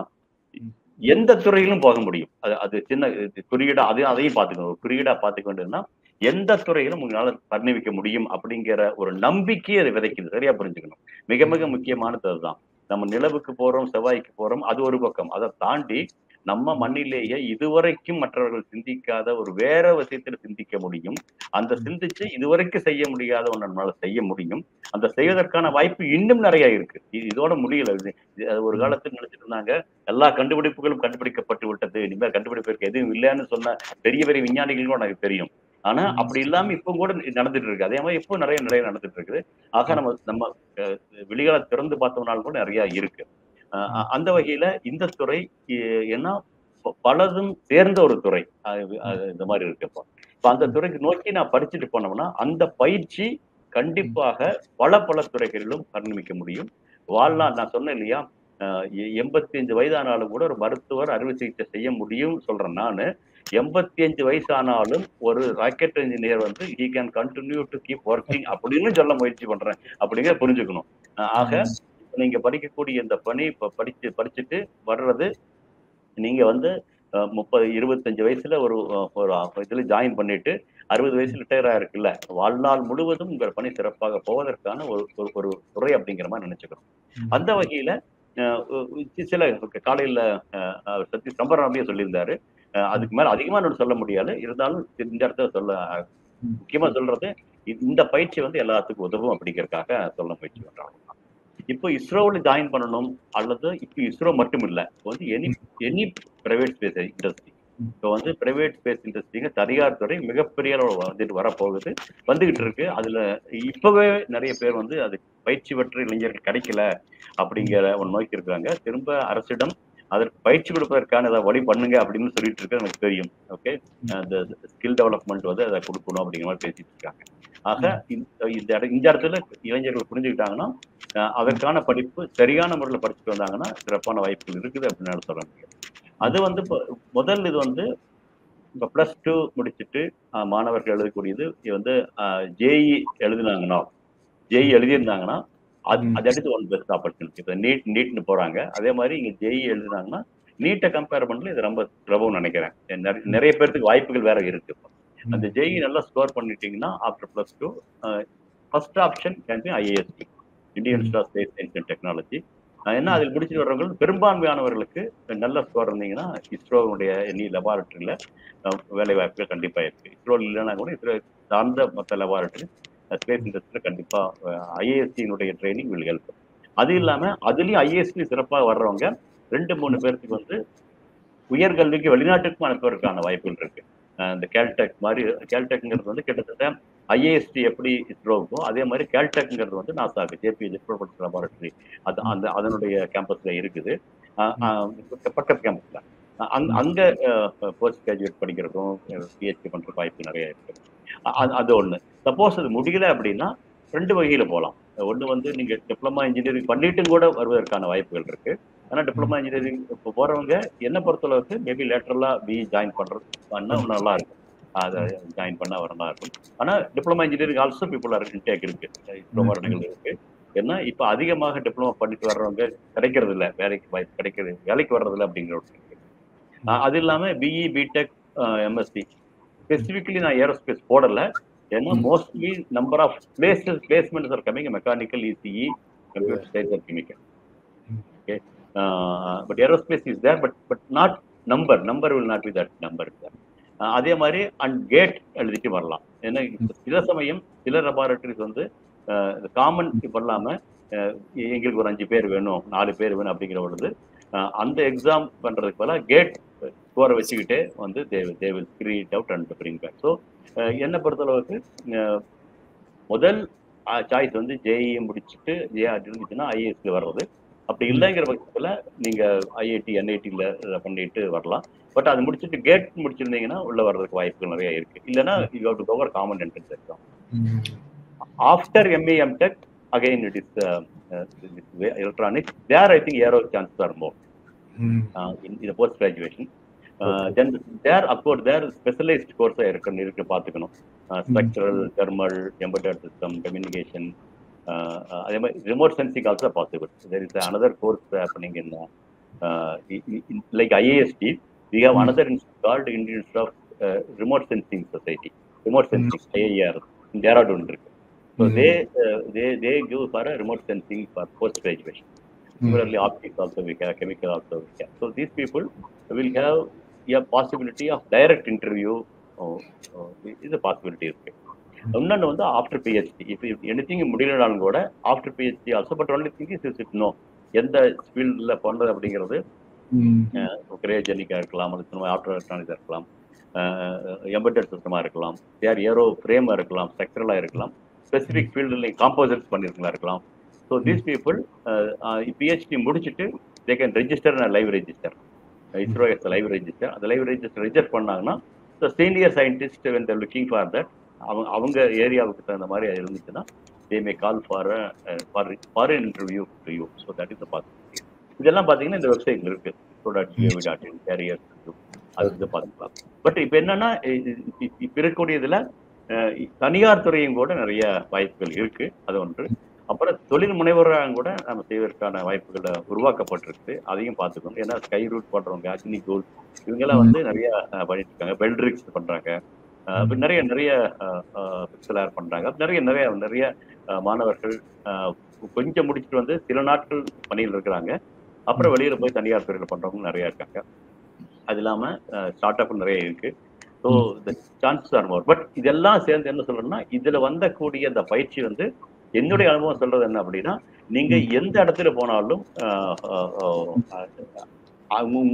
எந்த துறையிலும் போக முடியும். அது சின்ன குறியீடா அதையும் பார்த்துக்கணும். குறியீடா பார்த்துக்க வேண்டியதுன்னா எந்த துறையிலும் உங்களால பரிணமிக்க முடியும் அப்படிங்கிற ஒரு நம்பிக்கையை அதை விதைக்குது. சரியா புரிஞ்சுக்கணும். மிக மிக முக்கியமானது அதுதான். நம்ம நிலவுக்கு போறோம், செவ்வாய்க்கு போறோம், அது ஒரு பக்கம். அதை தாண்டி நம்ம மண்ணிலேயே இதுவரைக்கும் மற்றவர்கள் சிந்திக்காத ஒரு வேற விஷயத்துல சிந்திக்க முடியும். அந்த சிந்திச்சு இதுவரைக்கும் செய்ய முடியாத ஒண்ணு நம்மளால செய்ய முடியும். அந்த செய்வதற்கான வாய்ப்பு இன்னும் நிறைய இருக்கு. இதோட முடியல. அது ஒரு காலத்துல நினைச்சிட்டு இருந்தாங்க, எல்லா கண்டுபிடிப்புகளும் கண்டுபிடிக்கப்பட்டு விட்டது. இனிமேல் கண்டுபிடிப்பதற்கு எதுவும் இல்லைன்னு சொன்ன பெரிய பெரிய விஞ்ஞானிகளும் எனக்கு தெரியும். ஆனா அப்படி இல்லாம இப்ப கூட நடந்துட்டு இருக்கு. அதே மாதிரி இப்போ நிறைய நடந்துட்டு இருக்குது. ஆக நம்ம நம்ம விழிகளை திறந்து பார்த்தோம்னாலும் கூட நிறைய இருக்கு. அந்த வகையில இந்த துறை ஏன்னா பலதும் சேர்ந்த ஒரு துறை. இந்த மாதிரி இருக்கு. இப்ப அந்த துறைக்கு நோக்கி நான் படிச்சுட்டு போனோம்னா அந்த பயிற்சி கண்டிப்பாக பல துறைகளிலும் பரிணமிக்க முடியும். வாழ்நாள் நான் சொன்னேன் இல்லையா, 85 வயதானாலும் கூட ஒரு மருத்துவர் அறுவை சிகிச்சை செய்ய முடியும் சொல்றேன் நானு. 85 வயசு ஆனாலும் ஒரு ராக்கெட் இன்ஜினியர் வந்து he can continue to keep working அப்படின்னு சொல்ல முயற்சி பண்றேன் அப்படிங்கிறத புரிஞ்சுக்கணும். ஆக நீங்க படிக்கக்கூடிய இந்த பணி இப்ப படிச்சுட்டு வர்றது நீங்க வந்து 25 வயசுல ஒரு இதுல ஜாயின் பண்ணிட்டு 60 வயசுல ரிட்டையர் ஆயிருக்குல்ல, வாழ்நாள் முழுவதும் உங்கள் பணி சிறப்பாக போவதற்கான ஒரு ஒரு துறை அப்படிங்கிற மாதிரி நினைச்சுக்கணும். அந்த வகையில சில காலையில சதீஷ் சம்பரராமையே சொல்லியிருந்தாரு. அதுக்கு மேல அதிகமா நான் சொல்ல முடியாது. இருந்தாலும் இந்த இடத்துல சொல்ல முக்கியமா சொல்றது இந்த பயிற்சி வந்து எல்லாத்துக்கும் உதவும் அப்படிங்கறதுக்காக சொல்ல முயற்சி பண்றாங்க. இப்போ இஸ்ரோவில் ஜாயின் பண்ணணும் அல்லது இப்போ இஸ்ரோ மட்டும் இல்ல, வந்து எனி பிரைவேட் ஸ்பேஸ் இண்டஸ்ட்ரி, இப்போ வந்து பிரைவேட் ஸ்பேஸ் இண்டஸ்ட்ரிங்க தனியார் துறை மிகப்பெரிய அளவு வந்துட்டு வரப்போகுது, வந்துகிட்டு இருக்கு. அதுல இப்பவே நிறைய பேர் வந்து அது பயிற்சி பெற்ற இளைஞர்கள் கிடைக்கல அப்படிங்கிற ஒன்று நோக்கி இருக்காங்க. திரும்ப அரசிடம் அதற்கு பயிற்சி கொடுப்பதற்கான ஏதாவது வழி பண்ணுங்க அப்படின்னு சொல்லிட்டு இருக்கு எனக்கு தெரியும். ஓகே, அந்த ஸ்கில் டெவலப்மெண்ட் வந்து அதை கொடுக்கணும் அப்படிங்கிற மாதிரி பேசிட்டு இருக்காங்க. ஆக இந்த இடத்துல இளைஞர்கள் புரிஞ்சுக்கிட்டாங்கன்னா அதற்கான படிப்பு சரியான முறையில் படிச்சுட்டு வந்தாங்கன்னா சிறப்பான வாய்ப்புகள் இருக்குது அப்படின்னு சொல்ல முடியும். அது வந்து முதல் இது வந்து இப்ப +2 முடிச்சுட்டு மாணவர்கள் எழுதக்கூடியது வந்து ஜேஇ எழுதினாங்கன்னா, ஜேஇ எழுதியிருந்தாங்கன்னா அது அடுத்து ஒன் பெஸ்ட் ஆப்பர்ச்சுனிட்டி. இப்போ நீட்னு போறாங்க. அதே மாதிரி இங்க ஜேஇ எழுதினாங்கன்னா நீட்டை கம்பேர் பண்ணல இது ரொம்ப சுலபம்னு நினைக்கிறேன். நிறைய பேருக்கு வாய்ப்புகள் வேற இருக்கு. அந்த ஜேஇ நல்லா ஸ்கோர் பண்ணிட்டீங்கன்னா after +2 first option can be IIST, Indian Institute of Space Science and Technology. ஏன்னா அதில் முடிச்சுட்டு வர்றவங்க பெரும்பான்மையானவர்களுக்கு நல்ல ஸ்கோர் இருந்தீங்கன்னா இஸ்ரோவுடைய எனி லெபார்டரியில வேலை வாய்ப்புகள் கண்டிப்பா இருக்கு. இஸ்ரோ இல்லைன்னா கூட இஸ்ரோ சார்ந்த மற்ற லெபார்டரி ஸ்பேஸ் இண்டஸ்ட்ரியில கண்டிப்பா ஐஏஎஸ்டியினுடைய ட்ரைனிங் வில் ஹெல்ப். அது இல்லாம அதுலயும் ஐஏஎஸ்டி சிறப்பாக வர்றவங்க 2-3 பேருக்கு வந்து உயர்கல்விக்கு வெளிநாட்டுக்கும் அனுப்புவதற்கான வாய்ப்புகள் இருக்கு. இந்த கேல்டெக் மாதிரி, கேல்டெக்ங்கிறது வந்து கிட்டத்தட்ட ஐஏஎஸ்டி எப்படி இஸ்ரோவுக்கும் அதே மாதிரி கேல்டெக்ங்கிறது வந்து நாசாக்கு ஜேபி ஜெட் லெபார்டரி அது அதனுடைய கேம்பஸ்ல இருக்குது. பக்கத்து கேம்பஸ்ல அங்க போஸ்ட் கிராஜுவேட் படிக்கிறதுக்கும் பிஹெச்டி பண்ற வாய்ப்பு நிறைய இருக்கு. அது ஒண்ணு. சப்போஸ் அது முடியல அப்படின்னா 2 வகையில போகலாம். ஒண்ணு வந்து நீங்க டிப்ளமா இன்ஜினியரிங் பண்ணிட்டும் கூட வருவதற்கான வாய்ப்புகள் இருக்கு. ஆனா டிப்ளமா இன்ஜினியரிங் இப்போ போறவங்க என்ன பொறுத்தளவுக்கு மேபி லேட்டரலா ஜாயின் பண்றது பண்ணா நல்லா இருக்கும். அதை ஜாயின் பண்ணா வரலாம் இருக்கும். ஆனா diploma engineering also people are intake இருக்கு, வருடங்கள் இருக்கு. ஏன்னா இப்ப அதிகமாக டிப்ளமா பண்ணிட்டு வர்றவங்க கிடைக்கிறது இல்லை, வேலைக்கு வாய்ப்பு கிடைக்கிறது, வேலைக்கு வர்றது இல்லை அப்படிங்கிற ஒரு இருக்கு. அது இல்லாம பிஇ பிடெக் எம்எஸ்சி ஸ்பெசிபிக்கலி நான் ஏரோஸ்பேஸ் போடல. ஏன்னா mostly number of placements are coming mechanical, ECE, computer science or chemical. Okay, but aerospace is there, but not number will not be that number. அதே மாதிரி அண்ட் கேட் எழுதிட்டு வரலாம். ஏன்னா சில சமயம் சில லெபார்டரிஸ் வந்து காமன் பண்ணலாம எங்களுக்கு ஒரு 5 பேர் வேணும், 4 பேர் வேணும் அப்படிங்கிற பொழுது அந்த எக்ஸாம் பண்றதுக்கு பதிலாக கேட் ஸ்கோரை வச்சுக்கிட்டே வந்து they will create out and bring back. So என்னை பொறுத்தளவுக்கு முதல் சாய்ஸ் வந்து ஜேஇ முடிச்சுட்டு இருந்துச்சுன்னா ஐஏஎஸ்ல வர்றது. அப்படி இல்லைங்கிற பட்சத்தில் நீங்க ஐஐடி என்ஐடியில் பண்ணிட்டு வரலாம். பட் அது முடிச்சுட்டு கேட் முடிச்சிருந்தீங்கன்னா உள்ள வர்றதுக்கு வாய்ப்புகள் நிறைய இருக்கு. இல்லைன்னா you have to cover common entrance exam. After MA MTech again it is electronics. There I think aero chances are more in the post graduation. Then there of course there specialized course இருக்கு பார்த்துக்கணும். Structural, thermal, embedded system, communication, அதே மாதிரி remote sensing also possible. There is another course happening in like IAST. We have another institute called Indian Institute of Remote Sensing Society, Remote Sensing IIR in Dehradun இருக்கு. So they give for a remote sensing for post graduation. Similarly, optics also we have, chemical also we have. So these people will have a possibility of direct interview. uh, is a possibility இருக்கு. இன்னொன்று வந்து ஆஃப்டர் பிஹெச்டி இஃப் எனிதிங் முடியலனாலும் கூட after PhD also but only thing is it no எந்த ஃபீல்டில் பண்ணுறது அப்படிங்கிறது கிரையோஜெனிக்காக இருக்கலாம், அல்லது ஆஃப்டர் எலக்ட்ரானிக்ஸாக இருக்கலாம், எம்பெடட் சிஸ்டமாக இருக்கலாம், வேறு ஏரோ ஃப்ரேமாக இருக்கலாம், ஸ்ட்ரக்சரலாக இருக்கலாம், ஸ்பெசிஃபிக் ஃபீல்டில் காம்போசிட்ஸ் பண்ணியிருக்கலாம் இருக்கலாம். ஸோ தீஸ் பீப்புள் பிஹெச்டி முடிச்சுட்டு they can register live register, ISRO S live register. அந்த லைவ் ரெஜிஸ்டர் ரிஜிஸ்டர் பண்ணாங்கன்னா so senior scientist when there looking for that அவங்க ஏரியாவுக்கு தகுந்த மாதிரி இருந்துச்சுன்னா they may call for interview to you. So that is the possibility. இதெல்லாம் பார்த்தீங்கன்னா இந்த வெப்சைட்ல இருக்கு, pro.gov.in கேரியர் அது இதை பார்த்துக்கலாம். பட் இப்போ என்னன்னா இப்போ இருக்கக்கூடியதுல தனியார் துறையும் கூட நிறைய வாய்ப்புகள் இருக்கு, அது ஒன்று. அப்புறம் தொழில் முனைவராக கூட நம்ம செய்வதற்கான வாய்ப்புகளை உருவாக்கப்பட்டிருக்கு, அதையும் பார்த்துக்கணும். ஏன்னா ஸ்கை ரூட் பண்றவங்க, அக்னி கோல் இவங்கெல்லாம் வந்து நிறைய பண்ணிட்டு இருக்காங்க, பெல்ட்ரிக்ஸ் பண்றாங்க, நிறைய நிறைய பிக்சலார் பண்றாங்க. நிறைய நிறைய நிறைய மாணவர்கள் கொஞ்சம் முடிச்சுட்டு வந்து சில நாட்கள் பணியில் இருக்கிறாங்க, அப்புறம் வெளியில போய் தனியார் துறையில் பண்றவங்க நிறைய இருக்காங்க. அது இல்லாம ஸ்டார்ட் அப் நிறைய இருக்கு. So the chances are more. But இதெல்லாம் சேர்ந்து என்ன சொல்றேன்னா, இதுல வந்தக்கூடிய அந்த பயிற்சி வந்து என்னுடைய அனுபவம் சொல்றது என்ன அப்படின்னா, நீங்க எந்த இடத்துல போனாலும்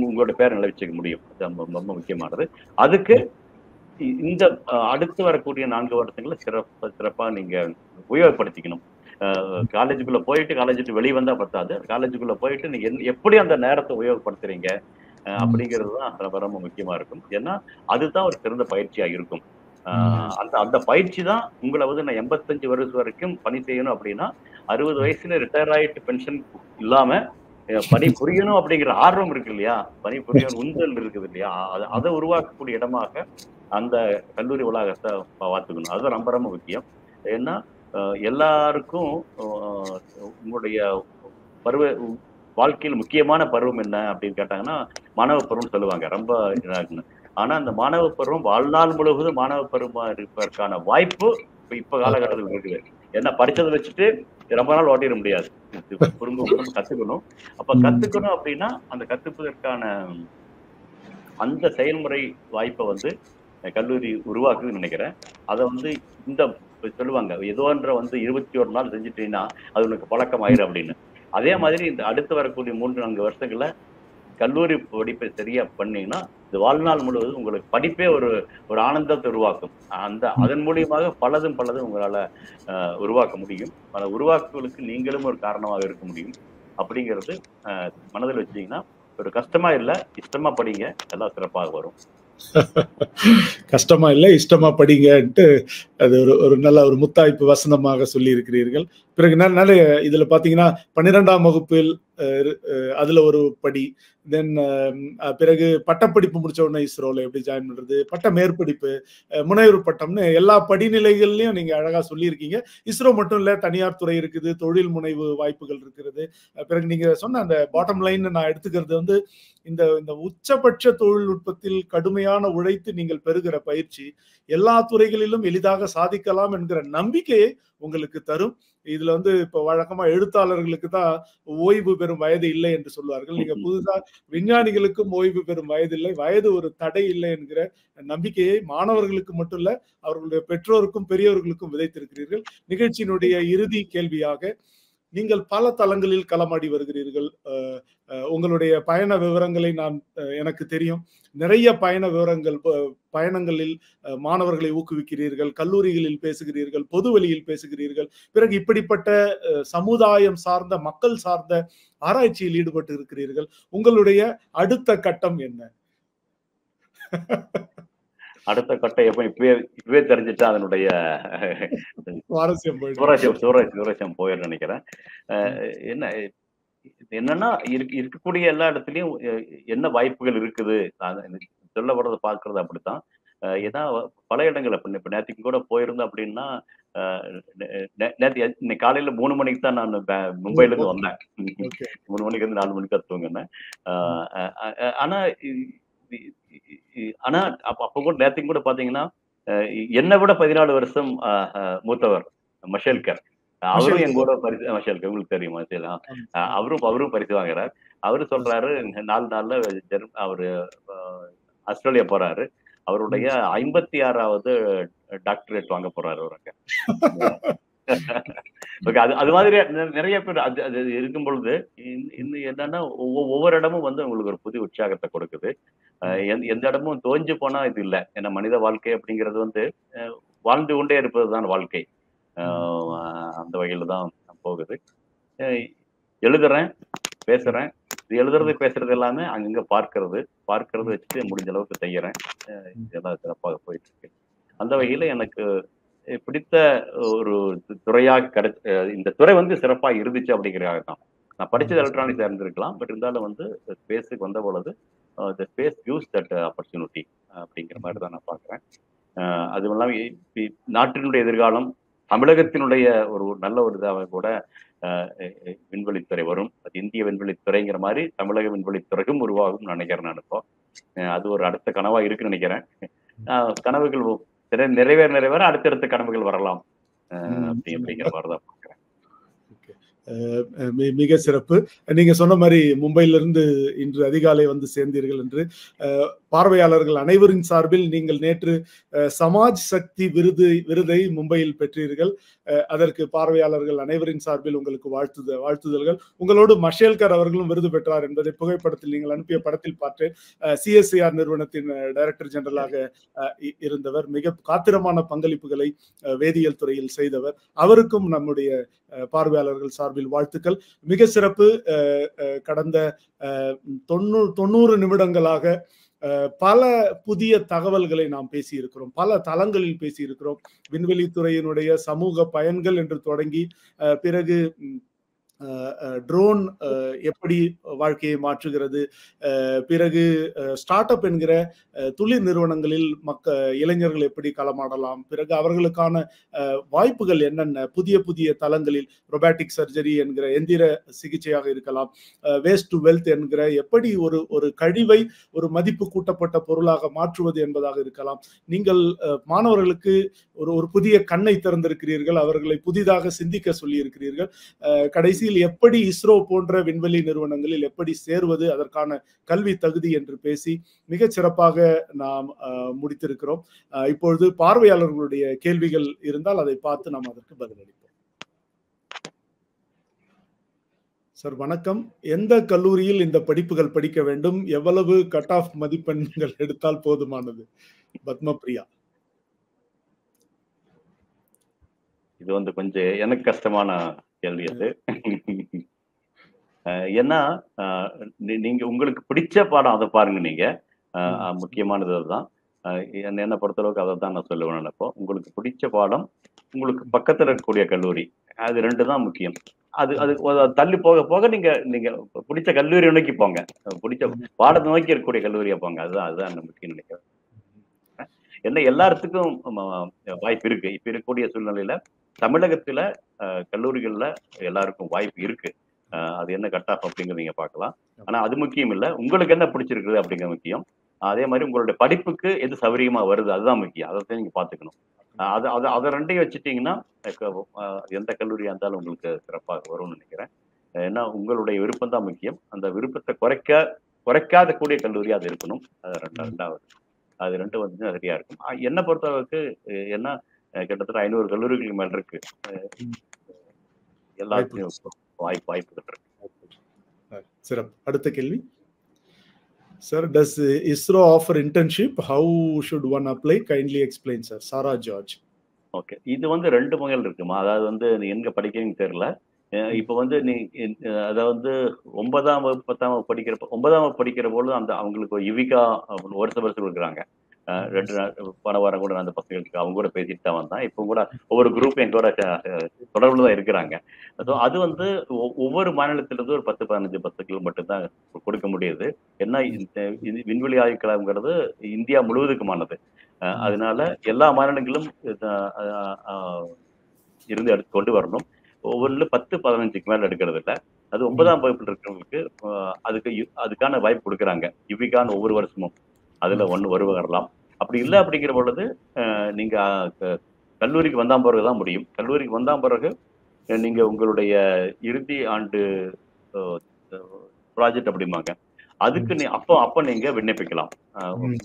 உங்களோட பேரை நிலைவச்சுக்க முடியும். அது ரொம்ப முக்கியமானது. அதுக்கு இந்த அடுத்து வரக்கூடிய 4 வருஷங்களை சிறப்பா நீங்க உபயோகப்படுத்திக்கணும். காலேஜுக்குள்ள போயிட்டு காலேஜுக்கு வெளியே வந்தா பத்தாது, காலேஜுக்குள்ள போயிட்டு நீங்க எப்படி அந்த நேரத்தை உபயோகப்படுத்துறீங்க அப்படிங்கிறது தான் ரொம்ப முக்கியமா இருக்கும். ஏன்னா அதுதான் ஒரு சிறந்த பயிற்சியா இருக்கும். அந்த பயிற்சி தான் உங்களை வந்து நான் 85 வருஷம் வரைக்கும் பணி செய்யணும் அப்படின்னா 60 வயசுல ரிட்டையர் ஆயிட்டு பென்ஷன் இல்லாம பணி புரியணும் அப்படிங்கிற ஆர்வம் இருக்கு இல்லையா, பணி புரியணும் உந்தல் இருக்குது இல்லையா, அதை உருவாக்கக்கூடிய இடமாக அந்த கல்லூரி வளாகத்தை பார்த்துக்கணும். அதுதான் ரொம்ப ரொம்ப முக்கியம். ஏன்னா எல்லாருக்கும் உங்களுடைய பருவ வாழ்க்கையில் முக்கியமான பருவம் என்ன அப்படின்னு கேட்டாங்கன்னா மாணவ பருவம்னு சொல்லுவாங்க, ரொம்ப இதாகுன்னு. ஆனா அந்த மாணவ பருவம் வாழ்நாள் முழுவதும் மாணவ பருவமா இருப்பதற்கான வாய்ப்பு இப்ப காலகட்டத்தில் இருக்குது. ஏன்னா படிச்சதை வச்சுட்டு ரொம்ப நாள் ஓட்டிட முடியாது, கத்துக்கணும். அப்ப கத்துக்கணும் அப்படின்னா அந்த கத்துப்பதற்கான அந்த செயல்முறை வாய்ப்பை வந்து கல்லூரி உருவாக்குதுன்னு நினைக்கிறேன். அதை வந்து இந்த சொல்லுவாங்க ஏதோன்ற வந்து 21 நாள் செஞ்சுட்டீங்கன்னா அது உனக்கு பழக்கம் ஆயிரும் அப்படின்னு. அதே மாதிரி இந்த அடுத்து வரக்கூடிய 3-4 வருஷங்கள்ல கல்லூரி படிப்பை சரியா பண்ணீங்கன்னா இந்த வாழ்நாள் முழுவதும் உங்களுக்கு படிப்பே ஒரு ஆனந்தத்தை உருவாக்கும். அதன் மூலியமாக பலதும் உங்களால உருவாக்க முடியும். பல உருவாக்குகளுக்கு நீங்களும் ஒரு காரணமாக இருக்க முடியும். அப்படிங்கிறது மனதில் வச்சீங்கன்னா ஒரு கஷ்டமா இல்லை, இஷ்டமா படிங்க, எல்லாம் சிறப்பாக வரும். கஷ்டமா இல்லை, இஷ்டமா படிங்கன்ட்டு அது ஒரு நல்ல ஒரு முத்தாய்ப்பு வசனமாக சொல்லி இருக்கிறீர்கள். பிறகு நிறைய இதுல பாத்தீங்கன்னா 12ஆம் வகுப்பில் அதுல ஒரு படி, தென் பிறகு பட்டப்படிப்பு முடிச்ச உடனே இஸ்ரோல எப்படி ஜாயின் பண்றது, பட்ட மேற்படிப்பு, முனைவர் பட்டம்னு எல்லா படிநிலைகள்லயும் நீங்க அழகா சொல்லியிருக்கீங்க. இஸ்ரோ மட்டும் இல்ல, தனியார் துறை இருக்குது, தொழில் முனைவு வாய்ப்புகள் இருக்கிறது. பிறகு நீங்க சொன்ன அந்த பாட்டம் லைன் நான் எடுத்துக்கிறது வந்து இந்த உச்சபட்ச தொழில்நுட்பத்தில் கடுமையான உழைத்து நீங்கள் பெறுகிற பயிற்சி எல்லா துறைகளிலும் எளிதாக சாதிக்கலாம் என்கிற நம்பிக்கையை உங்களுக்கு தரும். இதுல வந்து இப்ப வழக்கமா எழுத்தாளர்களுக்கு தான் ஓய்வு பெறும் வயது இல்லை என்று சொல்வார்கள். நீங்க புதுசா விஞ்ஞானிகளுக்கும் ஓய்வு பெறும் வயது இல்லை, வயது ஒரு தடை இல்லை என்கிற நம்பிக்கையை மாணவர்களுக்கு மட்டும் இல்ல அவர்களுடைய பெற்றோருக்கும் பெரியவர்களுக்கும் விதைத்திருக்கிறீர்கள். நிகழ்ச்சியினுடைய இறுதி கேள்வியாக, நீங்கள் பல தளங்களில் களமாடி வருகிறீர்கள். உங்களுடைய பயண விவரங்களை எனக்கு தெரியும். நிறைய பயண விவரங்கள், பயணங்களில் மாணவர்களை ஊக்குவிக்கிறீர்கள், கல்லூரிகளில் பேசுகிறீர்கள், பொது வெளியில் பேசுகிறீர்கள். பிறகு இப்படிப்பட்ட சமுதாயம் சார்ந்த, மக்கள் சார்ந்த ஆராய்ச்சியில் ஈடுபட்டு இருக்கிறீர்கள். உங்களுடைய அடுத்த கட்டம் என்ன? அடுத்த கட்டம் இப்பவே தெரிஞ்சுட்டா அதனுடைய சுவாரஸ்யம் போயிடும் நினைக்கிறேன். என்னன்னா இருக்கக்கூடிய எல்லா இடத்துலயும் என்ன வாய்ப்புகள் இருக்குது சொல்லப்படுறத பாக்குறது அப்படித்தான். ஏன்னா பல இடங்கள் இப்ப நேற்றுக்கு கூட போயிருந்தேன் அப்படின்னா, இன்னைக்கு காலையில 3 மணிக்கு தான் நான் மும்பைல இருந்து வந்தேன். 3 மணிக்கு இருந்து 4 மணிக்கு தூங்கினேன். ஆனா அப்ப கூட நேற்றுக்கு கூட பாத்தீங்கன்னா என்னை விட 14 வருஷம் மூத்தவர் மஷேல்கர், அவரும் எங்கூட பரிசு மஷால் உங்களுக்கு தெரியும் மஷால். அவரும் பரிசு வாங்குறார். அவரு சொல்றாரு 4 நாள்ல அவரு ஆஸ்திரேலியா போறாரு. அவருடைய 56வது டாக்டரேட் வாங்க போறாரு அவருங்க. ஓகே. அது மாதிரி நிறைய பேர் அது அது இருக்கும் பொழுது இன்னும் என்னன்னா ஒவ்வொரு இடமும் வந்து உங்களுக்கு ஒரு புதிய உற்சாகத்தை கொடுக்குது. எந்த இடமும் தோஞ்சு போனா இது இல்லை. ஏன்னா மனித வாழ்க்கை அப்படிங்கிறது வந்து வாழ்ந்து கொண்டே இருப்பதுதான் வாழ்க்கை. அந்த வகையில தான் போகுது. எழுதுறேன், பேசுறேன். இது எழுதுறது பேசுறது எல்லாமே அங்கங்க பார்க்கறது வச்சுட்டு முடிஞ்ச அளவுக்கு செய்யறேன். இதெல்லாம் சிறப்பாக போயிட்டு இருக்கு. அந்த வகையில எனக்கு பிடித்த ஒரு துறையாக இந்த துறை வந்து சிறப்பா இருந்துச்சு அப்படிங்கிறதாக தான். நான் படிச்சது எலக்ட்ரானிக்ஸா இருந்திருக்கலாம். பட் இருந்தாலும் வந்து ஸ்பேஸுக்கு வந்த பொழுது the space gives that opportunity அப்படிங்கிற மாதிரி தான் நான் பார்க்குறேன். அதுவும் இல்லாமல் நாட்டினுடைய எதிர்காலம் தமிழகத்தினுடைய ஒரு நல்ல ஒரு இதாக கூட விண்வெளித்துறை வரும். அது இந்திய விண்வெளித்துறைங்கிற மாதிரி தமிழக விண்வெளித்துறையும் உருவாகும் நினைக்கிறேன். நான் இப்போ அது ஒரு அடுத்த கனவா இருக்குன்னு நினைக்கிறேன். கனவுகள் நிறைவேற அடுத்தடுத்த கனவுகள் வரலாம் அப்படிங்கிற மாதிரிதான் பார்க்கிறேன். மிக சிறப்பு. நீங்க சொன்ன மாதிரி மும்பையிலிருந்து இன்று அதிகாலை வந்து சேர்ந்தீர்கள் என்று பார்வையாளர்கள் அனைவரின் சார்பில் நீங்கள் நேற்று சமாஜ் சக்தி விருதை மும்பையில் பெற்றீர்கள். அதற்கு பார்வையாளர்கள் அனைவரின் சார்பில் உங்களுக்கு வாழ்த்துதல்கள். உங்களோடு மஷேல்கர் அவர்களும் விருது பெற்றார் என்பதை புகைப்படத்தில் நீங்கள் அனுப்பிய படத்தில் பார்த்து சிஎஸ்ஐஆர் நிறுவனத்தின் டைரக்டர் ஜெனரலாக இருந்தவர். மிக காத்திரமான பங்களிப்புகளை வேதியியல் துறையில் செய்தவர். அவருக்கும் நம்முடைய பார்வையாளர்கள் சார்பில் வாழ்த்துக்கள். மிக சிறப்பு. கடந்த 90 நிமிடங்களாக பல புதிய தகவல்களை நாம் பேசியிருக்கிறோம். பல தளங்களில் பேசியிருக்கிறோம். விண்வெளித்துறையினுடைய சமூக பயன்கள் என்று தொடங்கி பிறகு ட்ரோன் எப்படி வாழ்க்கையை மாற்றுகிறது, பிறகு ஸ்டார்ட் அப் என்கிற தொழில் நிறுவனங்களில் இளைஞர்கள் எப்படி களமாடலாம், பிறகு அவர்களுக்கான வாய்ப்புகள் என்னென்ன, புதிய புதிய தளங்களில் ரொபாட்டிக் சர்ஜரி என்கிற எந்திர சிகிச்சையாக இருக்கலாம், வேஸ்ட் டு வெல்த் என்கிற எப்படி ஒரு கழிவை ஒரு மதிப்பு கூட்டப்பட்ட பொருளாக மாற்றுவது என்பதாக இருக்கலாம். நீங்கள் மாணவர்களுக்கு ஒரு புதிய கண்ணை திறந்திருக்கிறீர்கள். அவர்களை புதிதாக சிந்திக்க சொல்லி இருக்கிறீர்கள். கடைசியில் எப்படி இஸ்ரோ போன்ற விண்வெளி நிறுவனங்களில் எப்படி சேர்வது, அதற்கான கல்வி தகுதி என்று பேசி மிகச் சிறப்பாக நாம் முடித்திருக்கிறோம். இப்பொழுது பார்வையாளர்களுடைய கேள்விகள் இருந்தால் அதை பார்த்து நாம் அதற்கு பதிலளிப்போம். சார் வணக்கம். எந்த கல்லூரியில் இந்த படிப்புகள் படிக்க வேண்டும்? எவ்வளவு கட் ஆஃப் மதிப்பெண்கள் எடுத்தால் போதுமானது? பத்மபிரியா. இது வந்து கொஞ்சம் எனக்கு கஷ்டமான கேள்வி அது. ஏன்னா நீங்க உங்களுக்கு பிடிச்ச பாடம் அதை பாருங்க. நீங்க முக்கியமானது அதுதான். என்ன பொறுத்தளவுக்கு அதை தான் நான் சொல்லுவேன். நினைப்போம் உங்களுக்கு பிடிச்ச பாடம், உங்களுக்கு பக்கத்துல இருக்கக்கூடிய கல்லூரி, அது 2 தான் முக்கியம். அது தள்ளி போக போக நீங்க பிடிச்ச கல்லூரியை நோக்கி போங்க. பிடிச்ச பாடத்தை நோக்கி இருக்கக்கூடிய கல்லூரியா போங்க. அதுதான் முக்கியம் நினைக்கிறேன். என்ன எல்லாத்துக்கும் வாய்ப்பு இருக்கு. இப்ப இருக்கக்கூடிய சூழ்நிலையில தமிழகத்துல கல்லூரிகள்ல எல்லாருக்கும் வாய்ப்பு இருக்கு. அது என்ன கட் ஆஃப் அப்படிங்கிறது நீங்க பார்க்கலாம். ஆனா அது முக்கியம் இல்ல. உங்களுக்கு என்ன பிடிச்சிருக்குது அப்படிங்கிற முக்கியம். அதே மாதிரி உங்களுடைய படிப்புக்கு எது சௌகரியமா வருது அதுதான் முக்கியம். அதை நீங்க பாத்துக்கணும். அதை 2ஐயும் வச்சுட்டீங்கன்னா எந்த கல்லூரியா இருந்தாலும் உங்களுக்கு சிறப்பாக வரும்னு நினைக்கிறேன். ஏன்னா உங்களுடைய விருப்பம் தான் முக்கியம். அந்த விருப்பத்தை குறைக்காத கூடிய கல்லூரியா அது இருக்கணும். அது 2வது. அது 2 வந்து சரியா இருக்கும். என்ன பொறுத்தளவுக்கு என்ன கிட்டத்தட்ட 500 கல்லூரிகளுக்கு மேல இருக்கு. எல்லாத்தையும் வாய்ப்புகள் இருக்கு. சிறப்பு. அடுத்த கேள்வி. Sir, does ISRO offer internship? How should one apply? Kindly explain, sir. Sarah George. Okay. இது வந்து 2 வகைகள் இருக்குமா. அதாவது வந்து நீ எங்க படிக்கிறீங்கன்னு தெரியல. இப்ப வந்து நீ அதாவது 9ஆம் வகுப்பு 10ஆம் வகுப்பு படிக்கிற பொழுது அந்த அவங்களுக்கு யுவிகா வருஷம் கொடுக்குறாங்க. 2 போன வாரம் கூட அந்த பசங்களுக்கு அவங்க கூட பேசிட்டு தான் வந்தான். இப்போ கூட ஒவ்வொரு குரூப் எங்கூட தொடர்புல தான் இருக்கிறாங்க. அது வந்து ஒவ்வொரு மாநிலத்திலிருந்து ஒரு 10-15 பஸ்ஸுகள் மட்டும்தான் கொடுக்க முடியுது. ஏன்னா விண்வெளி ஆய்வுக்களம்ங்கிறது இந்தியா முழுவதுக்குமானது. அதனால எல்லா மாநிலங்களும் இருந்து எடுத்து கொண்டு வரணும். ஒவ்வொன்றுல 10-15க்கு மேல எடுக்கிறது இல்லை. அது 9ஆம் வகுப்பில் இருக்கிறவங்களுக்கு அதுக்கான வாய்ப்பு கொடுக்குறாங்க. யுவிகான்னு ஒவ்வொரு வருஷமும் அதுல வரலாம். அப்படி இல்லை அப்படிங்கிற பொழுது நீங்க கல்லூரிக்கு வந்தா பிறகுதான் முடியும். கல்லூரிக்கு வந்தா பிறகு நீங்க உங்களுடைய இறுதி ஆண்டு ப்ராஜெக்ட் அப்படிம்பாங்க. அதுக்கு அப்ப நீங்க விண்ணப்பிக்கலாம்.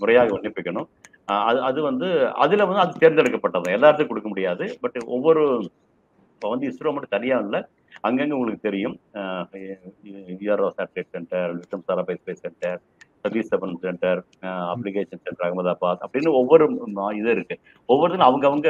முறையாக விண்ணப்பிக்கணும். அது அது வந்து அதுல வந்து அது தேர்ந்தெடுக்கப்பட்டது. எல்லாத்துக்கும் கொடுக்க முடியாது. பட் ஒவ்வொரு இப்போ வந்து இஸ்ரோ மட்டும் தனியா இல்ல. அங்கங்க உங்களுக்கு தெரியும். ERO satellite centre, Vikram Sarabhai space centre, Satish Dhawan centre, application centre Ahmedabad அப்படின்னு ஒவ்வொரு இது இருக்கு. ஒவ்வொருத்தரும் அவங்கவங்க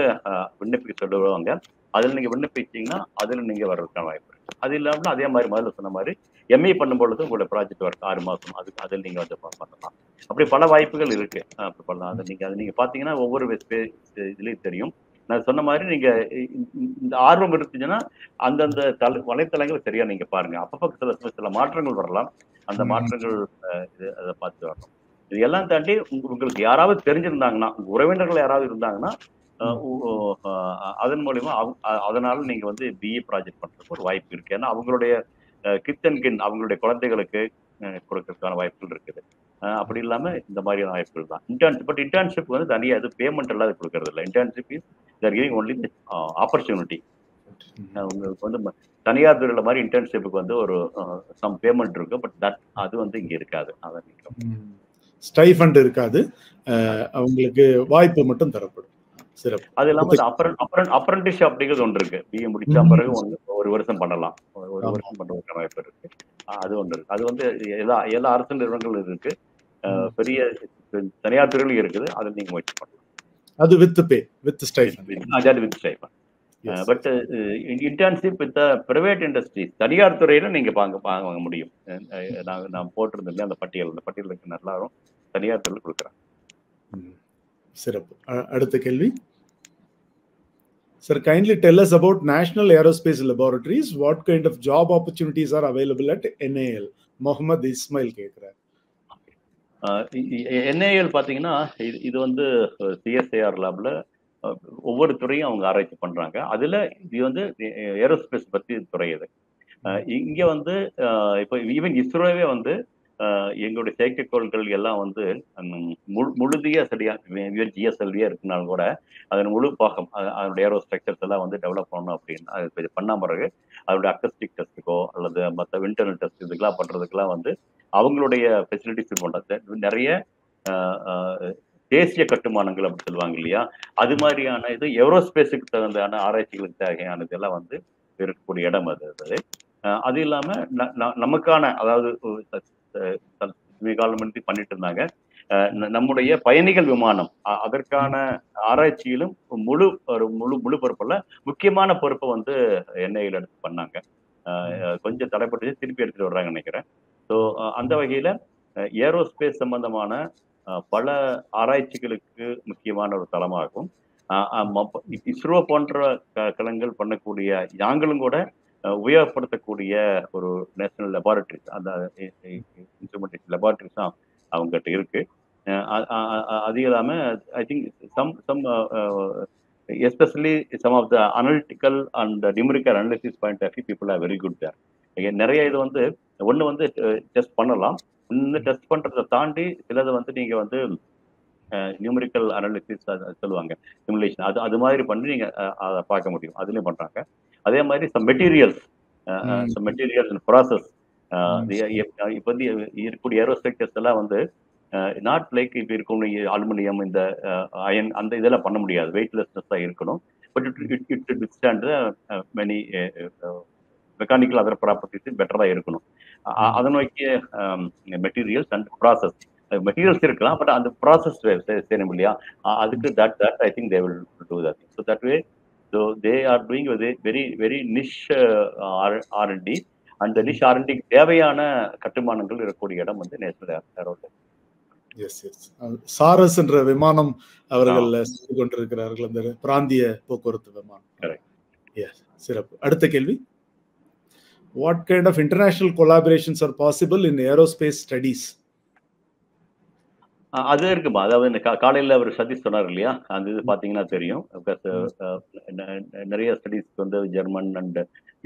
விண்ணப்பிக்க சொல்லுவாங்க. அதுல நீங்க விண்ணப்பிச்சீங்கன்னா அதுல நீங்க வர்றதுக்கான வாய்ப்பு இருக்கு. அது இல்லாம அதே மாதிரி முதல்ல சொன்ன மாதிரி எம்ஏ பண்ணும்பொழுது உங்களோட ப்ராஜெக்ட் ஒர்க் 6 மாசம் அதுக்கு அதில் நீங்க வந்து பண்ணலாம். அப்படி பல வாய்ப்புகள் இருக்கு. அப்படி பண்ணலாம். அதை நீங்க பாத்தீங்கன்னா ஒவ்வொரு இதுலயும் தெரியும். நான் சொன்ன மாதிரி நீங்க இந்த ஆர்வம் இருந்துச்சுன்னா அந்தந்த வலைத்தளங்களை சரியா நீங்க பாருங்க. அப்பப்ப சில மாற்றங்கள் வரலாம். அந்த மாற்றங்கள் அதை பார்த்து வரணும். இது எல்லாம் தாண்டி உங்களுக்கு யாராவது தெரிஞ்சிருந்தாங்கன்னா உறவினர்கள் யாராவது இருந்தாங்கன்னா அதன் மூலியமா அதனால நீங்க வந்து பிஏ ப்ராஜெக்ட் பண்றதுக்கு ஒரு வாய்ப்பு இருக்கு. ஏன்னா அவங்களுடைய கித்தன்கின் அவங்களுடைய குழந்தைகளுக்கு கொடுக்கறதுக்கான வாய்ப்புகள் இருக்குது. அப்படி இல்லாம இந்த மாதிரியான வாய்ப்புகள் தான். இன்டர்ன்ஷிப் வந்து தனியாக அது பேமெண்ட் எல்லாம் கொடுக்கறது இல்லை. Internship is giving only opportunity. உங்களுக்கு வந்து தனியார் துறையில மாதிரி இன்டர்ன்ஷிப்புக்கு வந்து ஒரு சம் பேமெண்ட் இருக்கு. பட் அது வந்து இங்க இருக்காது. அதான் ஸ்டைஃபண்ட் இருக்காது. அவங்களுக்கு வாய்ப்பு மட்டும் தரப்படும். சிறப்பு. அது இல்லாம அப்ரண்டிஸ் அப்படிங்கிறது ஒன்று இருக்கு. பிஏ முடிச்ச பிறகு ஒரு வருஷம் பண்ணலாம். ஒரு வருஷம் பண்றதுக்கான வாய்ப்பு இருக்கு. அது ஒன்று இருக்கு. அது வந்து எல்லா அரசு நிறுவனங்கள் இருக்கு. பெரிய தனியார் துறையிலும் இருக்குது. அதை நீங்க முயற்சி பண்ணலாம். அது with pay with stipend. With stipend. But internship with private industry தனியார் துறையில நீங்க வாங்க முடியும். நான் போட்டிருந்தேன் அந்த பட்டியலுக்கு நல்லாரும் தனியார் துறையில் கொடுக்குறேன். சிறப்பு. அடுத்த கேள்வி. Sir, kindly tell us about National Aerospace Laboratories. What kind of job opportunities are available at NAL? Mohammed Ismail கேக்குறார். NAL பாத்தீங்கன்னா இது வந்து CSIR லேப்ல ஒவ்வொரு துறையும் அவங்க ஆராய்ச்சி பண்றாங்க. அதுல இது வந்து ஏரோஸ்பேஸ் பத்தி துறை இது. இங்க வந்து இப்போ ஈவன் இஸ்ரோவே வந்து எங்களுடைய செயற்கைக்கோள்கள் எல்லாம் வந்து முழுதியா சரியா ஜிஎஸ்எல்வியா இருக்குனாலும் கூட அதன் முழு பாகம் அதனுடைய ஏரோ ஸ்ட்ரக்சர்ஸ் எல்லாம் வந்து டெவலப் பண்ணணும் அப்படின்னு அது பண்ண பிறகு அதோடைய அக்கஸ்டிக் டெஸ்ட்டுக்கோ அல்லது மற்ற இன்டர்னல் டெஸ்ட் இதுக்கெல்லாம் பண்றதுக்கெல்லாம் வந்து அவங்களுடைய ஃபெசிலிட்டிஸ் பண்றது நிறைய தேசிய கட்டுமானங்கள் அப்படி சொல்லுவாங்க இல்லையா, அது மாதிரியான இது ஏரோஸ்பேஸுக்கு தகுந்தான ஆராய்ச்சிகளுக்கு தேவையானது எல்லாம் வந்து இருக்கக்கூடிய இடம் அது. அது இல்லாம நமக்கான அதாவது காலமன்றி பண்ணிட்டு இருந்தாங்க. நம்முடைய பயணிகள் விமானம் அதற்கான ஆராய்ச்சியிலும் முழு பொறுப்புல முக்கியமான பொறுப்பை வந்து NAL எடுத்து பண்ணாங்க. கொஞ்சம் தடைப்பட்டு திருப்பி எடுத்துட்டு வர்றாங்கன்னு நினைக்கிறேன். ஸோ அந்த வகையில ஏரோஸ்பேஸ் சம்பந்தமான பல ஆராய்ச்சிகளுக்கு முக்கியமான ஒரு தளமாகும். இஸ்ரோ போன்ற களங்கள் பண்ணக்கூடிய யாங்களும் கூட உபயோகப்படுத்தக்கூடிய ஒரு நேஷனல் லெபார்டரிஸ் அந்த இன்ஸ்ட்ருமெண்டேஷன் லெபார்டரிஸ் தான் அவங்ககிட்ட இருக்கு. அது இல்லாம I think some especially some of the analytical and numerical analysis point of view people are very good there. நிறைய இது வந்து ஒன்று வந்து டெஸ்ட் பண்ணலாம். இன்னும் டெஸ்ட் பண்றதை தாண்டி சிலது வந்து நீங்க வந்து நியூமரிக்கல் அனாலிசிஸ் சொல்லுவாங்க, சிமுலேஷன், அது மாதிரி பண்ணி நீங்க அதை பார்க்க முடியும். அதுலயும் பண்றாங்க. அதே மாதிரி மெட்டீரியல்ஸ் ப்ராசஸ் இப்போ வந்து இருக்கக்கூடிய ஏரோஸ்ட்ரக்சர்ஸ் எல்லாம் வந்து நாட் லைக் இப்போ இருக்கும் அலுமினியம் இந்த அயன் அந்த இதெல்லாம் பண்ண முடியாது. வெயிட்லெஸ்னஸ் தான் இருக்கணும். But it withstand many mechanical other properties பெட்டரா இருக்கணும். அதை நோக்கிய மெட்டீரியல்ஸ் அண்ட் ப்ராசஸ் மெட்டீரியல்ஸ் இருக்கலாம். பட் அந்த ப்ராசஸ் செய்யணும் இல்லையா, அதுக்கு that I think they will do that. So that way so they are doing very very Nish R&D. அந்த நிஷ் R&Dக்கு தேவையான கட்டுமானங்கள் இருக்கக்கூடிய இடம் வந்து நேஷனல் ஏரோஸ்பேஸ். சாரஸ் என்ற விமானம் அவர்கள் செய்து கொண்டிருக்கிறார்கள், அந்த பிராந்திய போக்குவரத்து விமானம். சிறப்பு. அடுத்த கேள்வி. What kind of international collaborations are possible in aerospace studies? அது இருக்குமா, அதாவது இந்த காலையில் அவர் சதீஷ் சொன்னார் இல்லையா, அந்த இது பார்த்தீங்கன்னா தெரியும். நிறைய ஸ்டடீஸ்க்கு வந்து German and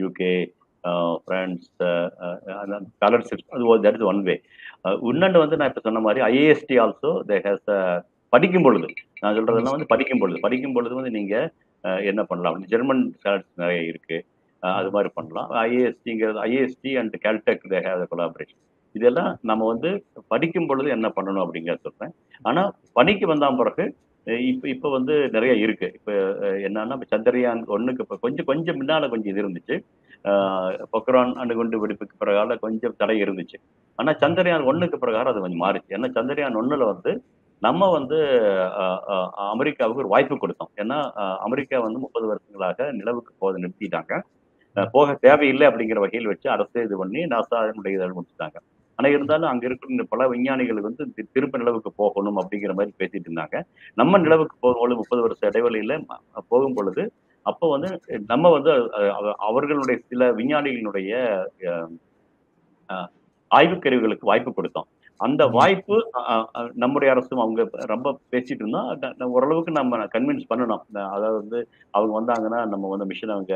UK, France, scholarships that is one way. இன்னொன்று வந்து நான் இப்போ சொன்ன மாதிரி IAST ஆல்சோ தே ஹேஸ் படிக்கும் பொழுது நான் சொல்றதெல்லாம் வந்து படிக்கும் பொழுது வந்து நீங்க என்ன பண்ணலாம். ஜெர்மன் ஸ்காலர்ஷிப் நிறைய இருக்கு. அது மாதிரி பண்ணலாம். IAST and Caltech they have collaboration. இதெல்லாம் நம்ம வந்து படிக்கும் பொழுது என்ன பண்ணணும் அப்படிங்கிறத சொல்றேன். ஆனா பணிக்கு வந்தா பிறகு இப்ப வந்து நிறைய இருக்கு. இப்ப என்னன்னா சந்திரயான் 1க்கு இப்ப கொஞ்சம் கொஞ்சம் முன்னால கொஞ்சம் இது இருந்துச்சு. பொக்ரான் அணுகுண்டு வெடிப்புக்கு பிறகால கொஞ்சம் தடை இருந்துச்சு. ஆனா சந்திரயான் 1க்கு பிரகாரம் அது கொஞ்சம் மாறிச்சு. ஏன்னா சந்திரயான் 1ல வந்து நம்ம வந்து அ அ அமெரிக்காவுக்கு ஒரு வாய்ப்பு கொடுத்தோம். ஏன்னா அமெரிக்கா வந்து 30 வருஷங்களாக நிலவுக்கு போவத நிறுத்திட்டாங்க. போக தேவையில்லை அப்படிங்கிற வகையில் வச்சு அரசே இது பண்ணி நாசாவினுடைய இதை முடிச்சுட்டாங்க. ஆனா இருந்தாலும் அங்க இருக்கிற பல விஞ்ஞானிகள் வந்து திரும்ப நிலவுக்கு போகணும் அப்படிங்கிற மாதிரி பேசிட்டு இருந்தாங்க. நம்ம நிலவுக்கு போகும்பொழுது 30 வருஷ இடைவெளியில போகும் பொழுது, அப்போ வந்து நம்ம வந்து அவர்களுடைய சில விஞ்ஞானிகளுடைய அ அ ஆய்வுக் கருவிகளுக்கு வாய்ப்பு கொடுத்தோம். அந்த வாய்ப்பு நம்முடைய அரசும் அவங்க ரொம்ப பேசிட்டு இருந்தோம். ஓரளவுக்கு நம்ம கன்வின்ஸ் பண்ணணும். அதாவது வந்து அவங்க வந்தாங்கன்னா, நம்ம வந்து மிஷின அவங்க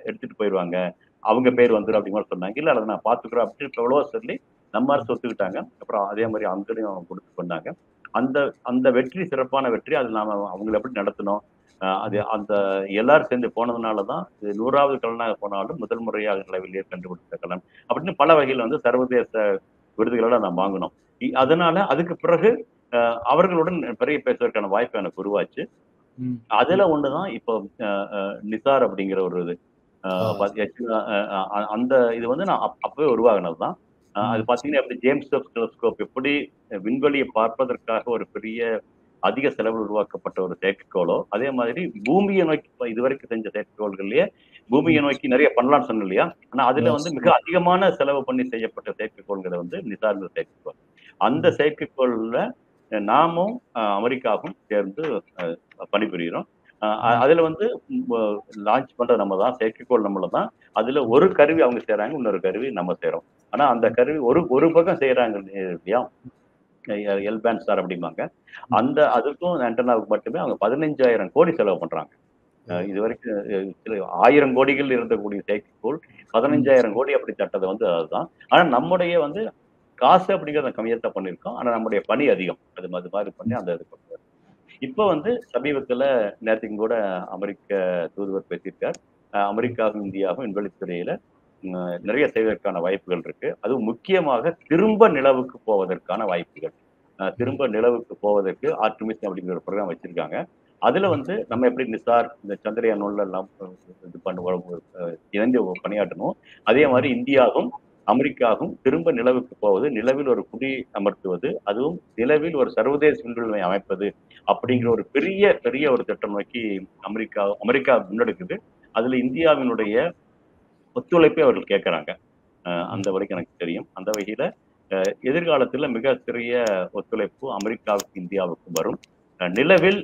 எடுத்துட்டு போயிருவாங்க. அவங்க பேர் வந்துரும் அப்படிங்கிற மாரி சொன்னாங்க. இல்ல அத நான் பார்த்துக்கிறோம் அப்படின்னு எவ்வளவோ சொல்லி நம்ம அரசு ஒத்துக்கிட்டாங்க. அப்புறம் அதே மாரி அங்கயும் குடுத்து பண்ணாங்க. அந்த அந்த வெற்றி சிறப்பான வெற்றி. அது நாம அவங்கள எப்படி நடத்தணும்? அது அந்த எல்லாரும் சேர்ந்து போனதுனால தான் இது 100வது கலனாக போனாலும் முதல் முறையாக நிலவிலேயே கண்டுபிடித்த கலன். அப்படின்னு பல வகையில வந்து சர்வதேச விருதுகள நான் வாங்குனோம். அதனால அதுக்கு பிறகு அ அவர்களுடன் பெரிய பேசுவதற்கான வாய்ப்பு எனக்கு உருவாச்சு. அதுல ஒண்ணுதான் இப்போ அ அ நிசார் அப்படிங்கிற ஒரு இது. பாத்தீங்கன்னா அந்த இது வந்து நான் அப்பவே உருவாகுனது தான். அது பார்த்தீங்கன்னா, எப்படி ஜேம்ஸ் வெப் டெலஸ்கோப் எப்படி விண்வெளியை பார்ப்பதற்காக ஒரு பெரிய அதிக செலவில் உருவாக்கப்பட்ட ஒரு செயற்கைக்கோளோ, அதே மாதிரி பூமியை நோக்கி இதுவரைக்கும் செஞ்ச செயற்கைக்கோள்கள்லயே பூமியை நோக்கி நிறைய பண்ணலாம்னு சொன்னேன் இல்லையா? ஆனா அதுல வந்து மிக அதிகமான செலவு பண்ணி செய்யப்பட்ட செயற்கைக்கோள்கள் வந்து நிசார்ந்த செயற்கைக்கோள். அந்த செயற்கைக்கோள்ல நாமும் அமெரிக்காவும் சேர்ந்து பணிபுரிகிறோம். அதுல வந்து லான்ச் பண்றது நம்ம தான். செயற்கைக்கோள் நம்மள தான். அதுல ஒரு கருவி அவங்க செய்றாங்க. இன்னொரு கருவி நம்ம செய்றோம். ஆனா அந்த கருவி ஒரு ஒரு பக்கம் செய்றாங்க இல்லையா? எல் பேண்ட் ஸ்டார் அப்படிம்பாங்க. அதுக்கும் ஆண்டனாவுக்கு மட்டுமே அவங்க 15,000 கோடி செலவு பண்றாங்க. இதுவரைக்கும் 1000 கோடிகள் இருந்தக்கூடிய செயற்கைக்கோள் 15,000 கோடி அப்படி தட்டது வந்து அதுதான். ஆனா நம்முடைய வந்து காசு அப்படிங்கிறத கம்மியா தான் பண்ணியிருக்கோம். ஆனா நம்முடைய பணி அதிகம். அது மாதிரி பண்ணி அந்த இது கொண்டு வரோம். இப்ப வந்து சமீபத்துல நேத்தைக்கும் கூட அமெரிக்க தூதுவர் பேசியிருக்கார். அமெரிக்காவும், இந்தியாவும் விண்வெளித்துறையில நிறைய செய்வதற்கான வாய்ப்புகள் இருக்கு. அதுவும் முக்கியமாக திரும்ப நிலவுக்கு போவதற்கான வாய்ப்புகள். திரும்ப நிலவுக்கு போவதற்கு ஆர்டிமிஸ் அப்படிங்கிற ஒரு ப்ரோகிராம் வச்சிருக்காங்க. அதுல வந்து நம்ம எப்படி நிசார், இந்த சந்திரயான் 1ல எல்லாம் இது பண்ணுவோம் இணைந்து பணியாற்றணும். அதே மாரி இந்தியாவும், அமெரிக்காவும் திரும்ப நிலவுக்கு போவது, நிலவில் ஒரு குடி அமர்த்துவது, அதுவும் நிலவில் ஒரு சர்வதேச விண்வெளி மையம் அமைப்பது அப்படிங்கிற ஒரு பெரிய பெரிய ஒரு திட்டம் நோக்கி அமெரிக்கா முன்னெடுக்குது. அதுல இந்தியாவினுடைய ஒத்துழைப்பை அவர்கள் கேட்கறாங்க. அந்த வரைக்கும் எனக்கு தெரியும். அந்த வகையில எதிர்காலத்துல மிக சிறிய ஒத்துழைப்பு அமெரிக்காவுக்கும், இந்தியாவுக்கும் வரும். நிலவில்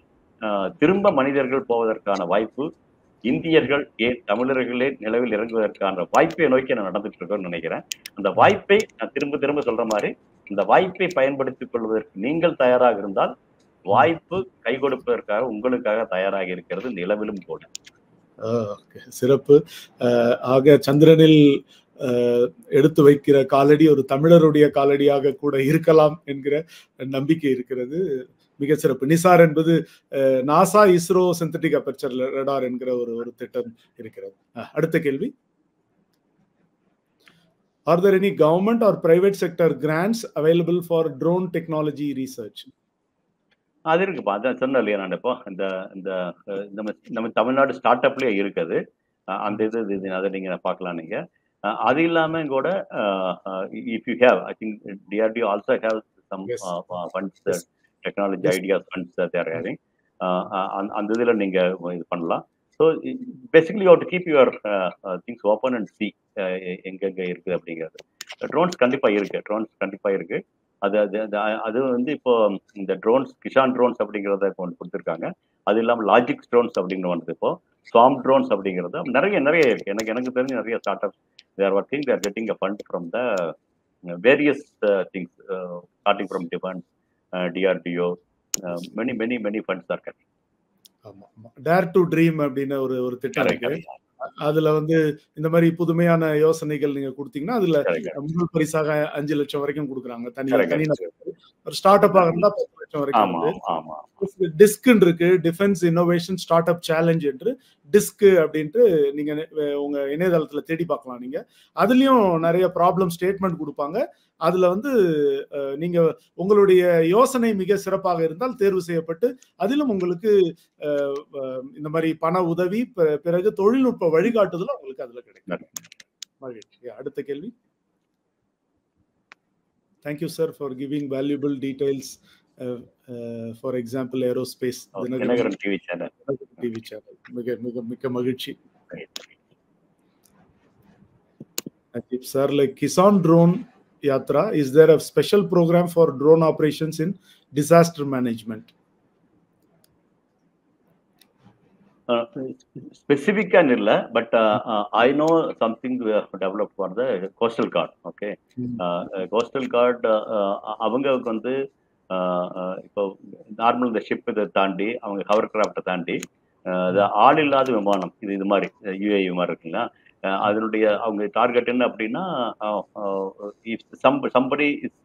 திரும்ப மனிதர்கள் போவதற்கான வாய்ப்பு, இந்தியர்கள் ஏன் தமிழர்களே நிலவில் இறங்குவதற்கான வாய்ப்பை நோக்கி நான் நடந்துட்டு இருக்கோம்னு நினைக்கிறேன். அந்த வாய்ப்பை நான் திரும்ப திரும்ப சொல்ற மாரி, இந்த வாய்ப்பை பயன்படுத்திக் கொள்வதற்கு நீங்கள் தயாராக இருந்தால், வாய்ப்பு கை கொடுப்பதற்காக உங்களுக்காக தயாராக இருக்கிறது நிலவிலும் கூட. சிறப்பு. ஆக சந்திரனில் எடுத்து வைக்கிற காலடி ஒரு தமிழருடைய காலடியாக கூட இருக்கலாம் என்கிற நம்பிக்கை இருக்கிறது. மிக சிறப்பு. நிசார் என்பது NASA ISRO synthetic aperture radar என்கிற ஒரு திட்டம் இருக்கிறது. அடுத்த கேள்வி. Are there any government or private sector grants available for drone technology research? அது இருக்குப்பா. அதான் சொன்னேன் இல்லையா நான் இப்போ இந்த இந்த நம்ம தமிழ்நாடு ஸ்டார்ட் அப்லயே இருக்குது. அந்த இது அதை நீங்க பார்க்கலாம் நீங்க. அது இல்லாம கூட if you have I think DRDO also have some funds technology ideas funds they are having. அந்த இதுல நீங்க இது பண்ணலாம். So basically you have to keep your things open and see எங்கெங்க இருக்குது அப்படிங்கிறது. ட்ரோன்ஸ் கண்டிப்பா இருக்கு. அது வந்து இப்போ இந்த ட்ரோன்ஸ் கிஷான் ட்ரோன்ஸ் அப்படிங்கிறத இப்போ ஒன்று கொடுத்துருக்காங்க. அது இல்லாமல் லாஜிக்ஸ் ட்ரோன்ஸ் அப்படின்னு வந்து இப்போ ஸ்வாம் ட்ரோன்ஸ் அப்படிங்கிறது நிறைய இருக்கு. எனக்கு தெரிஞ்ச நிறைய start ups there working there getting a fund from the various things starting from defence, DRDO, many funds are coming. ஆமா. டேர் டு ட்ரீம் அப்படின்னு ஒரு திட்டம் இருக்கு. அதுல வந்து இந்த மாதிரி புதுமையான யோசனைகள் நீங்க கொடுத்தீங்கன்னா அதுல முதல் பரிசாக 5 லட்சம் வரைக்கும் கொடுக்குறாங்க. ஒரு ஸ்டார்ட் அப் இருந்தா 10 லட்சம் வரைக்கும் ஆமா இருக்கு. ஆமா டிஸ்க்னு இருக்கு, defence innovation start up challenge என்று டிஸ்க் அப்படின்ட்டு நீங்க உங்க இணையதளத்துல தேடி பார்க்கலாம். நீங்க அதுலயும் நிறைய ப்ராப்ளம் ஸ்டேட்மெண்ட் கொடுப்பாங்க. அதுல வந்து நீங்க உங்களுடைய யோசனை மிக சிறப்பாக இருந்தால் தேர்வு செய்யப்பட்டு அதிலும் உங்களுக்கு இந்த மாதிரி பண உதவி, பிறகு தொழில்நுட்ப வழிகாட்டுதலும் உங்களுக்கு அதுல கிடைக்கும். மகிழ்ச்சி. அடுத்த கேள்வி. Thank you, sir, for giving valuable details. For example, aerospace. Dinakaran TV channel. TV channel மிக மகிழ்ச்சி. Sir, like Kisan Drone Yatra, is there a special program for drone operations in disaster management? Specific இல்ல, but I know something develop for the coastal card. Okay, coastal card அவங்களுக்கு வந்து இப்போ நார்மல் இந்த ஷிப் இதை தாண்டி அவங்க ஹவர் கிராஃப்டை தாண்டி ஆள் இல்லாத விமானம் இது மாதிரி யூஏ மாதிரி இருக்குங்களா, அதனுடைய அவங்க டார்கெட் என்ன அப்படின்னா somebody is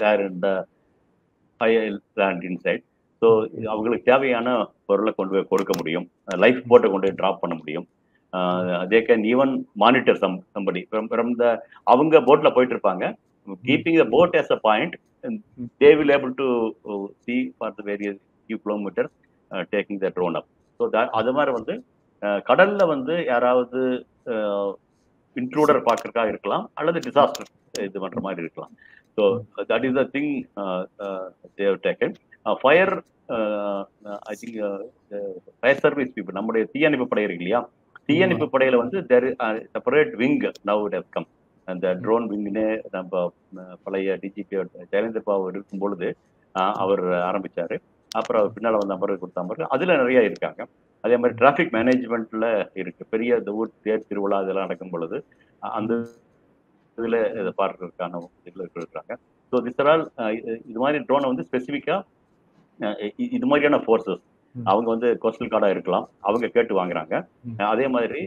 there in the high land inside. So அவங்களுக்கு தேவையான பொருளை கொண்டு போய் கொடுக்க முடியும், லைஃப் போட்டை கொண்டு போய் ட்ராப் பண்ண முடியும். They can even monitor somebody from the அவங்க போட்டில் போயிட்டு இருப்பாங்க, keeping the boat as a point, they will able to see for the various few kilometers taking the drone up. So அது மாதிரி வந்து கடல்ல வந்து யாராவது இன்ட்ரூடர் பார்க்கறதுக்காக இருக்கலாம் அல்லது டிசாஸ்டர் இது பண்ற மாதிரி இருக்கலாம். So that is the thing they have taken. Fire I think fire service people, நம்முடைய தீயணைப்பு படை இருக்கு இல்லையா, தீயணைப்பு படையில வந்து separate wing now it has come. அந்த ட்ரோன் விங்னே நம்ம பழைய டிஜிபி ஜெயலலிதா பாபு இருக்கும் பொழுது அவர் ஆரம்பிச்சாரு. அப்புறம் பின்னால வந்து நம்பர் கொடுத்த நம்பர் அதுல நிறைய இருக்காங்க. அதே மாதிரி டிராஃபிக் மேனேஜ்மெண்ட்ல இருக்கு, பெரிய இந்த ஊர் தேர் திருவிழா இதெல்லாம் நடக்கும் பொழுது அந்த இதுல இதை பார்க்கறதுக்கான இதுல இருக்கிறாங்க. ஸோ திஸ் இது மாதிரி ட்ரோனை வந்து ஸ்பெசிஃபிக்கா இது மாதிரியான ஃபோர்ஸஸ் அவங்க வந்து கோஸ்டல் கார்டா இருக்கலாம், அவங்க கேட்டு வாங்குறாங்க. அதே மாதிரி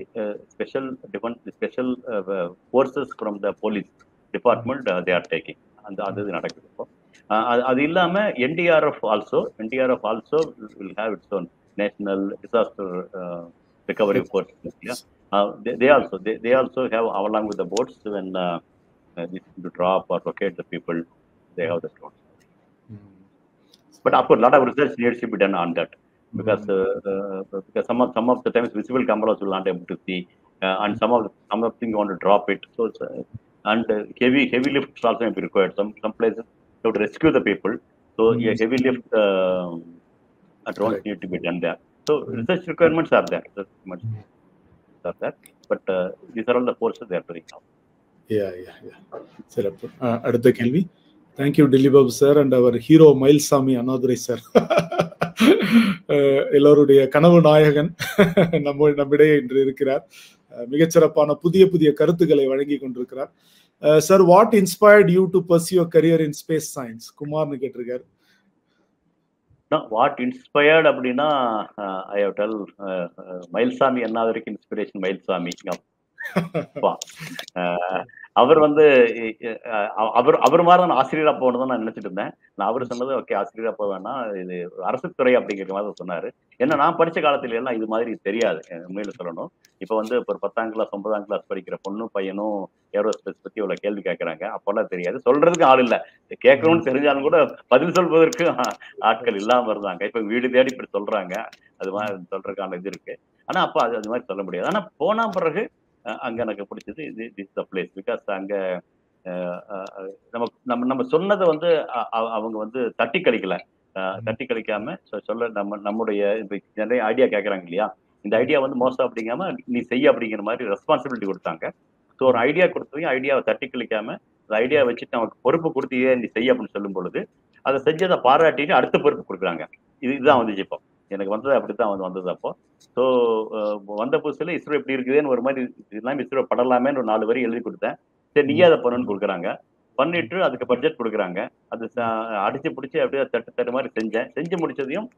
special forces from the police department they are taking அது நடக்குது. இப்போ அது இல்லாம NDRF also will have its own national disaster recovery force. They also have along with the boats when to drop or locate the people, they have the drones. But of course, a lot of research needs to be done on that because some of the times visible cameras will not able to see, and some of the things you want to drop it. So and heavy lifts also may be required. Some places you have to rescue the people. So heavy lift drones need to be done there. So research requirements are there. But these are all the forces they are doing now. Yeah. சிறப்பு. அடுத்த கேள்வி. Thank you Dilip sir and our hero Mailsami Anadhuri sir. எல்லோருடைய கனவு நாயகன் நம்மிடையே இன்று இருக்கிறார். மிகச்சிறப்பான புதிய கருத்துக்களை வழங்கி கொண்டிருக்கிறார். Sir, what inspired you to pursue a career in space science? குமார்னு கேட்டிருக்காரு. வாட் இன்ஸ்பயர்ட் அப்படின்னா ஐ ஹவ் டெல் மயில்சாமி அண்ணாதுரைக்கு இன்ஸ்பிரேஷன் மயில்சாமி. அவர் வந்து அவர் மாதிரி தான் ஆசிரியரா போகணும் நான் நினைச்சிட்டு இருந்தேன். நான் அவர் சொன்னது ஓகே ஆசிரியரா போவேன்னா இது அரசு துறை அப்படிங்கிற மாதிரி சொன்னாரு. ஏன்னா நான் படிச்ச காலத்துல எல்லாம் இது மாதிரி தெரியாது உண்மையில சொல்லணும். இப்ப வந்து ஒரு 10ஆம் கிளாஸ் 9ஆம் கிளாஸ் படிக்கிற பொண்ணும் பையனும் ஏரோஸ்பேஸ் பத்தி இவ்வளவு கேள்வி கேட்கறாங்க. அப்பெல்லாம் தெரியாது, சொல்றதுக்கு ஆள் இல்ல, கேட்கணும்னு தெரிஞ்சாலும் கூட பதில் சொல்வதற்கு ஆட்கள் இல்லாம இருந்தாங்க. இப்ப வீடு தேடி இப்படி சொல்றாங்க, அது மாதிரி சொல்றதுக்கான இது இருக்கு. ஆனா அப்ப அது மாதிரி சொல்ல முடியாது. ஆனா போன பிறகு அங்க எனக்கு பிடிச்சது this the place because அங்க நம்ம சொன்னதை வந்து அவங்க வந்து தட்டி கழிக்காம சொல்ல நம்முடைய நிறைய ஐடியா கேட்கறாங்க இல்லையா, இந்த ஐடியா வந்து மோஸ்ட் அப்படிங்காம நீ செய்ய அப்படிங்கிற மாதிரி ரெஸ்பான்சிபிலிட்டி கொடுத்தாங்க. ஸோ ஒரு ஐடியா கொடுத்ததையும் ஐடியாவை தட்டி கழிக்காம அந்த ஐடியா வச்சுட்டு நமக்கு பொறுப்பு கொடுத்தியே நீ செய்ய அப்படின்னு சொல்லும் பொழுது அதை செஞ்சதை பாராட்டிட்டு அடுத்த பொறுப்பு கொடுக்குறாங்க. இதுதான் வந்துச்சு இப்போ எனக்கு வந்தது, அப்படித்தான் வந்தது. அப்போ ஸோ வந்த புதுசுல இஸ்ரோ எப்படி இருக்குதுன்னு ஒரு மாதிரி இதெல்லாம் இஸ்ரோ படலாமேன்னு ஒரு 4 வரி எழுதி கொடுத்தேன். சரி நீயே அதை பண்ணணும்னு கொடுக்குறாங்க, பண்ணிட்டு அதுக்கு பட்ஜெட் கொடுக்குறாங்க. அது அடிச்சு பிடிச்சி அப்படியே தட்டு மாதிரி செஞ்சு முடிச்சதையும்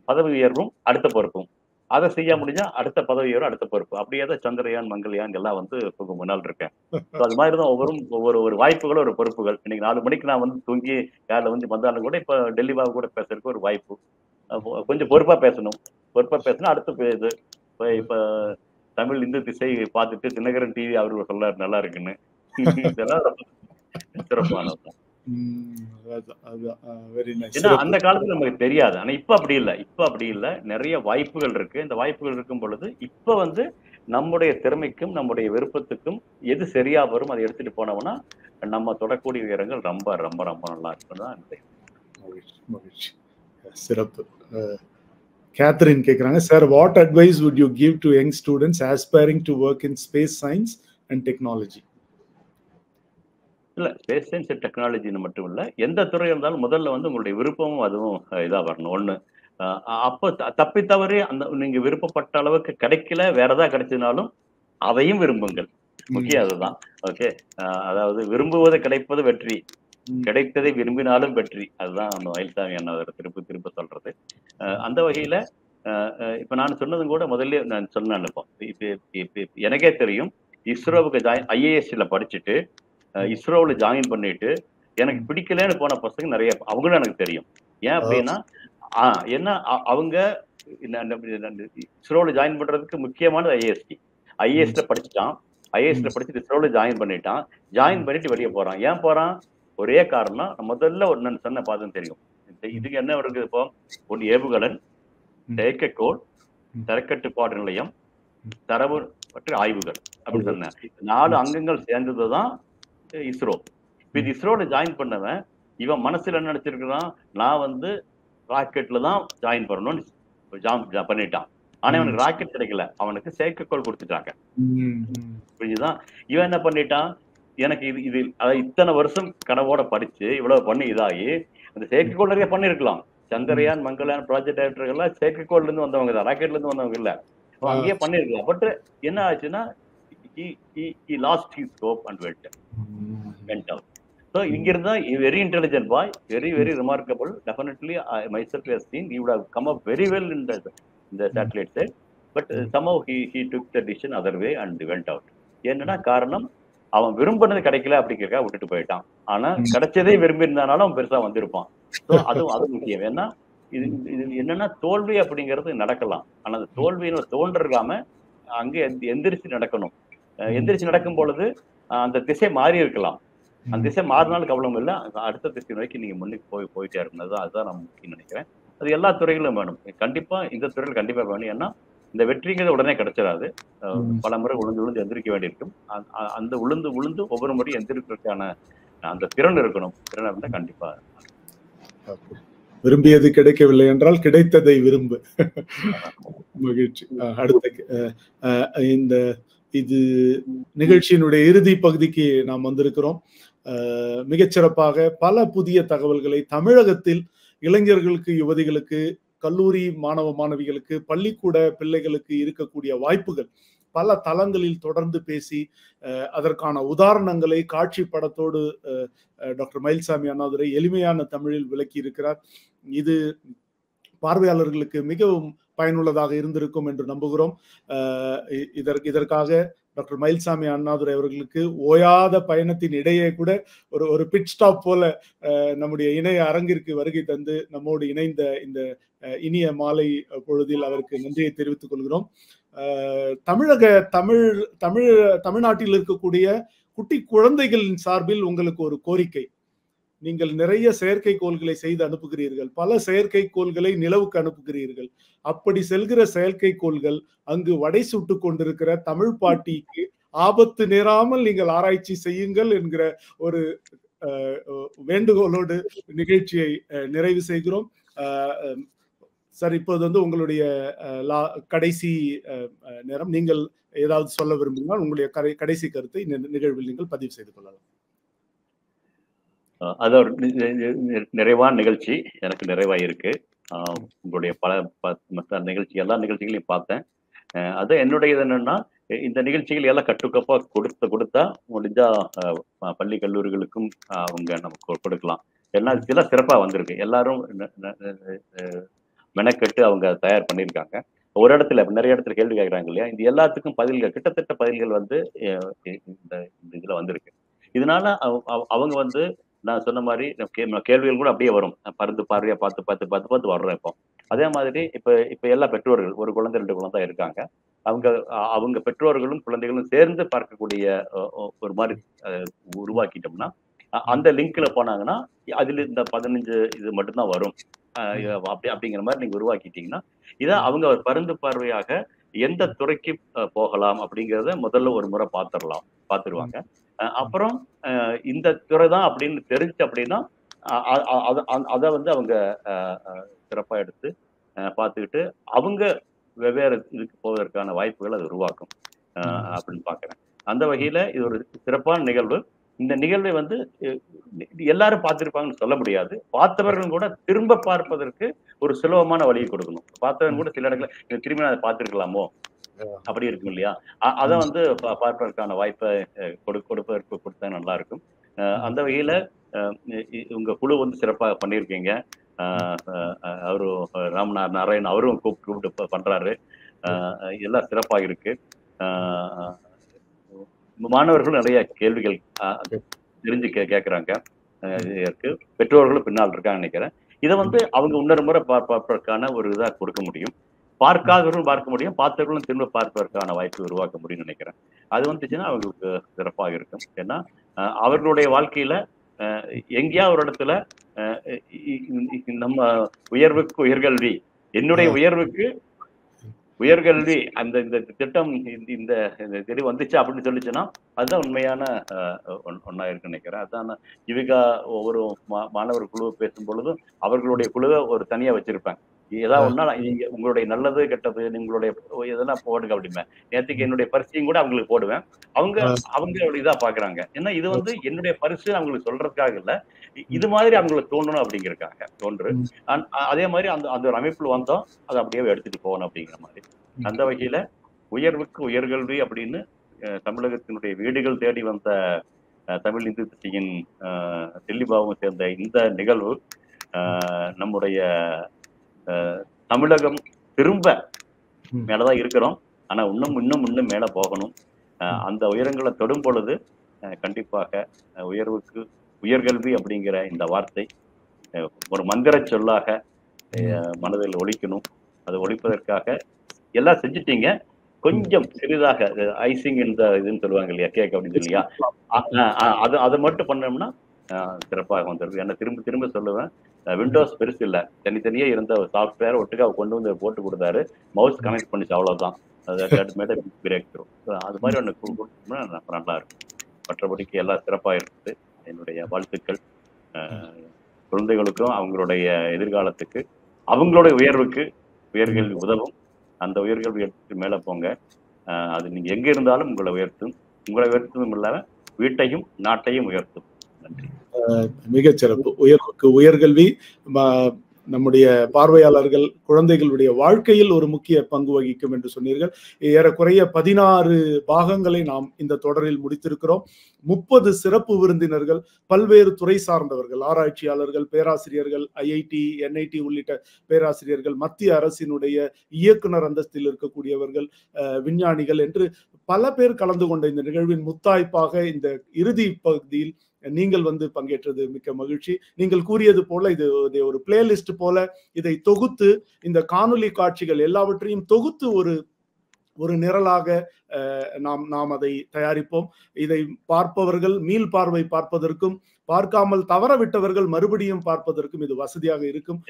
பதவி உயர்வும் அடுத்த பொறுப்பும் அதை செய்ய முடிஞ்சா அடுத்த பதவி வரும், அடுத்த பொறுப்பு. அப்படியே தான் சந்திரயான், மங்கள்யான் எல்லாம் வந்து முன்னால் இருக்கேன். ஸோ அது மாதிரி தான் ஒவ்வொரு ஒரு வாய்ப்புகளும் ஒரு பொறுப்புகள். இன்னைக்கு 4 மணிக்கு நான் வந்து தூங்கி வேலை வந்து வந்தாலும் கூட இப்ப டெல்லி பாபு கூட பேசுறதுக்கு ஒரு வாய்ப்பு. கொஞ்சம் பொறுப்பா பேசணும். பொறுப்பா பேசினா அடுத்து இது இப்ப இப்ப தமிழ் இந்து திசை பார்த்துட்டு தினகரன் டிவி அவரு சொல்றாரு நல்லா இருக்குன்னு. இதெல்லாம் ரொம்ப சிறப்பானது. ஏன்னா அந்த காலத்துல நமக்கு தெரியாது. ஆனா இப்ப அப்படி இல்லை. இப்ப அப்படி இல்லை. நிறைய வாய்ப்புகள் இருக்கு. இந்த வாய்ப்புகள் இருக்கும் பொழுது இப்ப வந்து நம்முடைய திறமைக்கும் நம்முடைய விருப்பத்துக்கும் எது சரியா வரும் அதை எடுத்துட்டு போனோம்னா நம்ம தொடக்கூடிய உயரங்கள் ரொம்ப ரொம்ப ரொம்ப நல்லா இருக்குதான். சிறப்பு. கேத்ரின் கேக்குறாங்க, sir what advice would you give to young students aspiring to work in space Science and technology? இல்ல ஸ்பேஸ் சயின்ஸ் அண்ட் டெக்னாலஜின்னு மட்டும் இல்ல, எந்த துறை இருந்தாலும் முதல்ல வந்து உங்களுடைய விருப்பமும் அதுவும் இதா வரணும். ஒண்ணு அப்போ தப்பி தவறி அந்த நீங்க விருப்பப்பட்ட அளவுக்கு கிடைக்கல, வேற ஏதாவது கிடைச்சதுனாலும் அதையும் விரும்புங்கள். முக்கியம் அதுதான். ஓகே, அதாவது விரும்புவது கிடைப்பது வெற்றி, கிடைத்ததை விரும்பினாலும் வெற்றி. அதுதான் அந்த மயில்சாமி அண்ணா திருப்பி திருப்ப சொல்றது. அந்த வகையில இப்ப நான் சொன்னதும் கூட முதல்ல நான் சொன்னேன். இப்போ எனக்கே தெரியும், இஸ்ரோவுக்கு ஐஏஎஸ்ல படிச்சுட்டு இஸ்ரோவில் ஜாயின் பண்ணிட்டு எனக்கு பிடிக்கலன்னு போன பசங்க நிறைய, அவங்களும் எனக்கு தெரியும். ஏன் அப்படின்னா என்ன அவங்க இஸ்ரோவில் ஜாயின் பண்றதுக்கு முக்கியமானது ஐஏஎஸ்ல படிச்சுட்டான். ஐஏஎஸ்ல படிச்சுட்டு இஸ்ரோவில் ஜாயின் பண்ணிட்டான். ஜாயின் பண்ணிட்டு வெளியே போறான். ஏன் போறான்? ஒரே காரணம், முதல்ல ஒன்னு சொன்ன பார்த்தா தெரியும். இதுக்கு என்ன இருக்கு? இப்போ ஒன்று ஏவுகலன், செயற்கைக்கோள், தரக்கட்டுப்பாடு நிலையம், தரவு பற்றி ஆய்வுகள் அப்படின்னு சொன்னேன். 4 அங்கங்கள் சேர்ந்ததுதான் இஸ்ரோ. இது இஸ்ரோல ஜாயின் பண்ணவன் இவன் மனசுல என்ன நினைச்சிருக்கிறான், நான் வந்து ராக்கெட்ல தான் ஜாயின் பண்ணணும்னு பண்ணிட்டான். ஆனா அவனுக்கு ராக்கெட் கிடைக்கல, அவனுக்கு செயற்கைக்கோள் கொடுத்துட்டாங்க. புரிஞ்சுதான்? இவன் என்ன பண்ணிட்டான், எனக்கு இது இத்தனை வருஷம் கனவோட படிச்சு இவ்வளவு பண்ணி இதாகி அந்த செயற்கைக்கோள் நிறைய பண்ணிருக்கலாம். சந்திரயான், மங்கள்யான் ப்ராஜெக்ட் டைரக்டர்கள் செயற்கைக்கோள்ல இருந்து வந்தவங்க தான், ராக்கெட்ல இருந்து வந்தவங்க இல்ல. அங்கேயே பண்ணிருக்கலாம். பட் என்ன ஆச்சுன்னா he lost his hope and went out. So இங்கிருந்தா very intelligent boy, very remarkable. Definitely myself has seen he would have come up very well in the satellite side, but somehow he took the decision other way and went out. என்னன்னா காரணம், அவன் விரும்பினது கிடைக்கல அப்படிங்கிறக்காக விட்டுட்டு போயிட்டான். ஆனா கிடைச்சதே விரும்பி இருந்தாலும் அவன் பெருசா வந்திருப்பான். அது முக்கியம். ஏன்னா இது என்னன்னா தோல்வி அப்படிங்கிறது நடக்கலாம். ஆனா அந்த தோல்வின்னு தோன்றிருக்காம அங்கே எந்திரிச்சு நடக்கணும். எந்திரிச்சு நடக்கும் பொழுது அந்த திசை மாறி இருக்கலாம். அந்த திசை மாறினாலும் கவலம் இல்லை, அடுத்த திசை நோக்கி நீங்க முன்னுக்கு போயிட்டே இருக்கணும். அதுதான் நான் முக்கியம் நினைக்கிறேன். அது எல்லா துறைகளும் வேணும். கண்டிப்பா இந்த துறையில் கண்டிப்பா வேணும். ஏன்னா இந்த வெற்றிங்கிறது உடனே கிடைச்சிடாது. பல முறை உளுந்து எந்திரிக்க வேண்டியிருக்கும். அந்த உளுந்து ஒவ்வொரு முறையும் எந்திரிக்கிறதுக்கான அந்த திறன் இருக்கணும். திறன் இருந்தா கண்டிப்பா. விரும்பியது கிடைக்கவில்லை என்றால் கிடைத்ததை விரும்பு. மகிழ்ச்சி. அடுத்த இது நிகழ்ச்சியினுடைய இறுதி பகுதிக்கு நாம் வந்திருக்கிறோம். மிகச்சிறப்பாக பல புதிய தகவல்களை தமிழகத்தில் இளைஞர்களுக்கு, யுவதிகளுக்கு, கல்லூரி மாணவ மாணவிகளுக்கு, பள்ளிக்கூட பிள்ளைகளுக்கு இருக்கக்கூடிய வாய்ப்புகள் பல தளங்களில் தொடர்ந்து பேசி அதற்கான உதாரணங்களை காட்சி படத்தோடு டாக்டர் மயில்சாமி அண்ணாதுரை எளிமையான தமிழில் விளக்கி இருக்கிறார். இது பார்வையாளர்களுக்கு மிகவும் பயனுள்ளதாக இருந்திருக்கும் என்று நம்புகிறோம். இதற்காக டாக்டர் மயில்சாமி அண்ணாதுரை அவர்களுக்கு ஓயாத பயணத்தின் இடையே கூட ஒரு பிட் ஸ்டாப் போல நம்முடைய இணைய அரங்கிற்கு வருகை தந்து நம்மோடு இணைந்த இந்த இனிய மாலை பொழுதில் அவருக்கு நன்றியை தெரிவித்துக் கொள்கிறோம். தமிழ்நாட்டில் இருக்கக்கூடிய குட்டி குழந்தைகளின் சார்பில் உங்களுக்கு ஒரு கோரிக்கை. நீங்கள் நிறைய செயற்கைக்கோள்களை செய்து அனுப்புகிறீர்கள், பல செயற்கைக்கோள்களை நிலவுக்கு அனுப்புகிறீர்கள். அப்படி செல்கிற செயற்கைக்கோள்கள் அங்கு வடை சுட்டு கொண்டிருக்கிற தமிழ் பாட்டிக்கு ஆபத்து நேராமல் நீங்கள் ஆராய்ச்சி செய்யுங்கள் என்கிற ஒரு வேண்டுகோளோடு நிகழ்ச்சியை நிறைவு செய்கிறோம். சார், இப்போது வந்து உங்களுடைய கடைசி நேரம். நீங்கள் ஏதாவது சொல்ல விரும்பினால் உங்களுடைய கடைசி கருத்தை இந்த நிகழ்வில் நீங்கள் பதிவு செய்து கொள்ளலாம். அது ஒரு நிறைவான நிகழ்ச்சி, எனக்கு நிறைவாயிருக்கு. உங்களுடைய பல நிகழ்ச்சி, எல்லா நிகழ்ச்சிகளையும் பார்த்தேன். அது என்னுடைய என்னன்னா, இந்த நிகழ்ச்சிகள் எல்லாம் கட்டுக்கோப்பா கொடுத்தா முடிஞ்சா பள்ளி கல்லூரிகளுக்கும் அவங்க நமக்கு கொடுக்கலாம். எல்லாம் சில சிறப்பா வந்திருக்கு. எல்லாரும் மெனக்கெட்டு அவங்க தயார் பண்ணியிருக்காங்க. ஒரு இடத்துல நிறைய இடத்துல கேள்வி கேட்கறாங்க இல்லையா, இந்த எல்லாத்துக்கும் பதில்கள் கிட்டத்தட்ட பதில்கள் வந்து இந்த இந்த இதுல வந்திருக்கு. இதனால அவங்க வந்து நான் சொன்ன மாதிரி கேள்விகள் கூட அப்படியே வரும். பருந்து பார்வையா பார்த்து பார்த்து பார்த்து பார்த்து வர்றோம் இப்போ. அதே மாதிரி இப்ப இப்ப எல்லா பெற்றோர்கள் ஒரு குழந்தை 2 குழந்தை இருக்காங்க. அவங்க அவங்க பெற்றோர்களும் குழந்தைகளும் சேர்ந்து பார்க்கக்கூடிய ஒரு மாதிரி உருவாக்கிட்டோம்னா, அந்த லிங்க்ல போனாங்கன்னா அதுல இந்த 15 இது மட்டும் தான் வரும். அப்படிங்கிற மாதிரி நீங்க உருவாக்கிட்டீங்கன்னா, இத அவங்க ஒரு பருந்து பார்வையாக எந்த துறைக்கு போகலாம் அப்படிங்கிறத முதல்ல ஒரு முறை பார்த்துருவாங்க. அப்புறம் இந்த துறை தான் அப்படின்னு தெரிஞ்சு அப்படின்னா, அத வந்து அவங்க சிறப்பா எடுத்து பார்த்துக்கிட்டு, அவங்க வெவ்வேறு இதுக்கு போவதற்கான வாய்ப்புகள் அது உருவாக்கும் அப்படின்னு பார்க்கிறேன். அந்த வகையில இது ஒரு சிறப்பான நிகழ்வு. இந்த நிகழ்வை வந்து எல்லாரும் பார்த்திருப்பாங்கன்னு சொல்ல முடியாது. பார்த்தவர்களும் கூட திரும்ப பார்ப்பதற்கு ஒரு சுலபமான வழியை கொடுக்கணும். பார்த்தவங்க கூட சில இடங்கள்ல திரும்பி நான் அதை பார்த்திருக்கலாமோ அப்படி இருக்கும் இல்லையா? அத வந்து பார்ப்பதற்கான வாய்ப்பை கொடுப்பதற்கு கொடுத்தா நல்லா இருக்கும். அந்த வகையில உங்க குழு வந்து சிறப்பா பண்ணியிருக்கீங்க. அவரு நாராயண் அவரும் கூப்பிட்டு பண்றாரு. எல்லாம் சிறப்பா இருக்கு. மாணவர்களும் நிறைய கேள்விகள் தெரிஞ்சு கேட்கறாங்க. இருக்கு பெற்றோர்களும் பின்னால் இருக்காங்க நினைக்கிறேன். இதை வந்து அவங்க இன்னொரு முறை பார்ப்பதற்கான ஒரு இதா கொடுக்க முடியும். பார்க்காதவர்களும் பார்க்க முடியும், பார்த்தவர்களும் திரும்ப பார்ப்பதற்கான வாய்ப்பு உருவாக்க முடியும்னு நினைக்கிறேன். அது வந்துச்சுன்னா அவங்களுக்கு சிறப்பாக இருக்கும். ஏன்னா அவர்களுடைய வாழ்க்கையில எங்கேயா ஒரு இடத்துல நம்ம உயர்வுக்கு உயர்கல்வி, என்னுடைய உயர்வுக்கு உயர்கல்வி அந்த இந்த திட்டம் இந்த தெளிவு வந்துச்சு அப்படின்னு சொல்லிச்சுன்னா அதுதான் உண்மையான ஒன்னா இருக்குன்னு நினைக்கிறேன். அதான் யுவிகா ஒவ்வொரு மாணவர் குழு பேசும் பொழுதும் அவர்களுடைய குழுவை ஒரு தனியா வச்சிருப்பேன். ஏதாவது ஒன்னா நீங்க உங்களுடைய நல்லது கெட்டது உங்களுடைய எதெல்லாம் போடுங்க அப்படிமே. நேற்றுக்கு என்னுடைய பரிசையும் கூட அவங்களுக்கு போடுவேன். அவங்க இதா பாக்குறாங்க. ஏன்னா இது வந்து என்னுடைய பரிசு அவங்களுக்கு சொல்றதுக்காக இல்ல, இது மாதிரி அவங்களுக்கு தோணணும் அப்படிங்கிறக்காங்க ஒன்று. அதே மாதிரி அந்த ஒரு அமைப்புல வந்தோம் அதை அப்படியே எடுத்துட்டு போகணும் அப்படிங்கிற மாதிரி. அந்த வகையில உயர்வுக்கு உயர்கல்வி அப்படின்னு தமிழகத்தினுடைய வீடுகள் தேடி வந்த தமிழ் இந்து திசையின் தெல்லிபாவும் சேர்ந்த இந்த நிகழ்வு நம்முடைய தமிழகம் திரும்ப மேலதான் இருக்கிறோம். ஆனா இன்னும் மேல போகணும். அந்த உயரங்களை தொடும் பொழுது கண்டிப்பாக உயர்வுக்கு உயர்கல்வி அப்படிங்கிற இந்த வார்த்தை ஒரு மந்திர சொல்லாக மனதில் ஒலிக்கணும். அது ஒலிப்பதற்காக எல்லாம் செஞ்சுட்டீங்க. கொஞ்சம் சிறிதாக ஐசிங் இந்த இதுன்னு சொல்லுவாங்க இல்லையா, கேக் அப்படின்னு இல்லையா, அதை மட்டும் பண்ணோம்னா சிறப்பாக வந்துருக்கு. ஏன்னா திரும்ப சொல்லுவேன், விண்டோஸ் பெருசு இல்லை, தனித்தனியே இருந்த சாஃப்ட்வேர் ஒட்டுக்கா கொண்டு வந்து போட்டு கொடுத்தாரு, மவுஸ் கனெக்ட் பண்ணிச்சு, அவ்வளவுதான். அது மாதிரி ஒன்று கொடுத்தோம்னா நல்லா இருக்கும். மற்றபடிக்கு எல்லாம் சிறப்பாக இருக்குது. என்னுடைய வாழ்த்துக்கள் குழந்தைகளுக்கும் அவங்களுடைய எதிர்காலத்துக்கு அவங்களுடைய உயர்வுக்கு உயர்கல்வி உதவும். அந்த உயர்கல்வி எடுத்துட்டு மேல போங்க. அது நீங்க எங்க இருந்தாலும் உங்களை உயர்த்தும் இல்லாம வீட்டையும் நாட்டையும் உயர்த்தும். நன்றி. மிகச்சிறப்பு. உயர்வுக்கு உயர்கல்வி நம்முடைய பார்வையாளர்கள் குழந்தைகளுடைய வாழ்க்கையில் ஒரு முக்கிய பங்கு வகிக்கும் என்று சொன்னீர்கள். ஏறக்குறைய 16 பாகங்களை நாம் இந்த தொடரில் முடித்திருக்கிறோம். 30 சிறப்பு விருந்தினர்கள், பல்வேறு துறை சார்ந்தவர்கள், ஆராய்ச்சியாளர்கள், பேராசிரியர்கள், ஐஐடி, என்ஐடி உள்ளிட்ட பேராசிரியர்கள், மத்திய அரசினுடைய இயக்குனர் அந்தஸ்தில் இருக்கக்கூடியவர்கள், விஞ்ஞானிகள் என்று பல பேர் கலந்து கொண்ட இந்த நிகழ்வின் முத்தாய்ப்பாக இந்த இறுதி பகுதியில் நீங்கள் வந்து பங்கேற்றது மிக்க மகிழ்ச்சி. நீங்கள் கூறியது போல இது ஒரு பிளேலிஸ்ட் போல இதை தொகுத்து இந்த காணொலி காட்சிகள் எல்லாவற்றையும் தொகுத்து ஒரு நிரலாக நாம் அதை தயாரிப்போம். இதை பார்ப்பவர்கள் மீள் பார்வை பார்ப்பதற்கும், பார்க்காமல் தவற விட்டவர்கள் மறுபடியும் பார்ப்பதற்கும் இது வசதியாக இருக்கும்.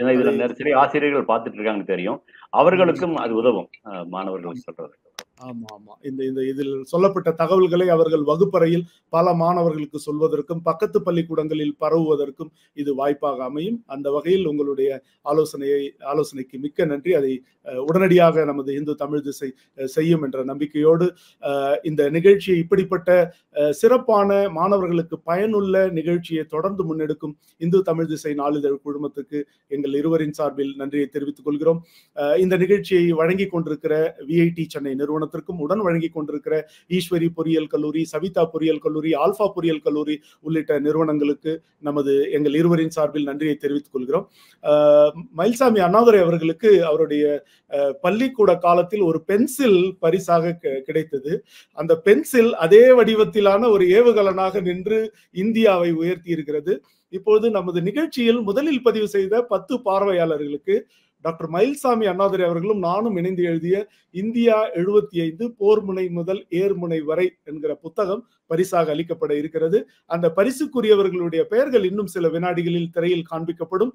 நிறைய ஆசிரியர்கள் பார்த்துட்டு இருக்காங்க தெரியும், அவர்களுக்கும் அது உதவும் மாணவர்களுக்கு சொல்றது. ஆமா. இதில் சொல்லப்பட்ட தகவல்களை அவர்கள் வகுப்பறையில் பல மாணவர்களுக்கு சொல்வதற்கும் பக்கத்து பள்ளிக்கூடங்களில் பரவுவதற்கும் இது வாய்ப்பாக அமையும். அந்த வகையில் உங்களுடைய ஆலோசனைக்கு மிக்க நன்றி. அதை உடனடியாக நமது இந்து தமிழ் திசை செய்யும் என்ற நம்பிக்கையோடு இந்த நிகழ்ச்சியை இப்படிப்பட்ட சிறப்பான மாணவர்களுக்கு பயனுள்ள நிகழ்ச்சியை தொடர்ந்து முன்னெடுக்கும் இந்து தமிழ் திசை நாளிதழ் குழுமத்துக்கு எங்கள் இருவரின் சார்பில் நன்றியை தெரிவித்துக் கொள்கிறோம். இந்த நிகழ்ச்சியை வழங்கி கொண்டிருக்கிற விஐடி சென்னை நிறுவனம் நிறுவனத்திற்கும் உடன் வழங்கி கொண்டிருக்கிற ஈஸ்வரி பொறியியல் கல்லூரி, சவிதா பொறியியல் கல்லூரி, ஆல்பா பொறியியல் கல்லூரி உள்ளிட்ட நிறுவனங்களுக்கு எங்கள் இருவரின் சார்பில் நன்றியை தெரிவித்துக் கொள்கிறோம். மயில்சாமி அண்ணாதுரை அவர்களுக்கு அவருடைய பள்ளிக்கூட காலத்தில் ஒரு பென்சில் பரிசாக கிடைத்தது. அந்த பென்சில் அதே வடிவத்திலான ஒரு ஏவுகலனாக நின்று இந்தியாவை உயர்த்தி இருக்கிறது. இப்போது நமது நிகழ்ச்சியில் முதலில் பதிவு செய்த 10 பார்வையாளர்களுக்கு டாக்டர் மயில்சாமி அண்ணாதுரை அவர்களும் நானும் இணைந்து எழுதிய இந்தியா 75 போர்முனை முதல் ஏர்முனை வரை என்கிற புத்தகம் பரிசாக அளிக்கப்பட இருக்கிறது. அந்த பரிசுக்குரியவர்களுடைய பெயர்கள் இன்னும் சில வினாடிகளில் திரையில் காண்பிக்கப்படும்.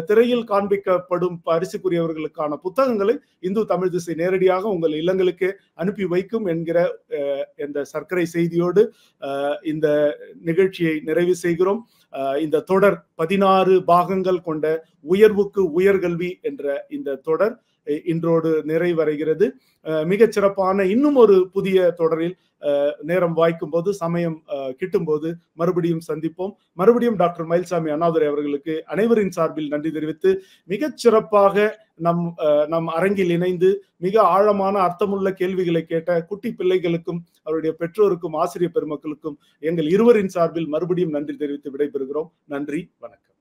திரையில் காண்பிக்கப்படும் பரிசுக்குரியவர்களுக்கான புத்தகங்களை இந்து தமிழ் திசை நேரடியாக உங்கள் இல்லங்களுக்கு அனுப்பி வைக்கும் என்கிற இந்த சர்க்கரை செய்தியோடு இந்த நிகழ்ச்சியை நிறைவு செய்கிறோம். இந்த தொடர் 16 பாகங்கள் கொண்ட உயர்வுக்கு உயர்கல்வி என்ற இந்த தொடர் இன்றோடு நிறைவடைகிறது. மிகச் சிறப்பான இன்னும் ஒரு புதிய தொடரில் நேரம் வாய்க்கும் போது, சமயம் கிட்டும் போது மறுபடியும் சந்திப்போம். மறுபடியும் டாக்டர் மயில்சாமி அண்ணாதுரை அவர்களுக்கு அனைவரின் சார்பில் நன்றி தெரிவித்து, மிகச் சிறப்பாக நம் அரங்கில் இணைந்து மிக ஆழமான அர்த்தமுள்ள கேள்விகளை கேட்ட குட்டி பிள்ளைகளுக்கும் அவருடைய பெற்றோருக்கும் ஆசிரியர் பெருமக்களுக்கும் எங்கள் இருவரின் சார்பில் மறுபடியும் நன்றி தெரிவித்து விடைபெறுகிறோம். நன்றி, வணக்கம்.